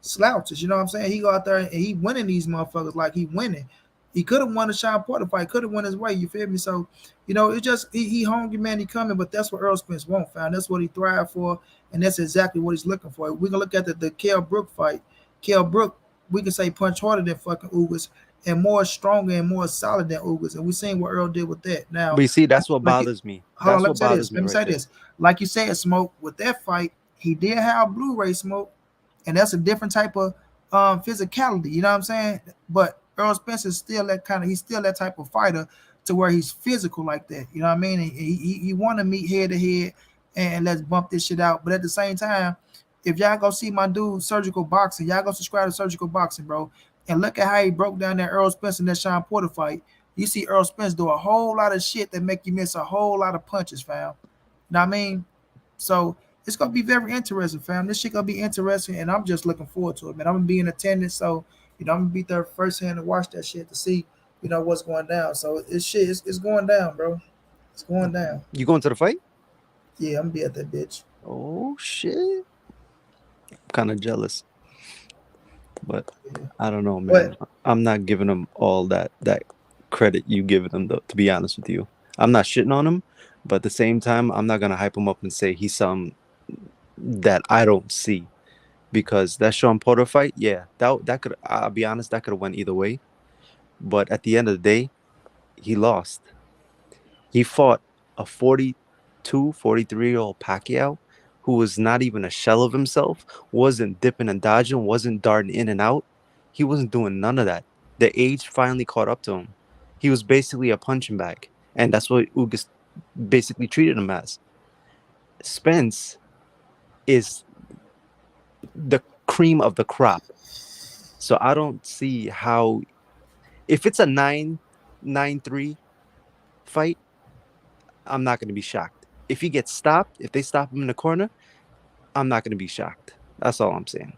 [SPEAKER 1] slouches. You know what I'm saying? He go out there and he winning these motherfuckers like he winning. He could have won the Sean Porter fight, could have won his way. You feel me? So it's just he hungry, man. He coming, but that's what Earl Spence won't find. That's what he thrive for, and that's exactly what he's looking for. We can look at the Kell Brook fight. Kell Brook, we can say punch harder than fucking Ugas and more stronger and more solid than Ugas, and we seen what Earl did with that.
[SPEAKER 3] But
[SPEAKER 1] Now,
[SPEAKER 3] you see, that's what
[SPEAKER 1] like,
[SPEAKER 3] bothers me.
[SPEAKER 1] hold on,
[SPEAKER 3] That's
[SPEAKER 1] let me
[SPEAKER 3] what
[SPEAKER 1] say this.
[SPEAKER 3] bothers me
[SPEAKER 1] Let me
[SPEAKER 3] right
[SPEAKER 1] say
[SPEAKER 3] there.
[SPEAKER 1] this. Like you said, Smoke, with that fight, he did have Blu-ray Smoke, and that's a different type of physicality. You know what I'm saying? But Earl Spence is still he's still that type of fighter to where he's physical like that. You know what I mean? And he want to meet head to head and let's bump this shit out. But at the same time, if y'all go see my dude Surgical Boxing, y'all go subscribe to Surgical Boxing, bro, and look at how he broke down that Earl Spence and that Sean Porter fight. You see Earl Spence do a whole lot of shit that make you miss a whole lot of punches, fam. You know what I mean? So it's gonna be very interesting, fam. This shit gonna be interesting, and I'm just looking forward to it, man. I'm gonna be in attendance, so I'm gonna be there firsthand to watch that shit to see, what's going down. So it's going down, bro. It's going down.
[SPEAKER 3] You going to the fight?
[SPEAKER 1] Yeah, I'm gonna be at that bitch.
[SPEAKER 3] Oh shit! Kind of jealous, but
[SPEAKER 1] Yeah.
[SPEAKER 3] I don't know, man.
[SPEAKER 1] But
[SPEAKER 3] I'm not giving him all that credit you giving him, though. To be honest with you, I'm not shitting on him, but at the same time, I'm not gonna hype him up and say he's some that I don't see, because that Sean Porter fight, yeah, that could. I'll be honest, that could have went either way. But at the end of the day, he lost. He fought a 42, 43-year-old Pacquiao who was not even a shell of himself, wasn't dipping and dodging, wasn't darting in and out. He wasn't doing none of that. The age finally caught up to him. He was basically a punching bag. And that's what Ugas basically treated him as. Spence is the cream of the crop. So I don't see how, if it's a 9-3 fight, I'm not going to be shocked. If he gets stopped, if they stop him in the corner, I'm not going to be shocked. That's all I'm saying.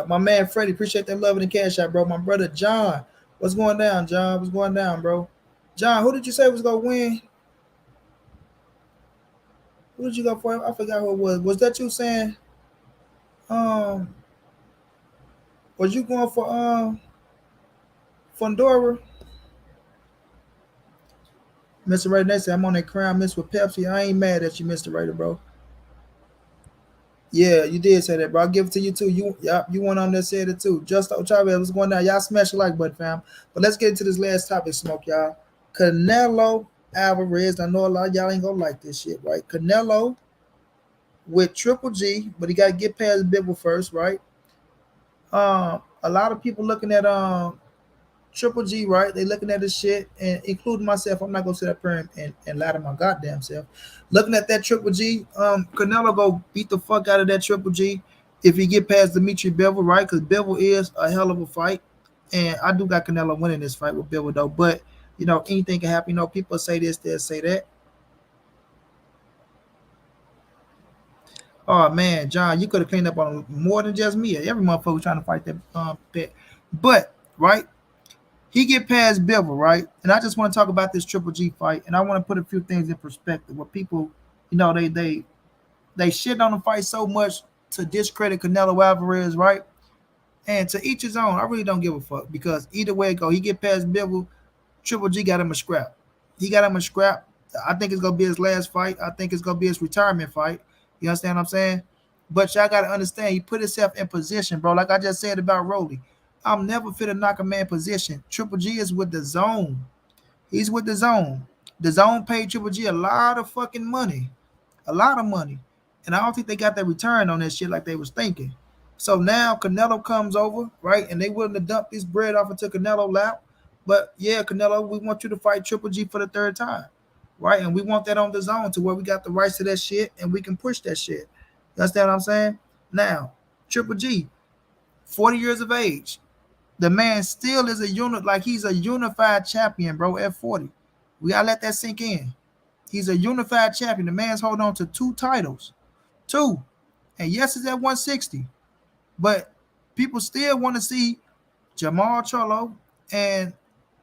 [SPEAKER 1] my man Freddie, appreciate that love and the cash out, bro. My brother John, what's going down, John? What's going down, bro? John, who did you say was gonna win? Who did you go for? I forgot who it was. Was that you saying? Um, was you going for Fundora? Mr. Raider, they said I'm on that crown miss with Pepsi. I ain't mad at you, Mr. Raider, bro. Yeah, you did say that, bro. I'll give it to you too. You went on there said it too. Just Chavez, what's going on? Y'all smash the like button, fam. But let's get into this last topic, Smoke, y'all. Canelo Alvarez. I know a lot of y'all ain't gonna like this shit, right? Canelo with Triple G, but he got to get past Bivol first, right? A lot of people looking at Triple G, right? They looking at this shit, and including myself. I'm not gonna sit up here and lie to my goddamn self. Looking at that Triple G, Canelo go beat the fuck out of that Triple G if he get past Dimitri Bivol, right? Because Bivol is a hell of a fight, and I do got Canelo winning this fight with Bivol though. But anything can happen. People say this, they'll say that. Oh man, John, you could have cleaned up on more than just me. Every motherfucker trying to fight that bet. But right, He get past Bivol, right? And I just want to talk about this Triple G fight, and I want to put a few things in perspective. Where people, they shit on the fight so much to discredit Canelo Alvarez, right? And to each his own. I really don't give a fuck because either way it go, he get past Bivol. Triple G got him a scrap. He got him a scrap. I think it's gonna be his last fight. I think it's gonna be his retirement fight. You understand what I'm saying? But y'all gotta understand, he put himself in position, bro. Like I just said about Rolly. I'm never fit to knock a man position. Triple G is with the zone. He's with the zone. The zone paid Triple G a lot of fucking money. A lot of money. And I don't think they got that return on that shit like they was thinking. So now Canelo comes over, right? And they willing to dump this bread off into Canelo lap. But yeah, Canelo, we want you to fight Triple G for the third time, right? And we want that on the zone to where we got the rights to that shit and we can push that shit. You understand what I'm saying? Now, Triple G, 40 years of age. The man still is a unit, like he's a unified champion, bro, at 40. We gotta let that sink in. He's a unified champion. The man's holding on to 2 titles. 2. And yes, it's at 160. But people still want to see Jamal Charlo and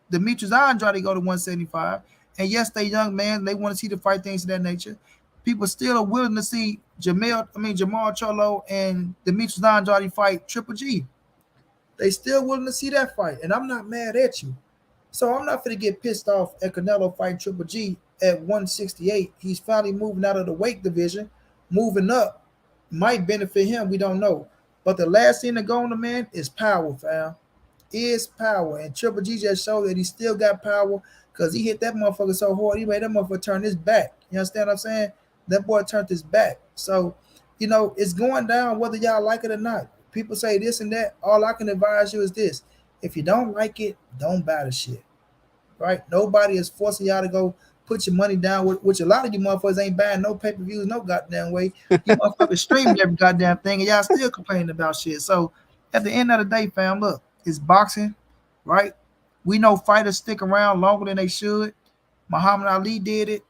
[SPEAKER 1] Demetrius Andrade go to 175. And yes, they young man. They want to see the fight things of that nature. People still are willing to see Jamal Charlo and Demetrius Andrade fight Triple G. They still willing to see that fight. And I'm not mad at you. So I'm not going to get pissed off at Canelo fighting Triple G at 168. He's finally moving out of the weight division, moving up. Might benefit him. We don't know. But the last thing to go on the man is power, fam. Is power. And Triple G just showed that he still got power because he hit that motherfucker so hard, he made that motherfucker turn his back. You understand what I'm saying? That boy turned his back. So, it's going down whether y'all like it or not. People say this and that. All I can advise you is this. If you don't like it, don't buy the shit. Right? Nobody is forcing y'all to go put your money down, which a lot of you motherfuckers ain't buying no pay-per-views no goddamn way. You motherfuckers streaming every goddamn thing and y'all still complaining about shit. So at the end of the day, fam, look, it's boxing, right? We know fighters stick around longer than they should. Muhammad Ali did it.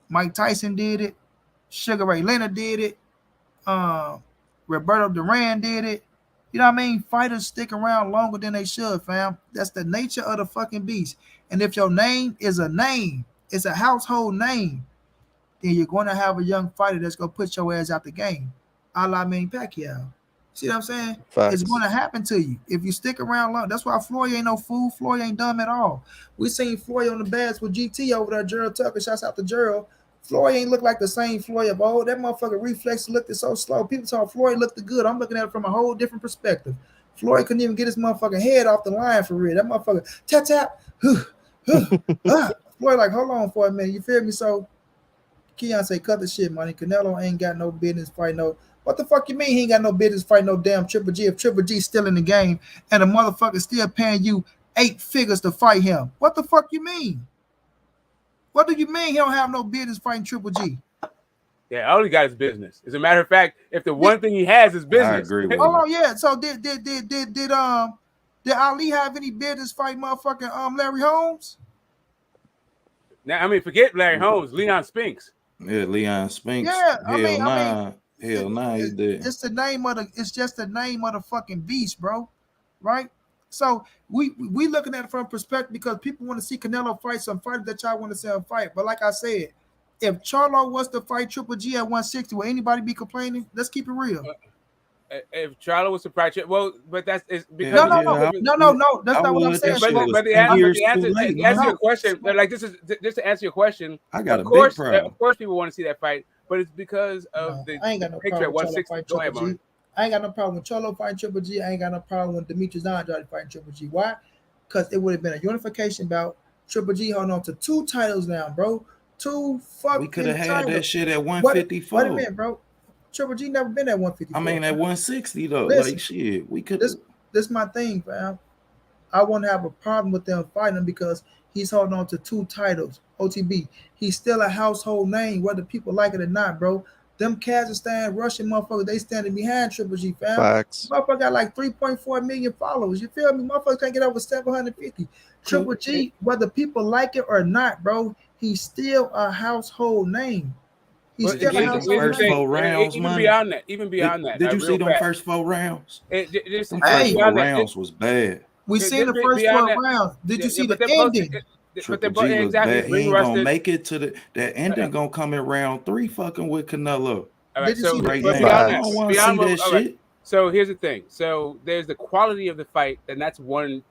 [SPEAKER 1] Mike Tyson did it. Sugar Ray Leonard did it. Roberto Duran did it. You know what I mean? Fighters stick around longer than they should, fam. That's the nature of the fucking beast. And if your name is a name, it's a household name, then you're going to have a young fighter that's going to put your ass out the game, a la Manny Pacquiao. See what I'm saying?
[SPEAKER 3] Facts.
[SPEAKER 1] It's going to happen to you if you stick around long. That's why Floyd ain't no fool. Floyd ain't dumb at all. We seen Floyd on the bags with GT over there, Gerald Tucker. Shouts out to Gerald. Floyd ain't look like the same Floyd of old. That motherfucker reflex looked so slow. People thought Floyd looked good. I'm looking at it from a whole different perspective. Floyd couldn't even get his motherfucking head off the line for real. That motherfucker tap tap. Floyd like, hold on for a minute. You feel me? So Keon say, cut the shit, money. Canelo ain't got no business fight no. What the fuck you mean he ain't got no business fight no damn Triple G if Triple G's still in the game and the motherfucker still paying you 8 figures to fight him? What the fuck you mean? What do you mean he don't have no business fighting Triple G?
[SPEAKER 5] Yeah, all he got is business. As a matter of fact, if the one thing he has is business.
[SPEAKER 4] I agree with
[SPEAKER 1] Oh yeah. So did Ali have any business fight motherfucking Larry Holmes?
[SPEAKER 5] Now, I mean, forget Larry Holmes, Leon Spinks.
[SPEAKER 4] Yeah, Leon Spinks.
[SPEAKER 1] Yeah,
[SPEAKER 4] Hell nah, he did.
[SPEAKER 1] It's just the name of the fucking beast, bro. Right? So we looking at it from perspective because people want to see Canelo fight some fighters that y'all want to see him fight. But like I said, if Charlo was to fight Triple G at 160, will anybody be complaining? Let's keep it real.
[SPEAKER 5] If Charlo was to fight, well, but that's because
[SPEAKER 1] no. That's not what I'm saying.
[SPEAKER 5] But the answer your question, like this is just to answer your question.
[SPEAKER 4] I got
[SPEAKER 5] of
[SPEAKER 4] a
[SPEAKER 5] course,
[SPEAKER 4] big problem.
[SPEAKER 5] Of course, people want to see that fight, but it's because of the picture at 160. Go ahead, Mark.
[SPEAKER 1] I ain't got no problem with Charlo fighting Triple G. I ain't got no problem with Demetrius Andrade fighting Triple G. Why? Because it would have been a unification bout. Triple G holding on to 2 titles now, bro. 2 fucking
[SPEAKER 4] We could have had
[SPEAKER 1] titles.
[SPEAKER 4] that shit at 154.
[SPEAKER 1] Wait a minute, bro. Triple G never been at 154.
[SPEAKER 4] I mean, at 160 though.
[SPEAKER 1] Listen,
[SPEAKER 4] like shit, we could.
[SPEAKER 1] This my thing, fam. I wouldn't have a problem with them fighting him because he's holding on to 2 titles. OTB. He's still a household name, whether people like it or not, bro. Them Kazakhstan, Russian motherfuckers, they standing behind Triple G, fam.
[SPEAKER 3] Facts.
[SPEAKER 1] Motherfucker got like 3.4 million followers. You feel me? Motherfuckers can't get over 750. Triple G, whether people like it or not, bro, he's still a household name. He's still a household
[SPEAKER 4] first
[SPEAKER 1] name.
[SPEAKER 4] 4 rounds,
[SPEAKER 5] Even beyond that.
[SPEAKER 4] Did you see them first 4 rounds?
[SPEAKER 5] Them
[SPEAKER 4] first 4 rounds was bad.
[SPEAKER 1] We seen the first 12 rounds. Did you see the ending?
[SPEAKER 4] Triple G was
[SPEAKER 5] exactly
[SPEAKER 4] bad. He ain't gonna make it to that ending. Gonna come in round 3, fucking with Canelo.
[SPEAKER 5] All right,
[SPEAKER 1] Did you see the
[SPEAKER 4] Right
[SPEAKER 1] ending?
[SPEAKER 4] now, I
[SPEAKER 3] Facts.
[SPEAKER 4] don't want to see that
[SPEAKER 5] all right.
[SPEAKER 4] shit.
[SPEAKER 5] So here's the thing. So there's the quality of the fight, and that's one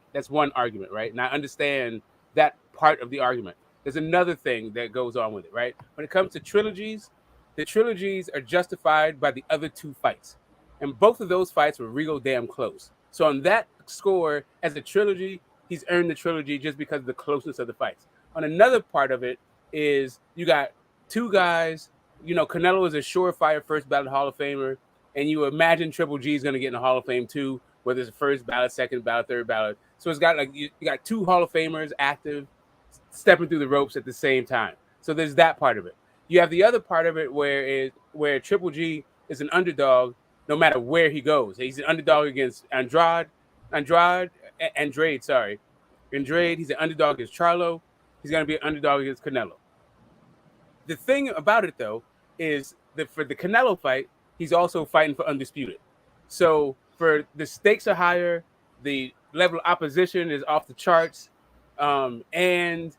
[SPEAKER 5] argument, right? And I understand that part of the argument. There's another thing that goes on with it, right? When it comes to trilogies, the trilogies are justified by the other 2 fights. And both of those fights were real damn close. So on that score, as a trilogy, he's earned the trilogy just because of the closeness of the fights. On another part of it is you got 2 guys, Canelo is a surefire first ballot Hall of Famer, and you imagine Triple G is going to get in the Hall of Fame too, whether it's the first ballot, second ballot, third ballot. So it's got you got 2 Hall of Famers active, stepping through the ropes at the same time. So there's that part of it. You have the other part of it where Triple G is an underdog no matter where he goes. He's an underdog against Andrade. He's an underdog against Charlo. He's going to be an underdog against Canelo. The thing about it, though, is that for the Canelo fight, he's also fighting for undisputed. So for the stakes are higher, the level of opposition is off the charts, and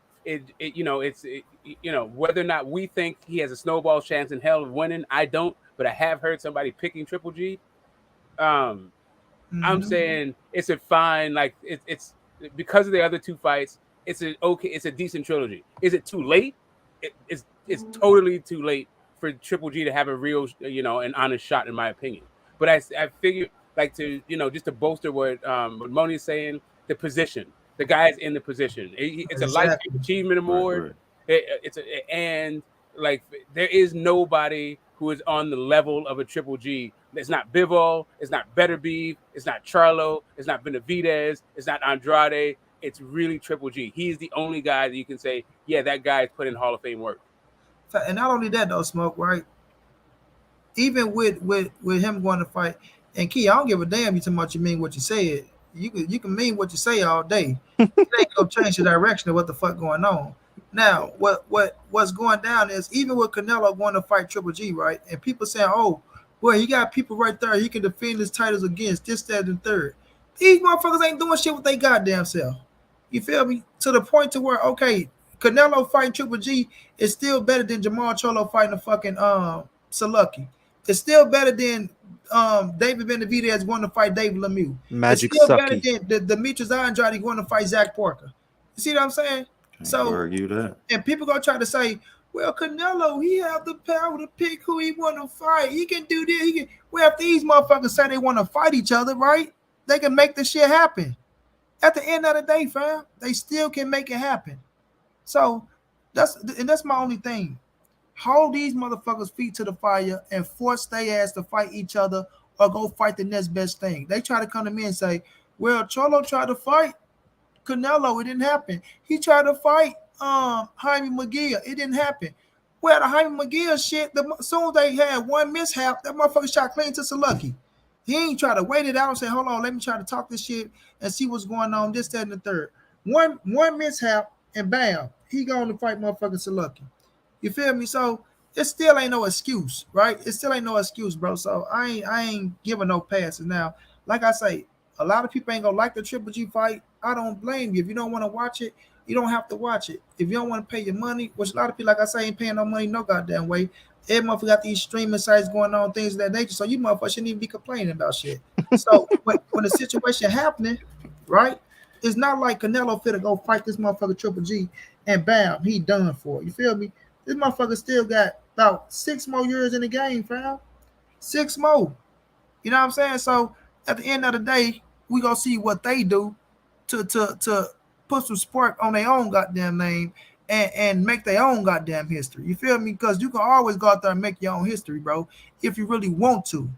[SPEAKER 5] whether or not we think he has a snowball chance in hell of winning, I don't. But I have heard somebody picking Triple G. I'm saying it's a fine, like it's because of the other 2 fights. It's a decent trilogy. Is it too late? It's totally too late for Triple G to have a real, an honest shot, in my opinion. But I figure, like, to just to bolster what Moni is saying, the position, the guy's in the position. It's a lifetime achievement award. Right. And like there is nobody who is on the level of a Triple G. It's not Bivol, it's not Better Beef, it's not Charlo, it's not Benavidez, it's not Andrade. It's really Triple G. He's the only guy that you can say, yeah, that guy's put in Hall of Fame work.
[SPEAKER 1] And not only that, though, Smoke, right? Even with him going to fight, and Key, I don't give a damn you too much. You mean what you said. You can mean what you say all day. It ain't gonna change the direction of what the fuck going on. Now, what's going down is even with Canelo going to fight Triple G, right? And people saying, oh, well, he got people right there he can defend his titles against, this, that, and third. These motherfuckers ain't doing shit with their goddamn self. You feel me? To the point to where, okay, Canelo fighting Triple G is still better than Jamal Charlo fighting a fucking Saluki. It's still better than David Benavidez going to fight David Lemieux.
[SPEAKER 3] Magic
[SPEAKER 1] it's still
[SPEAKER 3] Sucky.
[SPEAKER 1] better than Demetrius Andrade going to fight Zach Parker. You see what I'm saying?
[SPEAKER 4] Can't
[SPEAKER 1] So
[SPEAKER 4] argue that.
[SPEAKER 1] And people gonna try to say, well, Canelo, he have the power to pick who he want to fight. He can do this. He can. Well, if these motherfuckers say they want to fight each other, right? They can make this shit happen. At the end of the day, fam, they still can make it happen. So that's my only thing. Hold these motherfuckers' feet to the fire and force their ass to fight each other or go fight the next best thing. They try to come to me and say, well, Charlo tried to fight Canelo, it didn't happen. He tried to fight Jaime McGill, it didn't happen. Well, the Jaime McGill shit, as soon as they had one mishap, that motherfucker shot clean to Saluki. He ain't try to wait it out and say, hold on, let me try to talk this shit and see what's going on, this, that, and the third. One mishap and bam, he going to fight motherfucking Saluki. You feel me? So it still ain't no excuse, right? It still ain't no excuse, bro. So I ain't giving no passes. Now, like I say, a lot of people ain't gonna like the Triple G fight. I don't blame you. If you don't want to watch it, you don't have to watch it. If you don't want to pay your money, which a lot of people, like I say, ain't paying no money no goddamn way. Every motherfucker got these streaming sites going on, things of that nature. So you motherfuckers shouldn't even be complaining about shit. So when the situation happening, right? It's not like Canelo fit to go fight this motherfucker Triple G and bam, he done for. You feel me? This motherfucker still got about 6 more years in the game, fam. 6 more. You know what I'm saying? So at the end of the day, we gonna see what they do to put some spark on their own goddamn name and make their own goddamn history. You feel me? Because you can always go out there and make your own history, bro, if you really want to. You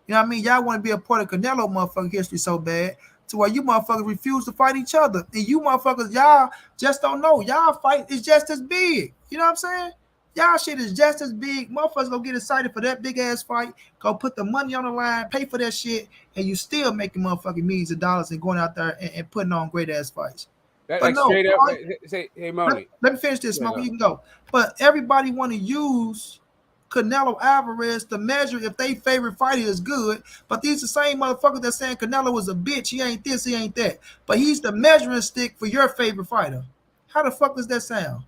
[SPEAKER 1] know what I mean? Y'all want to be a part of Canelo motherfucking history so bad to where you motherfuckers refuse to fight each other. And you motherfuckers, y'all just don't know. Y'all fight is just as big. You know what I'm saying? Y'all shit is just as big. Motherfuckers go get excited for that big ass fight, go put the money on the line, pay for that shit, and you still making motherfucking millions of dollars and going out there and putting on great ass fights.
[SPEAKER 5] That,
[SPEAKER 1] but
[SPEAKER 5] like
[SPEAKER 1] no,
[SPEAKER 5] straight up, say, hey, Moni.
[SPEAKER 1] let me finish this, Smoke. You can go. But everybody want to use Canelo Alvarez to measure if they favorite fighter is good. But these the same motherfuckers that saying Canelo was a bitch. He ain't this, he ain't that. But he's the measuring stick for your favorite fighter. How the fuck does that sound?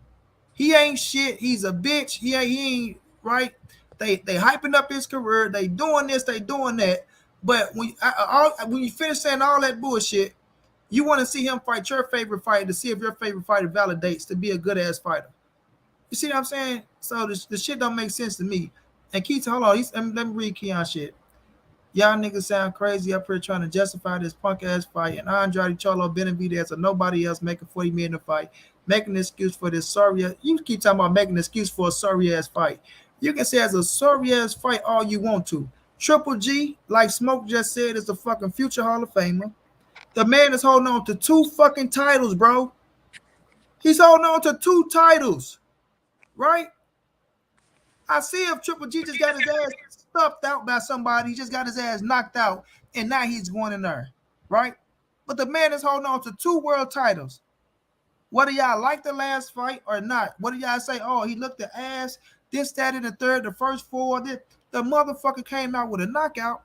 [SPEAKER 1] He ain't shit. He's a bitch. He ain't right. They hyping up his career. They doing this. They doing that. But when you finish saying all that bullshit, you want to see him fight your favorite fighter to see if your favorite fighter validates to be a good ass fighter. You see what I'm saying? So the shit don't make sense to me. And Keith, hold on. Let me read Keon shit. Y'all niggas sound crazy up here trying to justify this punk ass fight. And Andrade Cholo Benavidez or nobody else making 40 million to fight, making an excuse for this sorry. You keep talking about making an excuse for a sorry ass fight. You can say it's a sorry ass fight all you want to. Triple G, like Smoke just said, is the fucking future Hall of Famer. The man is holding on to 2 fucking titles, bro. He's holding on to 2 titles, right? I see if Triple G just got his ass stuffed out by somebody, he just got his ass knocked out, and now he's going in there, right? But the man is holding on to 2 world titles. Whether y'all like the last fight or not, whether y'all say, oh, he looked the ass, this, that, and the third, the first 4, the motherfucker came out with a knockout.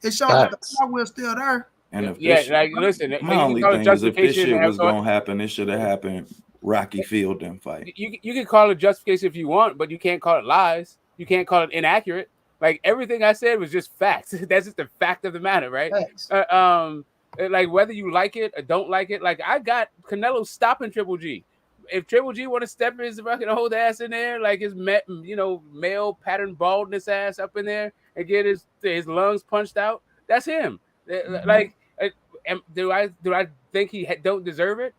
[SPEAKER 1] It showed that the power was still there.
[SPEAKER 4] And if
[SPEAKER 5] Yeah, like listen,
[SPEAKER 4] my only thing is if this shit was gonna happen, it should have happened Rocky Fielding fight.
[SPEAKER 5] You can call it justification if you want, but you can't call it lies. You can't call it inaccurate. Like everything I said was just facts. That's just the fact of the matter, right? Like whether you like it or don't like it, like I got Canelo stopping Triple G. If Triple G want to step his fucking old ass in there, like his male pattern baldness ass up in there and get his lungs punched out, that's him. Like, do I think he don't deserve it?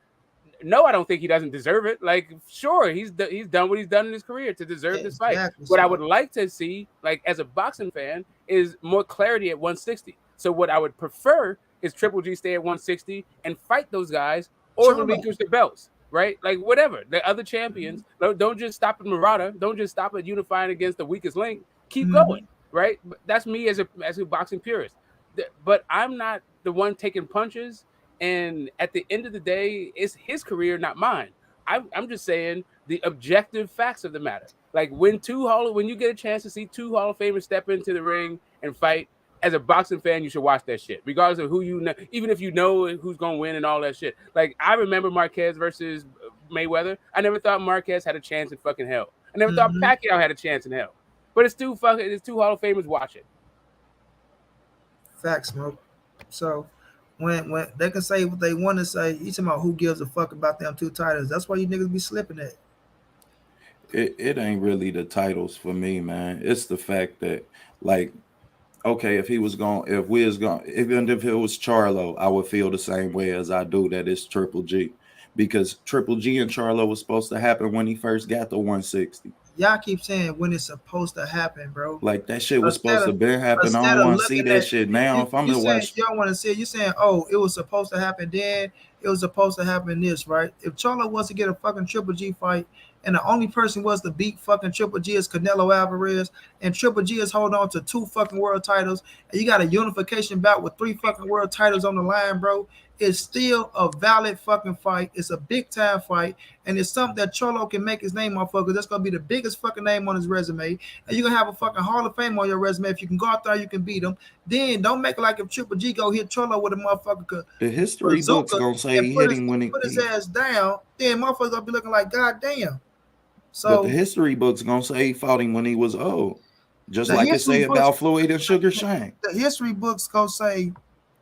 [SPEAKER 5] No, I don't think he doesn't deserve it. Like, sure, he's done what he's done in his career to deserve this fight. What I would like to see, like as a boxing fan, is more clarity at 160. So what I would prefer is Triple G stay at 160 and fight those guys or relinquish the belts, right? Like whatever. The other champions, don't just stop at Murata. Don't just stop at unifying against the weakest link. Keep going, right? That's me as a boxing purist. But I'm not the one taking punches. And at the end of the day, it's his career, not mine. I'm just saying the objective facts of the matter. Like when you get a chance to see 2 Hall of Famers step into the ring and fight, as a boxing fan, you should watch that shit, regardless of who you know, even if you know who's gonna win and all that shit. Like I remember Marquez versus Mayweather. I never thought Marquez had a chance in fucking hell. I never thought Pacquiao had a chance in hell. But it's 2 Hall of Famers watching.
[SPEAKER 1] Facts, Smoke. So when they can say what they want to say, you talking about who gives a fuck about them 2 titles. That's why you niggas be slipping it.
[SPEAKER 4] It ain't really the titles for me, man. It's the fact that, like, okay, if we was going, even if it was Charlo, I would feel the same way as I do that it's Triple G, because Triple G and Charlo was supposed to happen when he first got to 160.
[SPEAKER 1] Y'all keep saying when it's supposed to happen, bro.
[SPEAKER 4] Like that shit was supposed to be happening. I don't want to see that shit now. If I'm gonna watch,
[SPEAKER 1] you don't want to see it. You're saying, oh, it was supposed to happen then. It was supposed to happen this, right? If Charlo was to get a fucking Triple G fight, and the only person was to beat fucking Triple G is Canelo Alvarez, and Triple G is holding on to 2 fucking world titles, and you got a unification bout with 3 fucking world titles on the line, bro. It's still a valid fucking fight. It's a big time fight, and it's something that Charlo can make his name off of, because that's gonna be the biggest fucking name on his resume, and you're gonna have a fucking Hall of Fame on your resume. If you can go out there, you can beat him. Then don't make it like if Triple G go hit Charlo with a motherfucker.
[SPEAKER 4] The history books gonna say he hit him when he
[SPEAKER 1] put his ass down. Then motherfuckers gonna be looking like, God damn. So,
[SPEAKER 4] but the history books gonna say he fought him when he was old, just like it say about Floyd and Sugar Shane.
[SPEAKER 1] The history books gonna say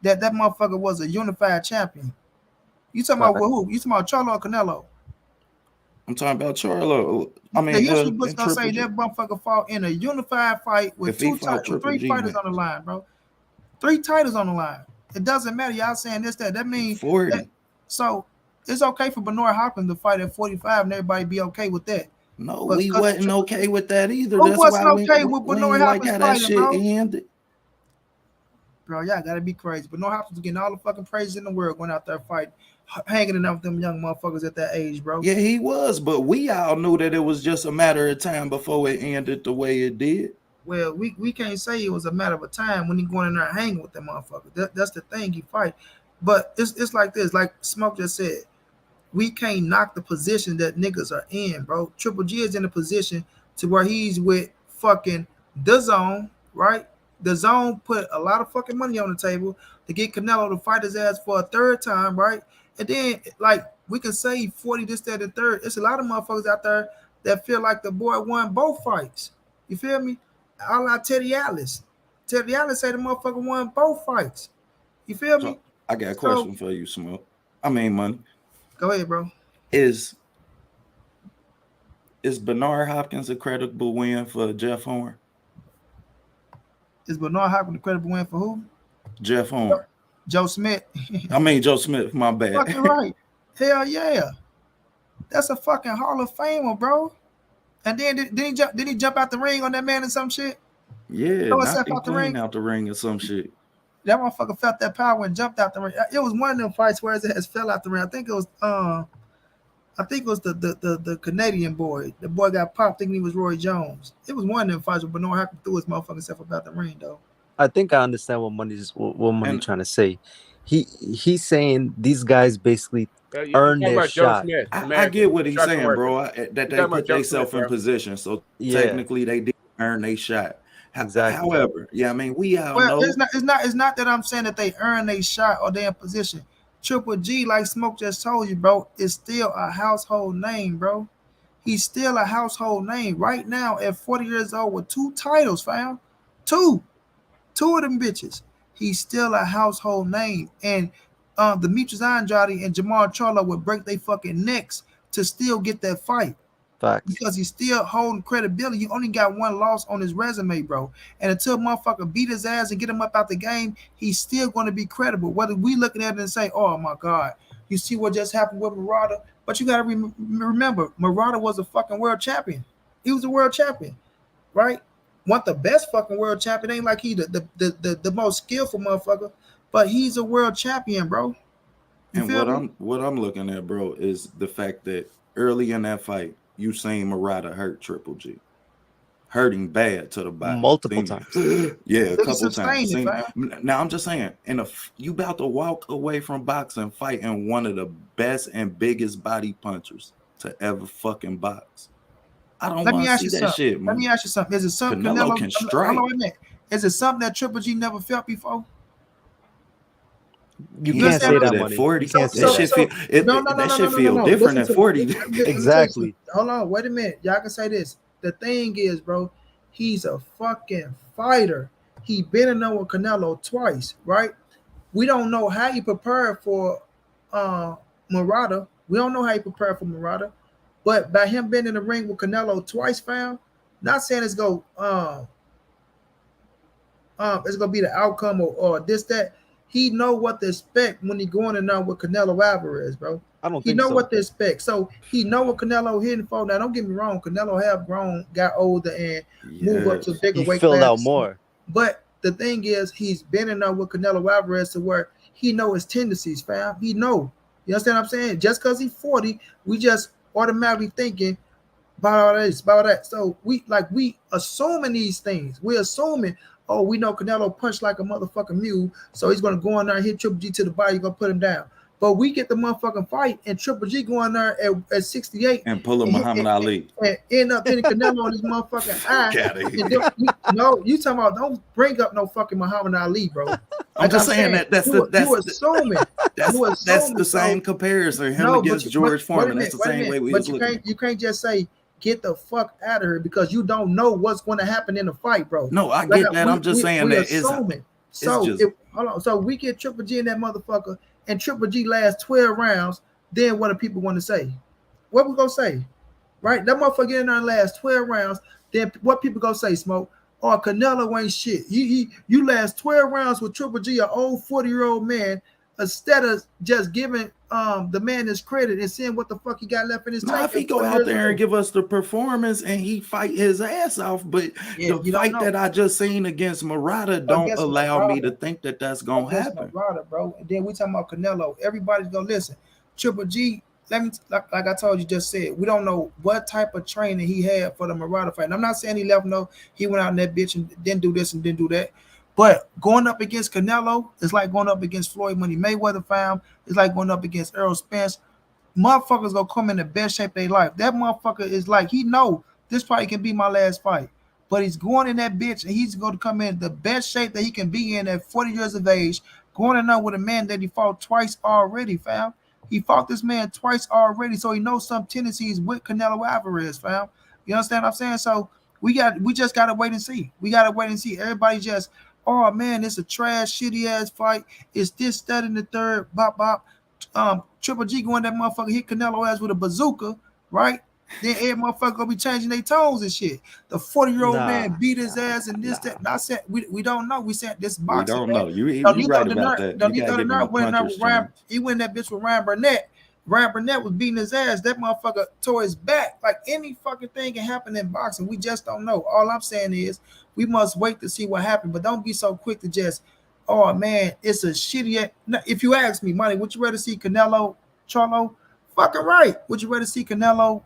[SPEAKER 1] that motherfucker was a unified champion. You talking about who? You talking about Charlo or Canelo?
[SPEAKER 4] I'm talking about Charlo. I mean,
[SPEAKER 1] the history books gonna say that motherfucker fought in a unified fight with 3 fighters on the line, bro. 3 titles on the line. It doesn't matter. Y'all saying this, that. That means
[SPEAKER 4] 40.
[SPEAKER 1] So it's okay for Benoit Hopkins to fight at 45 and everybody be okay with that.
[SPEAKER 4] No, we wasn't okay with that either.
[SPEAKER 1] Who wasn't okay with Benoit Hopkins fighting, bro?
[SPEAKER 4] Ended.
[SPEAKER 1] Bro, y'all gotta be crazy. Benoit Hopkins getting all the fucking praises in the world, going out there fighting, hanging enough with them young motherfuckers at that age, bro.
[SPEAKER 4] Yeah, he was, but we all knew that it was just a matter of time before it ended the way it did.
[SPEAKER 1] Well, we can't say it was a matter of time when he going in there hanging with them motherfuckers. That's the thing, he fight. But it's like this, like Smoke just said. We can't knock the position that niggas are in, bro. Triple G is in a position to where he's with fucking the zone, right? The zone put a lot of fucking money on the table to get Canelo to fight his ass for a third time, right? And then like we can say 40 this, that, and third. It's a lot of motherfuckers out there that feel like the boy won both fights. You feel me? A la Teddy Atlas. Teddy Atlas say the motherfucker won both fights. You feel me?
[SPEAKER 4] So I got a
[SPEAKER 1] So
[SPEAKER 4] question for you, Smoke. I mean, money.
[SPEAKER 1] go ahead, bro.
[SPEAKER 4] Is Bernard Hopkins a credible win for Jeff Horn?
[SPEAKER 1] Is Bernard Hopkins a credible win for who?
[SPEAKER 4] Jeff Horn.
[SPEAKER 1] Joe Smith.
[SPEAKER 4] I mean Joe Smith. My bad.
[SPEAKER 1] Fucking right. Hell yeah. That's a fucking Hall of Famer, bro. And then did he jump out the ring on that man and some shit?
[SPEAKER 4] Yeah,
[SPEAKER 1] Throw
[SPEAKER 4] knocked
[SPEAKER 1] himself
[SPEAKER 4] him
[SPEAKER 1] out the
[SPEAKER 4] clean
[SPEAKER 1] ring.
[SPEAKER 4] out the ring or some shit.
[SPEAKER 1] That motherfucker felt that power and jumped out the ring. It was one of them fights where his ass fell out the ring. I think it was the Canadian boy. The boy got popped thinking he was Roy Jones. It was one of them fights where Bernard Hopkins threw his motherfucking self about the ring though.
[SPEAKER 3] I think I understand what Money's trying to say. He's saying these guys basically earn their shot.
[SPEAKER 4] I get what he's saying, bro. That they put themselves in position, so technically they did earn their shot.
[SPEAKER 3] Exactly.
[SPEAKER 4] However, I mean, we all know
[SPEAKER 1] it's not that I'm saying that they earn their shot or they're in position. Triple G, like Smoke just told you, bro, is still a household name, bro. He's still a household name right now at 40 years old with 2 titles, fam. Two of them bitches. He's still a household name. And Demetrius Andrade and Jamal Charlo would break their fucking necks to still get that fight.
[SPEAKER 3] Facts.
[SPEAKER 1] Because he's still holding credibility. He only got 1 loss on his resume, bro. And until motherfucker beat his ass and get him up out the game, he's still going to be credible. Whether we looking at it and say, oh my God, you see what just happened with Murata? But you got to remember, Murata was a fucking world champion. He was a world champion, right? Want the best fucking world champion. Ain't like he the most skillful motherfucker, but he's a world champion, bro.
[SPEAKER 4] And what I'm looking at, bro, is the fact that early in that fight, you seen Murata hurt Triple G, hurting bad to the body
[SPEAKER 3] multiple times.
[SPEAKER 4] Yeah, a couple times. Now I'm just saying, you about to walk away from boxing fighting one of the best and biggest body punchers to ever fucking box. I don't want to see that shit, man.
[SPEAKER 1] Let me ask you something. Is it something
[SPEAKER 4] Canelo can strike?
[SPEAKER 1] Is it something that Triple G never felt before?
[SPEAKER 3] You can't say that, Money.
[SPEAKER 4] 40.
[SPEAKER 3] You can't say
[SPEAKER 4] that shit feel different at 40.
[SPEAKER 3] Exactly.
[SPEAKER 1] Hold on, wait a minute. Y'all can say this. The thing is, bro, he's a fucking fighter. He been in there with Canelo twice, right? We don't know how he prepared for Murata. We don't know how he prepared for Murata. But by him being in the ring with Canelo twice, fam, not saying it's gonna be the outcome or this, that. He know what to expect when he going in there with Canelo Alvarez, bro. He know what to expect. So he know what Canelo hitting for. Now, don't get me wrong. Canelo have grown, got older, and moved up to bigger weight class.
[SPEAKER 3] He filled out more.
[SPEAKER 1] But the thing is, he's been in there with Canelo Alvarez to where he know his tendencies, fam. He know. You understand what I'm saying? Just because he's 40, we just automatically thinking about all this, about that. So we assuming these things. We're assuming, oh, we know Canelo punched like a motherfucking mule, so he's gonna go in there and hit Triple G to the body, you're gonna put him down. But we get the motherfucking fight, and Triple G going there at 68
[SPEAKER 4] and pull a Muhammad Ali
[SPEAKER 1] and end up hitting Canelo on his motherfucking eye. No, you talking about, don't bring up no fucking Muhammad Ali, bro.
[SPEAKER 4] I'm just saying that's
[SPEAKER 1] assuming.
[SPEAKER 4] That's the same comparison. Him against George Foreman. That's the same way we was looking.
[SPEAKER 1] You can't just say get the fuck out of here because you don't know what's going to happen in the fight, bro.
[SPEAKER 4] No, I get that. I'm just saying that
[SPEAKER 1] assuming. Hold on. So we get Triple G in that motherfucker, and Triple G lasts 12 rounds. Then what do people want to say? What we gonna say? Right? That motherfucker in there and last 12 rounds. Then what people gonna say, Smoke? Oh, Canelo ain't shit. You last 12 rounds with Triple G, an old 40-year-old man, instead of just giving the man his credit and seeing what the fuck he got left in his tank.
[SPEAKER 4] If he go out there and give us the performance and he fight his ass off, but the fight that I just seen against Murata don't allow me to think that that's gonna happen.
[SPEAKER 1] Murata, bro. And then we talking about Canelo. Everybody's gonna listen. Triple G, like I told you, just said, we don't know what type of training he had for the Murata fight. And I'm not saying he left he went out in that bitch and didn't do this and didn't do that. But going up against Canelo is like going up against Floyd Money Mayweather, fam. It's like going up against Errol Spence. Motherfuckers gonna come in the best shape of their life. That motherfucker is like, he know this fight can be my last fight. but he's going in that bitch and he's going to come in the best shape that he can be in at 40 years of age, going in there with a man that he fought twice already, fam. He fought this man twice already, so he knows some tendencies with Canelo Alvarez, fam. You understand what I'm saying? So we just gotta wait and see. We gotta wait and see. Everybody just, oh man, it's a trash, shitty ass fight. It's this, that, and the third. Bop bop. Triple G going that motherfucker hit Canelo ass with a bazooka, right? Then every motherfucker gonna be changing their tones and shit. The 40-year-old man beat his ass and this, that. And I said we don't know. We said this
[SPEAKER 4] We
[SPEAKER 1] boxing,
[SPEAKER 4] don't
[SPEAKER 1] man.
[SPEAKER 4] know. You right about that. You gotta give him a
[SPEAKER 1] Went
[SPEAKER 4] puncher's
[SPEAKER 1] with Ryan.
[SPEAKER 4] chance.
[SPEAKER 1] He went that bitch with Ryan Burnett. Ryan Burnett was beating his ass. That motherfucker tore his back. Like any fucking thing can happen in boxing. We just don't know. All I'm saying is we must wait to see what happens. But don't be so quick to just, oh man, it's a shitty. If you ask me, money, would you rather see Canelo, Charlo? Fucking right. Would you rather see Canelo,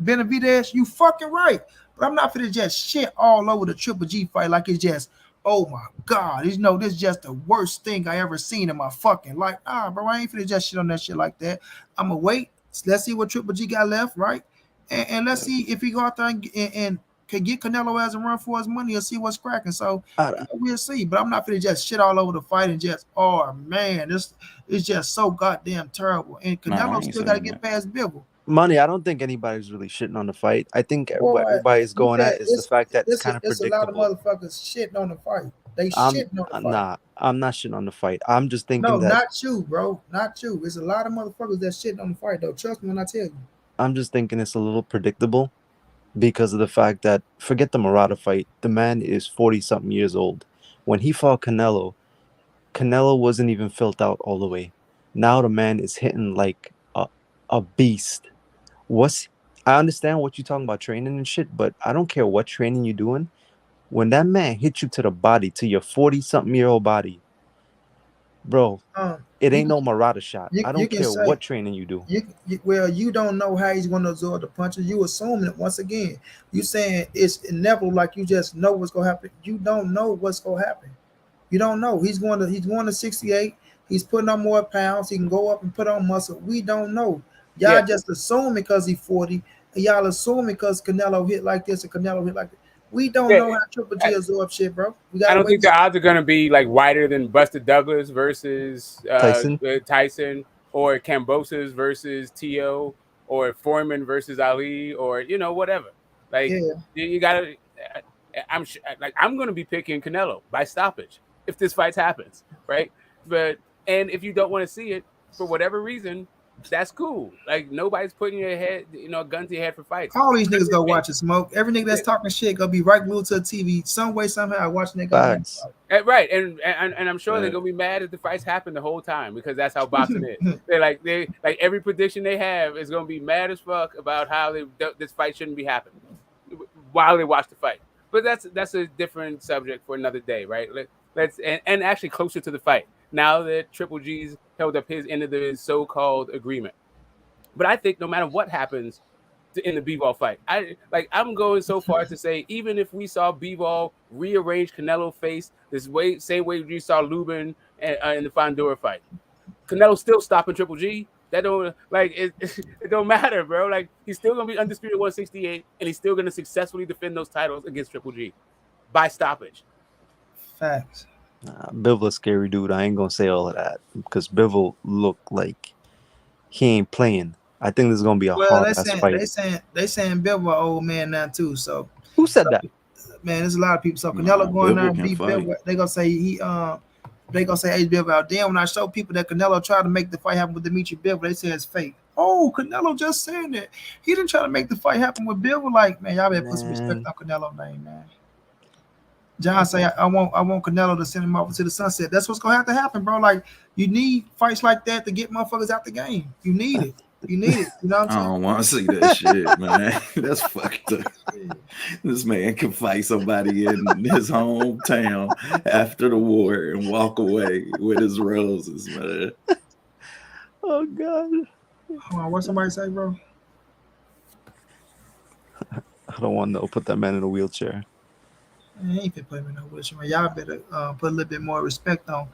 [SPEAKER 1] Benavidez? You fucking right. But I'm not finna just shit all over the Triple G fight like it's just, oh my God, you know, this is just the worst thing I ever seen in my fucking life. Bro, I ain't finna just shit on that shit like that. I'ma wait. Let's see what Triple G got left, right? And let's see if he go out there and can get Canelo as a run for his money or see what's cracking. So we'll see. But I'm not finna just shit all over the fight and just, oh man, this is just so goddamn terrible. And Canelo still got to get past Bivol.
[SPEAKER 3] Money, I don't think anybody's really shitting on the fight. I think what everybody's going at is the fact that it's kind of predictable.
[SPEAKER 1] A lot of motherfuckers shitting on the fight. They shitting on the fight.
[SPEAKER 3] Nah, I'm not shitting on the fight. I'm just thinking that.
[SPEAKER 1] No, not you, bro. Not you. It's a lot of motherfuckers that shitting on the fight, though. Trust me when I tell you.
[SPEAKER 3] I'm just thinking it's a little predictable because of the fact that, forget the Murata fight, the man is 40-something years old. When he fought Canelo wasn't even filled out all the way. Now the man is hitting like a beast. I understand what you're talking about training and shit, but I don't care what training you're doing. When that man hits you to the body, to your 40-something-year-old body, bro, it ain't no Murata shot. I don't care what training you do.
[SPEAKER 1] You don't know how he's going to absorb the punches. You assuming it once again. You saying it's inevitable, like you just know what's going to happen. You don't know what's going to happen. You don't know. He's going to 68. He's putting on more pounds. He can go up and put on muscle. We don't know. Y'all just assume because he's 40. Y'all assume because Canelo hit like this and Canelo hit like that. We don't know how Triple G absorb shit, bro.
[SPEAKER 5] I don't think the odds are going to be like wider than Buster Douglas versus Tyson or Kambosos versus T.O. or Foreman versus Ali or, you know, whatever. Like, you got to – I'm going to be picking Canelo by stoppage if this fight happens, right? And if you don't want to see it for whatever reason – that's cool. Like nobody's putting your head, a gun to your head for fights.
[SPEAKER 1] All these niggas go watch it smoke. Every nigga that's talking shit gonna be right glued to the TV some way somehow watching that guy.
[SPEAKER 5] Right, and I'm sure they're gonna be mad if the fights happen the whole time because that's how boxing is. They like every prediction they have is gonna be mad as fuck about how this fight shouldn't be happening while they watch the fight. But that's a different subject for another day, right? Let's and actually closer to the fight. Now that Triple G's held up his end of the so-called agreement. But I think no matter what happens in the Bivol fight, I'm going so far to say even if we saw Bivol rearrange Canelo face same way we saw Lubin in the Fondura fight, Canelo still stopping Triple G. That don't it don't matter, bro. Like he's still gonna be undisputed 168, and he's still gonna successfully defend those titles against Triple G by stoppage.
[SPEAKER 1] Facts.
[SPEAKER 3] Bivol a scary dude. I ain't gonna say all of that because Bivol look like he ain't playing. I think this is gonna be a hard ass fight.
[SPEAKER 1] They saying Bivol an old man now too. So
[SPEAKER 3] who said that?
[SPEAKER 1] Man, there's a lot of people. So Canelo going there and beat Bivol. They gonna say they gonna say Bivol out. Then when I show people that Canelo tried to make the fight happen with Dimitri Bivol, they say it's fake. Oh, Canelo just saying that he didn't try to make the fight happen with Bivol. Like man, y'all better put some respect on Canelo's name, man. John say I want Canelo to send him off to the sunset. That's what's gonna have to happen, bro. Like you need fights like that to get motherfuckers out the game. You need it. You know what I'm saying?
[SPEAKER 4] I don't want to see that shit, man. That's fucked up. This man can fight somebody in his hometown after the war and walk away with his roses, man.
[SPEAKER 3] Oh God.
[SPEAKER 1] Hold on, what somebody say, bro?
[SPEAKER 3] I don't want to put that man in a wheelchair.
[SPEAKER 1] Man, he ain't fit put him in no wheelchair, man. Y'all better put a little bit more respect on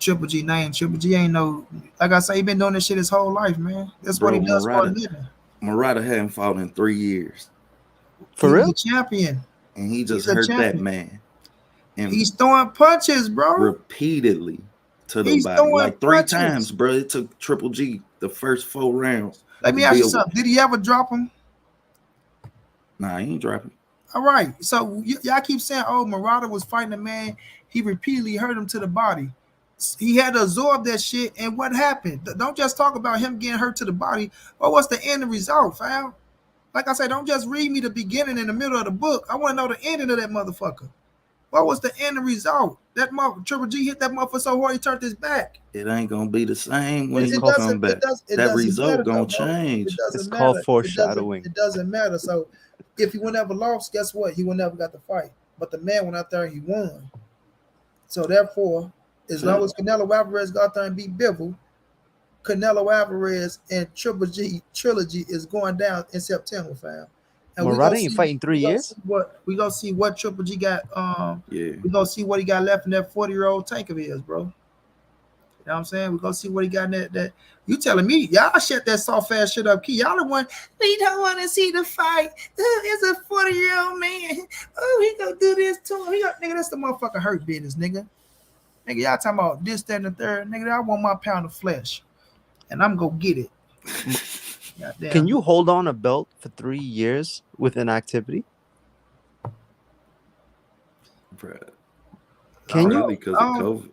[SPEAKER 1] Triple G name. Triple G ain't no, like I say, he been doing this shit his whole life, man. That's what he does for a living.
[SPEAKER 4] Murata hadn't fought in 3 years.
[SPEAKER 3] For real?
[SPEAKER 1] Champion.
[SPEAKER 4] and he just
[SPEAKER 1] He's a
[SPEAKER 4] hurt that
[SPEAKER 1] champion.
[SPEAKER 4] man. And
[SPEAKER 1] He's throwing punches, bro.
[SPEAKER 4] repeatedly to the
[SPEAKER 1] He's
[SPEAKER 4] body,
[SPEAKER 1] throwing
[SPEAKER 4] like 3
[SPEAKER 1] punches.
[SPEAKER 4] times, bro. It took Triple G the first 4 rounds.
[SPEAKER 1] Let me
[SPEAKER 4] to
[SPEAKER 1] ask you
[SPEAKER 4] deal with
[SPEAKER 1] something. Did he ever drop him?
[SPEAKER 4] Nah, he ain't dropping.
[SPEAKER 1] All right. So y'all keep saying, "Oh, Murata was fighting a man. He repeatedly hurt him to the body. He had to absorb that shit. And what happened? Don't just talk about him getting hurt to the body. Or what's the end result, fam? Like I said, don't just read me the beginning and the middle of the book. I want to know the ending of that motherfucker. What was the end result? That Triple G hit that motherfucker so hard he turned his back.
[SPEAKER 4] It ain't gonna be the same when
[SPEAKER 1] It,
[SPEAKER 4] he
[SPEAKER 1] it
[SPEAKER 3] called-
[SPEAKER 4] come
[SPEAKER 1] doesn't.
[SPEAKER 4] back.
[SPEAKER 1] It
[SPEAKER 4] That
[SPEAKER 1] doesn't
[SPEAKER 4] result
[SPEAKER 1] matter,
[SPEAKER 4] gonna
[SPEAKER 1] though, bro. It
[SPEAKER 4] change.
[SPEAKER 1] doesn't
[SPEAKER 3] It's
[SPEAKER 1] matter.
[SPEAKER 3] called
[SPEAKER 1] It
[SPEAKER 3] foreshadowing.
[SPEAKER 1] doesn't matter. So if he would never lost, guess what? He would never got the fight. But the man went out there and he won. So therefore, as long as Canelo Alvarez got out there and beat Bivol, Canelo Alvarez and Triple G trilogy is going down in September, fam. And
[SPEAKER 3] Murata ain't fighting 3 years.
[SPEAKER 1] We gonna see what Triple G got.
[SPEAKER 4] Yeah.
[SPEAKER 1] We gonna see what he got left in that 40-year-old tank of his, bro. You know what I'm saying? We gonna see what he got in that. You telling me y'all shut that soft ass shit up, Key? Y'all the one. We don't want to see the fight. It's a 40-year-old man. Oh, he gonna do this to him. Nigga, that's the motherfucking hurt business, nigga. Nigga, y'all talking about this, that, and the third. Nigga, I want my pound of flesh, and I'm gonna get it. Goddamn.
[SPEAKER 3] Can you hold on a belt for 3 years with inactivity? Can you?
[SPEAKER 4] Probably because of COVID.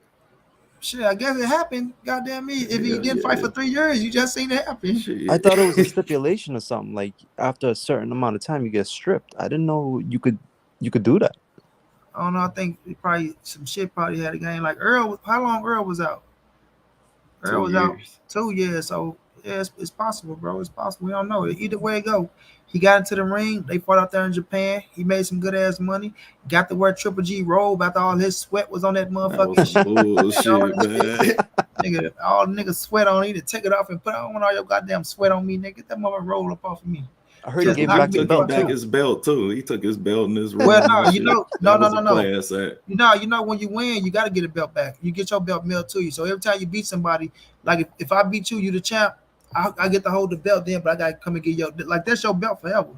[SPEAKER 1] Shit, I guess it happened. Goddamn me. If he didn't fight for 3 years, you just seen it happen.
[SPEAKER 4] Shit.
[SPEAKER 3] I thought it was a stipulation or something. Like after a certain amount of time, you get stripped. I didn't know you could do that.
[SPEAKER 1] I don't know. I think probably some shit probably had a game. Like Errol, how long Errol was out? Errol was out 2 years. So yeah, it's possible, bro. It's possible. We don't know. Either way it go. He got into the ring. They fought out there in Japan. He made some good ass money. Got to wear Triple G robe after all his sweat was on that motherfucker.
[SPEAKER 4] That was bullshit, man.
[SPEAKER 1] Nigga, all the niggas sweat on. You need to take it off and put on all your goddamn sweat on me, nigga. Get that motherfucker roll up off of me.
[SPEAKER 3] I heard he gave back the belt too.
[SPEAKER 4] His belt too. He took his belt in his room.
[SPEAKER 1] Well, no, you know, no. You know, when you win, you got to get a belt back. You get your belt mailed to you. So every time you beat somebody, like if I beat you, you the champ. I get to hold the belt then, but I got to come and get your like that's your belt forever.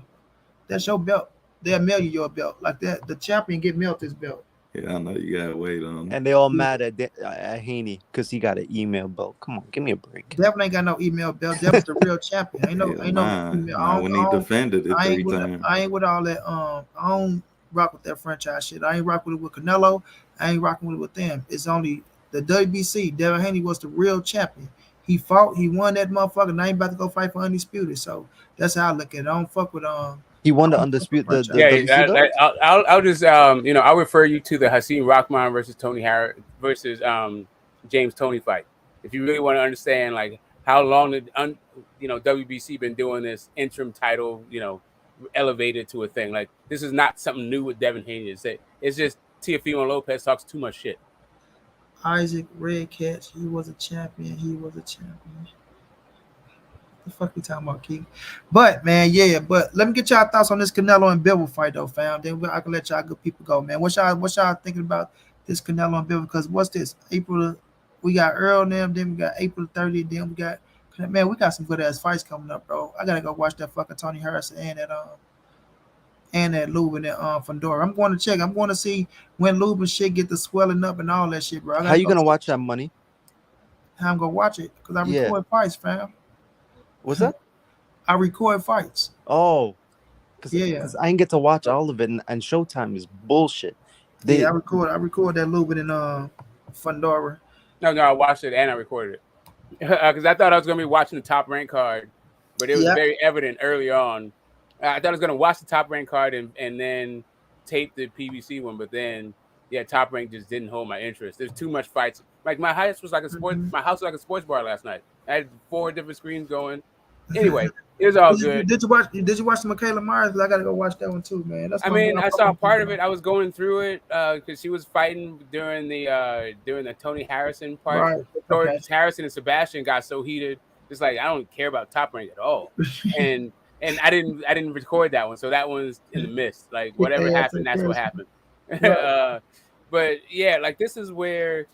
[SPEAKER 1] That's your belt. They'll mail you your belt like that. The champion get mailed his belt.
[SPEAKER 4] Yeah, I know you gotta wait on.
[SPEAKER 3] And they all mad at Haney because he got an email belt. Come on, give me a break.
[SPEAKER 1] Devin ain't got no email belt. Devin's the real champion. Ain't no email.
[SPEAKER 4] When he defended it 3 times.
[SPEAKER 1] I ain't with all that. I don't rock with that franchise shit. I ain't rock with it with Canelo. I ain't rocking with it with them. It's only the WBC. Devin Haney was the real champion. He fought. He won that motherfucker. And I ain't about to go fight for undisputed. So that's how I look at it. I don't fuck with
[SPEAKER 3] He won the undisputed.
[SPEAKER 5] I'll just I'll refer you to the Hakeem Rahman versus Tony Harris versus James Toney fight. If you really want to understand like how long did WBC been doing this interim title, elevated to a thing. Like this is not something new with Devin Haney. It's just Teofimo Lopez talks too much shit.
[SPEAKER 1] Isaac Red Catch, he was a champion. The fuck you talking about, Keith? But man, yeah. But let me get y'all thoughts on this Canelo and Bivol fight, though, fam. Then I can let y'all good people go, man. What y'all thinking about this Canelo and Bivol? Because what's this? April, we got Errol now. Then we got April 30th. Then we got we got some good ass fights coming up, bro. I gotta go watch that fucking Tony Harrison and that Lubin and Fandora. I'm going to check. I'm going to see when Lubin shit get the swelling up and all that shit, bro.
[SPEAKER 3] How you gonna watch that, Money?
[SPEAKER 1] How I'm gonna watch it? Because I record fights, fam.
[SPEAKER 3] What's that?
[SPEAKER 1] I record fights.
[SPEAKER 3] Oh, because I didn't get to watch all of it, and Showtime is bullshit.
[SPEAKER 1] I record that Lubin and Fandora.
[SPEAKER 5] No, I watched it and I recorded it because I thought I was gonna be watching the Top Rank card, but it was very evident early on. I thought I was gonna watch the Top Rank card and then tape the PBC one, but then Top Rank just didn't hold my interest. There's too much fights. Like my house was like a sports. My house was like a sports bar last night. I had 4 different screens going. Anyway, it was all good.
[SPEAKER 1] Did you watch the Michaela Myers? Because I gotta go watch that one too, man.
[SPEAKER 5] I saw part of it. I was going through it because she was fighting during the Tony Harrison part. Right. Harrison and Sebastian got so heated. It's like I don't care about Top Rank at all, and I didn't record that one, so that one's in the mist. Like whatever happened, that's what happened. Right. But yeah, like this is where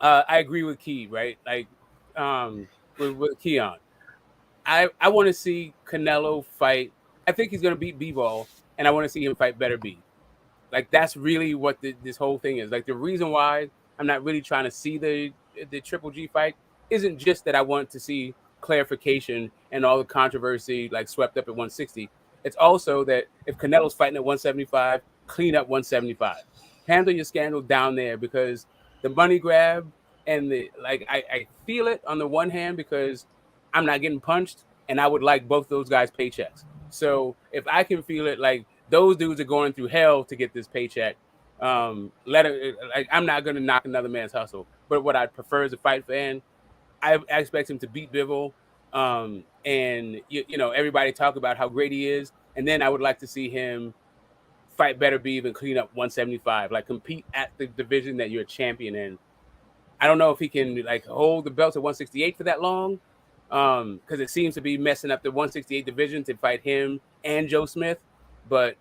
[SPEAKER 5] I agree with Key, right? Like with Keon. I want to see Canelo fight. I think he's going to beat Bivol, and I want to see him fight better B. Like that's really what this whole thing is. Like the reason why I'm not really trying to see the Triple G fight isn't just that I want to see clarification and all the controversy like swept up at 160. It's also that if Canelo's fighting at 175, clean up 175. Handle your scandal down there because the money grab and the like I feel it on the one hand because I'm not getting punched and I would like both those guys' paychecks. So if I can feel it like those dudes are going through hell to get this paycheck, let it like I'm not gonna knock another man's hustle. But what I prefer as a fight fan, I expect him to beat Bivol. And you know, everybody talk about how great he is, and then I would like to see him fight better beef and clean up 175, like compete at the division that you're a champion in. I don't know if he can like hold the belt at 168 for that long, because it seems to be messing up the 168 division to fight him and Joe Smith. But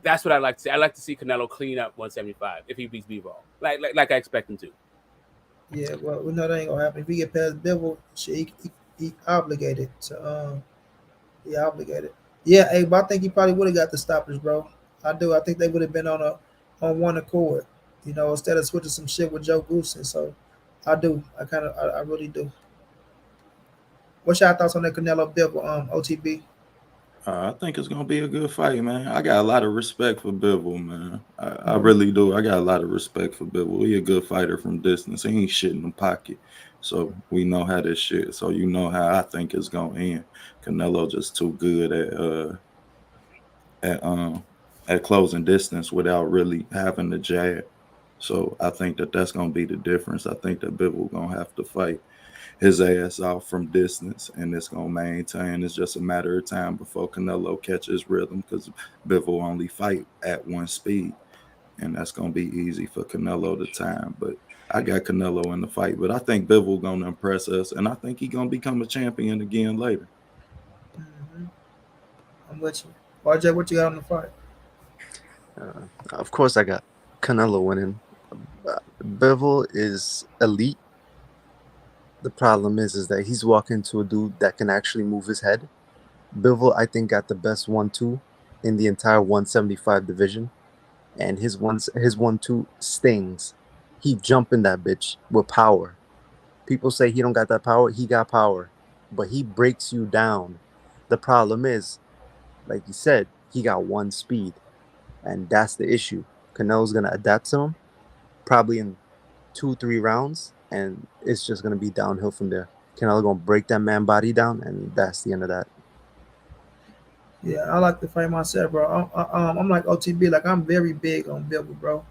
[SPEAKER 5] that's what I like to see. I like to see Canelo clean up 175 if he beats Bivol, like I expect him to.
[SPEAKER 1] Yeah, well, we know that ain't gonna happen. If he get past Bivol, shit, he obligated to he obligated. Yeah, hey, but I think he probably would have got the stoppage, bro. I do. I think they would have been on one accord, instead of switching some shit with Joe Goose. And so I do. I really do. What's your thoughts on that Canelo Bivol OTB?
[SPEAKER 4] I think it's gonna be a good fight, man. I got a lot of respect for Bivol, man. I really do. I got a lot of respect for Bivol. He a good fighter from distance. He ain't shit in the pocket. So we know how this shit. So you know how I think it's gonna end. Canelo just too good at closing distance without really having the jab. So I think that's gonna be the difference. I think that Bivol gonna have to fight his ass off from distance, and it's gonna maintain. It's just a matter of time before Canelo catches rhythm because Bivol only fight at one speed, and that's gonna be easy for Canelo to time. But I got Canelo in the fight, but I think Bivol gonna impress us, and I think he gonna become a champion again later.
[SPEAKER 1] Mm-hmm. I'm with you. RJ, what you got on the fight?
[SPEAKER 3] Of course, I got Canelo winning. Bivol is elite. The problem is that he's walking to a dude that can actually move his head. Bivol, I think, got the best 1-2 in the entire 175 division, and his 1-2 stings. He jumping that bitch with power. People say he don't got that power. He got power, but he breaks you down. The problem is, like you said, he got one speed, and that's the issue. Canelo's gonna adapt to him, probably in 2-3 rounds, and it's just gonna be downhill from there. Canelo gonna break that man body down, and that's the end of that.
[SPEAKER 1] Yeah, I like to fight myself, bro. I'm like OTB. Like I'm very big on Bivol, bro.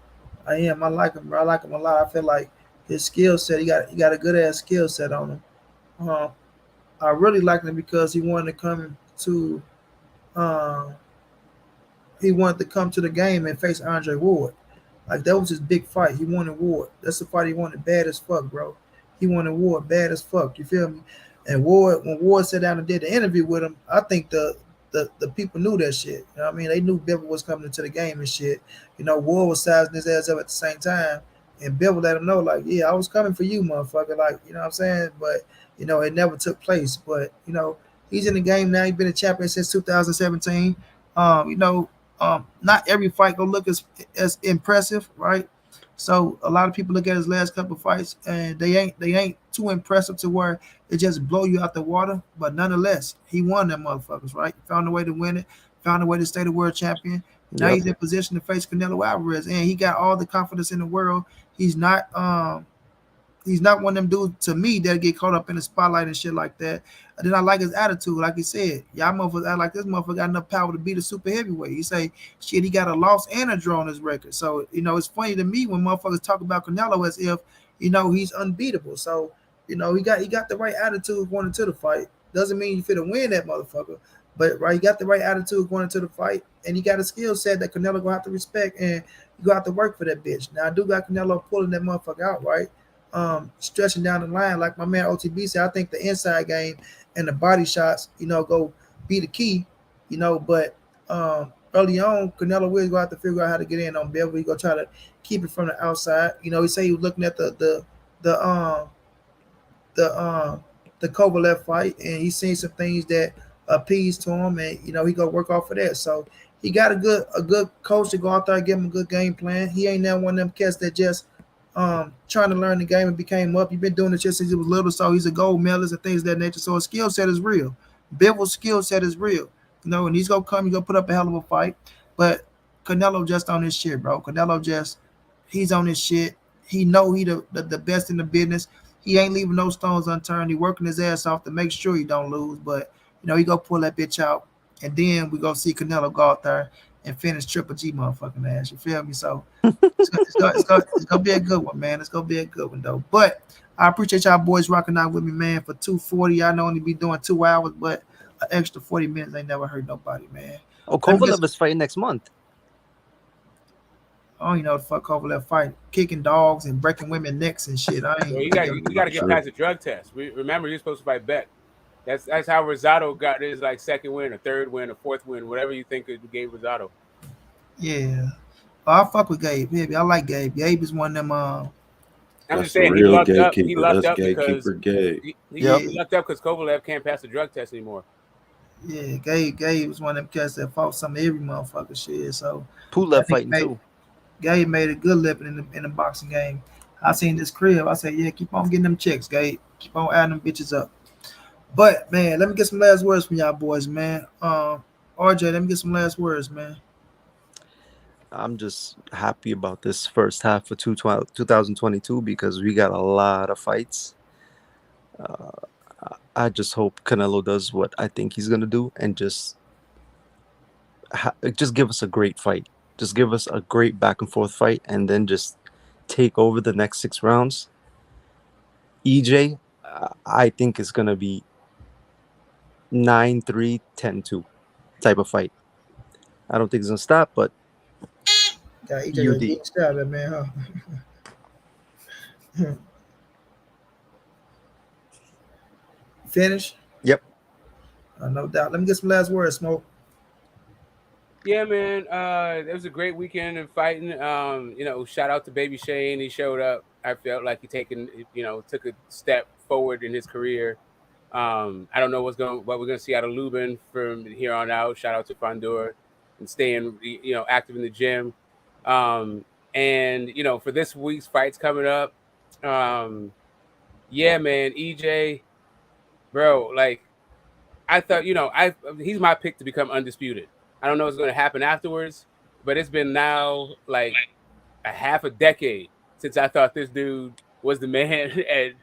[SPEAKER 1] I am. I like him, bro. I like him a lot. I feel like his skill set. He got a good ass skill set on him. Um, I really like him because uh, he wanted to come to the game and face Andre Ward. Like that was his big fight. He wanted Ward. That's the fight he wanted bad as fuck, bro. He wanted Ward bad as fuck. You feel me? And Ward, when Ward sat down and did the interview with him, I think the people knew that shit. You know what I mean? They knew Bivol was coming into the game and shit. Ward was sizing his ass up at the same time. And Bivol let him know, like, yeah, I was coming for you, motherfucker. Like, you know what I'm saying? But, it never took place. But, he's in the game now. He's been a champion since 2017. Not every fight gonna look as impressive, right? So a lot of people look at his last couple of fights and they ain't too impressive to where it just blow you out the water. But nonetheless, he won them motherfuckers, right? Found a way to win it, found a way to stay the world champion. Now
[SPEAKER 3] Yep.
[SPEAKER 1] he's in position to face Canelo Alvarez, and he got all the confidence in the world. He's not one of them dudes to me that get caught up in the spotlight and shit like that. And then I like his attitude, like he said. Y'all motherfuckers act like this motherfucker got enough power to beat a super heavyweight. He say, shit, he got a loss and a draw on his record. So, it's funny to me when motherfuckers talk about Canelo as if, he's unbeatable. So, he got the right attitude going into the fight. Doesn't mean you fit to win that motherfucker. But right, he got the right attitude going into the fight, and he got a skill set that Canelo gonna have to respect, and you gonna have to work for that bitch. Now I do got Canelo pulling that motherfucker out, right? Stretching down the line, like my man OTB said, I think the inside game and the body shots, go be the key, but early on, Canelo will go have to figure out how to get in on Bivol. He gonna try to keep it from the outside. He say he was looking at the the Kovalev fight, and he's seen some things that appease to him, and he go work off of that. So he got a good coach to go out there and give him a good game plan. He ain't now one of them cats that just trying to learn the game and became up. He been doing it just since he was little, so he's a gold medalist and things of that nature. So his skill set is real. Bivol's skill set is real. And he's gonna come, he's gonna put up a hell of a fight. But Canelo just on his shit, bro. Canelo just he's on his shit. He know he the best in the business. He ain't leaving no stones unturned. He working his ass off to make sure he don't lose. But he go pull that bitch out, and then we go see Canelo go out there and finish Triple G motherfucking ass. You feel me? So it's gonna be a good one, man. It's gonna be a good one though. But I appreciate y'all boys rocking out with me, man. For 240, I know only be doing 2 hours, but an extra 40 minutes ain't never hurt nobody, man.
[SPEAKER 3] Oh,
[SPEAKER 1] Let me get
[SPEAKER 3] Kovalev is fighting next month.
[SPEAKER 1] I don't even know what the fuck Kovalev fight, kicking dogs and breaking women necks and shit. I ain't.
[SPEAKER 5] Well, you got to get past the drug test. Remember, you're supposed to fight Beck. That's how Rosado got his like second win, or third win, or fourth win, whatever you think it gave Rosado.
[SPEAKER 1] Yeah, I fuck with Gabe. Baby, I like Gabe. Gabe is one of them.
[SPEAKER 5] I'm
[SPEAKER 4] That's
[SPEAKER 5] just
[SPEAKER 4] the
[SPEAKER 5] saying he
[SPEAKER 4] real
[SPEAKER 5] lucked up. He
[SPEAKER 4] gatekeeper.
[SPEAKER 5] lucked
[SPEAKER 4] That's
[SPEAKER 5] up because
[SPEAKER 4] gatekeeper Gabe.
[SPEAKER 5] he
[SPEAKER 1] Yep.
[SPEAKER 5] lucked up because Kovalev can't pass the drug test anymore.
[SPEAKER 1] Yeah, Gabe was one of them cats that fought some every motherfucker shit. So
[SPEAKER 3] Pulev
[SPEAKER 1] that nigga
[SPEAKER 3] fighting
[SPEAKER 1] made,
[SPEAKER 3] too.
[SPEAKER 1] Gabe made a good living in the boxing game. I seen this crib. I said, yeah, keep on getting them checks, Gabe. Keep on adding them bitches up. But man, let me get some last words from y'all boys, man. RJ, let me get some last words, man.
[SPEAKER 3] I'm just happy about this first half of 2022 because we got a lot of fights. I just hope Canelo does what I think he's gonna do and just give us a great fight. Just give us a great back and forth fight, and then just take over the next 6 rounds. EJ, I think is gonna be 9-3, 10-2 type of fight. I don't think it's gonna stop, but
[SPEAKER 1] Got EJ
[SPEAKER 3] UD.
[SPEAKER 1] getting started, man, huh? Finish?
[SPEAKER 3] Yep.
[SPEAKER 1] No doubt. Let me get some last words, Smoke.
[SPEAKER 5] Yeah, man. It was a great weekend of fighting. Shout out to Baby Shane. He showed up. I felt like he took a step forward in his career. I don't know what we're gonna see out of Lubin from here on out. Shout out to Fondor and staying active in the gym. And for this week's fights coming up, yeah, man, EJ, bro, like I thought, he's my pick to become undisputed. I don't know what's going to happen afterwards, but it's been now like a half a decade since I thought this dude was the man at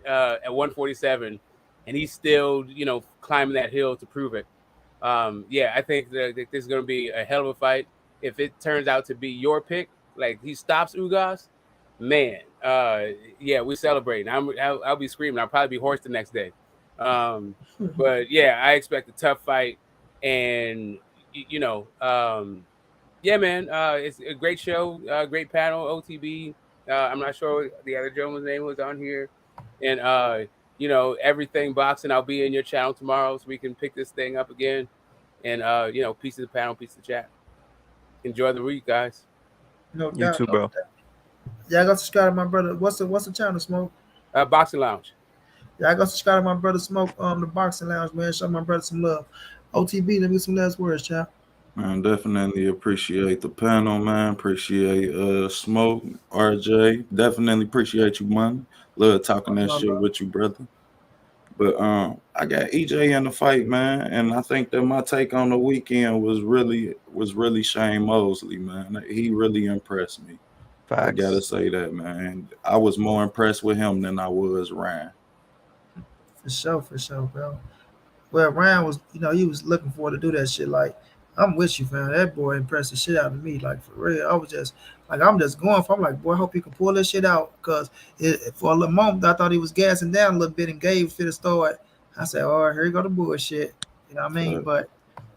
[SPEAKER 5] 147, and he's still climbing that hill to prove it. Yeah, I think that this is going to be a hell of a fight. If it turns out to be your pick, like he stops Ugas, man, yeah, we celebrating. I'll be screaming. I'll probably be hoarse the next day. But yeah, I expect a tough fight, and yeah, man, it's a great show, great panel, OTB. I'm not sure what the other gentleman's name was on here, and everything boxing. I'll be in your channel tomorrow so we can pick this thing up again, and piece of the panel, piece of the chat. Enjoy the week, guys.
[SPEAKER 1] No
[SPEAKER 3] You
[SPEAKER 1] doubt.
[SPEAKER 3] too, bro.
[SPEAKER 1] Yeah, I got subscribe to my brother. What's the channel, Smoke?
[SPEAKER 5] Boxing Lounge.
[SPEAKER 1] Yeah, I got subscribe to my brother Smoke, the boxing lounge, man. Show my brother some love. OTB, let me get some last words, chap.
[SPEAKER 4] Man, definitely appreciate the panel, man. Appreciate Smoke, RJ. Definitely appreciate you, Money. Love talking that shit with you, brother. But I got EJ in the fight, man, and I think that my take on the weekend was really Shane Mosley, man. He really impressed me.
[SPEAKER 3] Facts.
[SPEAKER 4] I gotta say that, man. I was more impressed with him than I was Ryan.
[SPEAKER 1] For sure, bro. Well, Ryan was, he was looking forward to do that shit. Like, I'm with you, fam. That boy impressed the shit out of me. Like, for real. I was just, like, I'm just going for, I'm like, boy, I hope he can pull this shit out. Because for a little moment, I thought he was gassing down a little bit and Gabe fit a start. I said, all right, here you go the bullshit. You know what I mean? But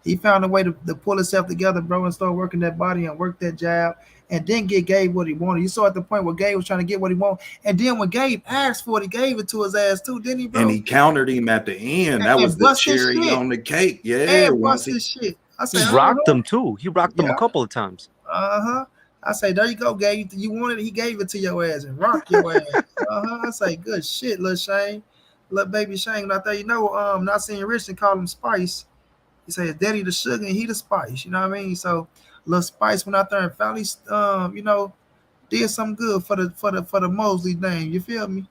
[SPEAKER 1] he found a way to pull himself together, bro, and start working that body and work that jab. And then get Gabe what he wanted. You saw at the point where Gabe was trying to get what he wanted. And then when Gabe asked for it, he gave it to his ass too, didn't he, bro?
[SPEAKER 4] And he countered him at the end. That was the cherry on the cake. Yeah.
[SPEAKER 1] And bust his shit. I
[SPEAKER 3] He
[SPEAKER 1] said,
[SPEAKER 3] rocked him too. He rocked him a couple of times.
[SPEAKER 1] I say, there you go, Gabe. You wanted it, he gave it to your ass and rocked your ass. I say, good shit, little Shane. Little baby Shane out there. Not seeing Richard call him Spice. He say his daddy the sugar and he the spice. You know what I mean? So little Spice went out there and finally, did something good for the Mosley name. You feel me?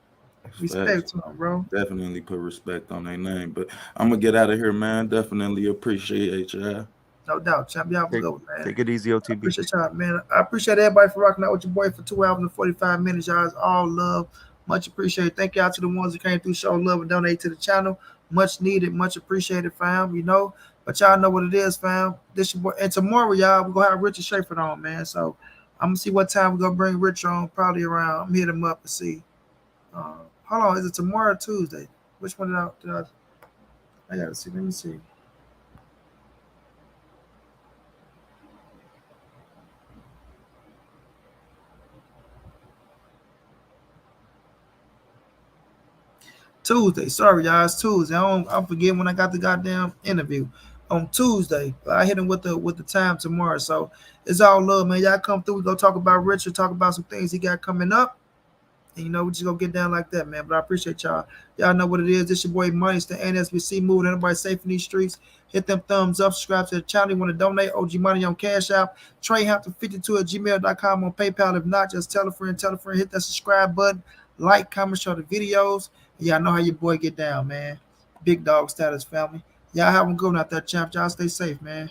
[SPEAKER 4] Facts.
[SPEAKER 1] Respect to him, bro.
[SPEAKER 4] Definitely put respect on their name. But I'm gonna get out of here, man. Definitely appreciate y'all.
[SPEAKER 1] No doubt, champ. Y'all have a
[SPEAKER 3] Take,
[SPEAKER 1] good one, man.
[SPEAKER 3] take it easy,
[SPEAKER 1] I
[SPEAKER 3] OTB.
[SPEAKER 1] appreciate y'all, man. I appreciate everybody for rocking out with your boy for 2 hours and 45 minutes. Y'all. It's all love. Much appreciated. Thank y'all to the ones that came through, show love and donate to the channel. Much needed, much appreciated, fam. But y'all know what it is, fam. This your boy. And tomorrow, y'all, we're gonna have Richard Schaefer on, man. So I'm gonna see what time we're gonna bring Rich on. Probably around. I'm hit him up and see. Hold on, is it tomorrow or Tuesday? Which one I gotta see. Let me see. Tuesday. Sorry, y'all. It's Tuesday. I'm forgetting when I got the goddamn interview on Tuesday. I hit him with the time tomorrow. So it's all love, man. Y'all come through. We go talk about Richard, talk about some things he got coming up. And we just gonna get down like that, man. But I appreciate y'all. Y'all know what it is. This your boy Money. It's the NSBC moving. Everybody safe in these streets. Hit them thumbs up. Subscribe to the channel. You want to donate? OG Money on Cash App. TreyHampton52 at gmail.com on PayPal. If not, just tell a friend. Hit that subscribe button. Like, comment, share the videos. And y'all know how your boy get down, man. Big dog status, family. Y'all have a good one out there, champ. Y'all stay safe, man.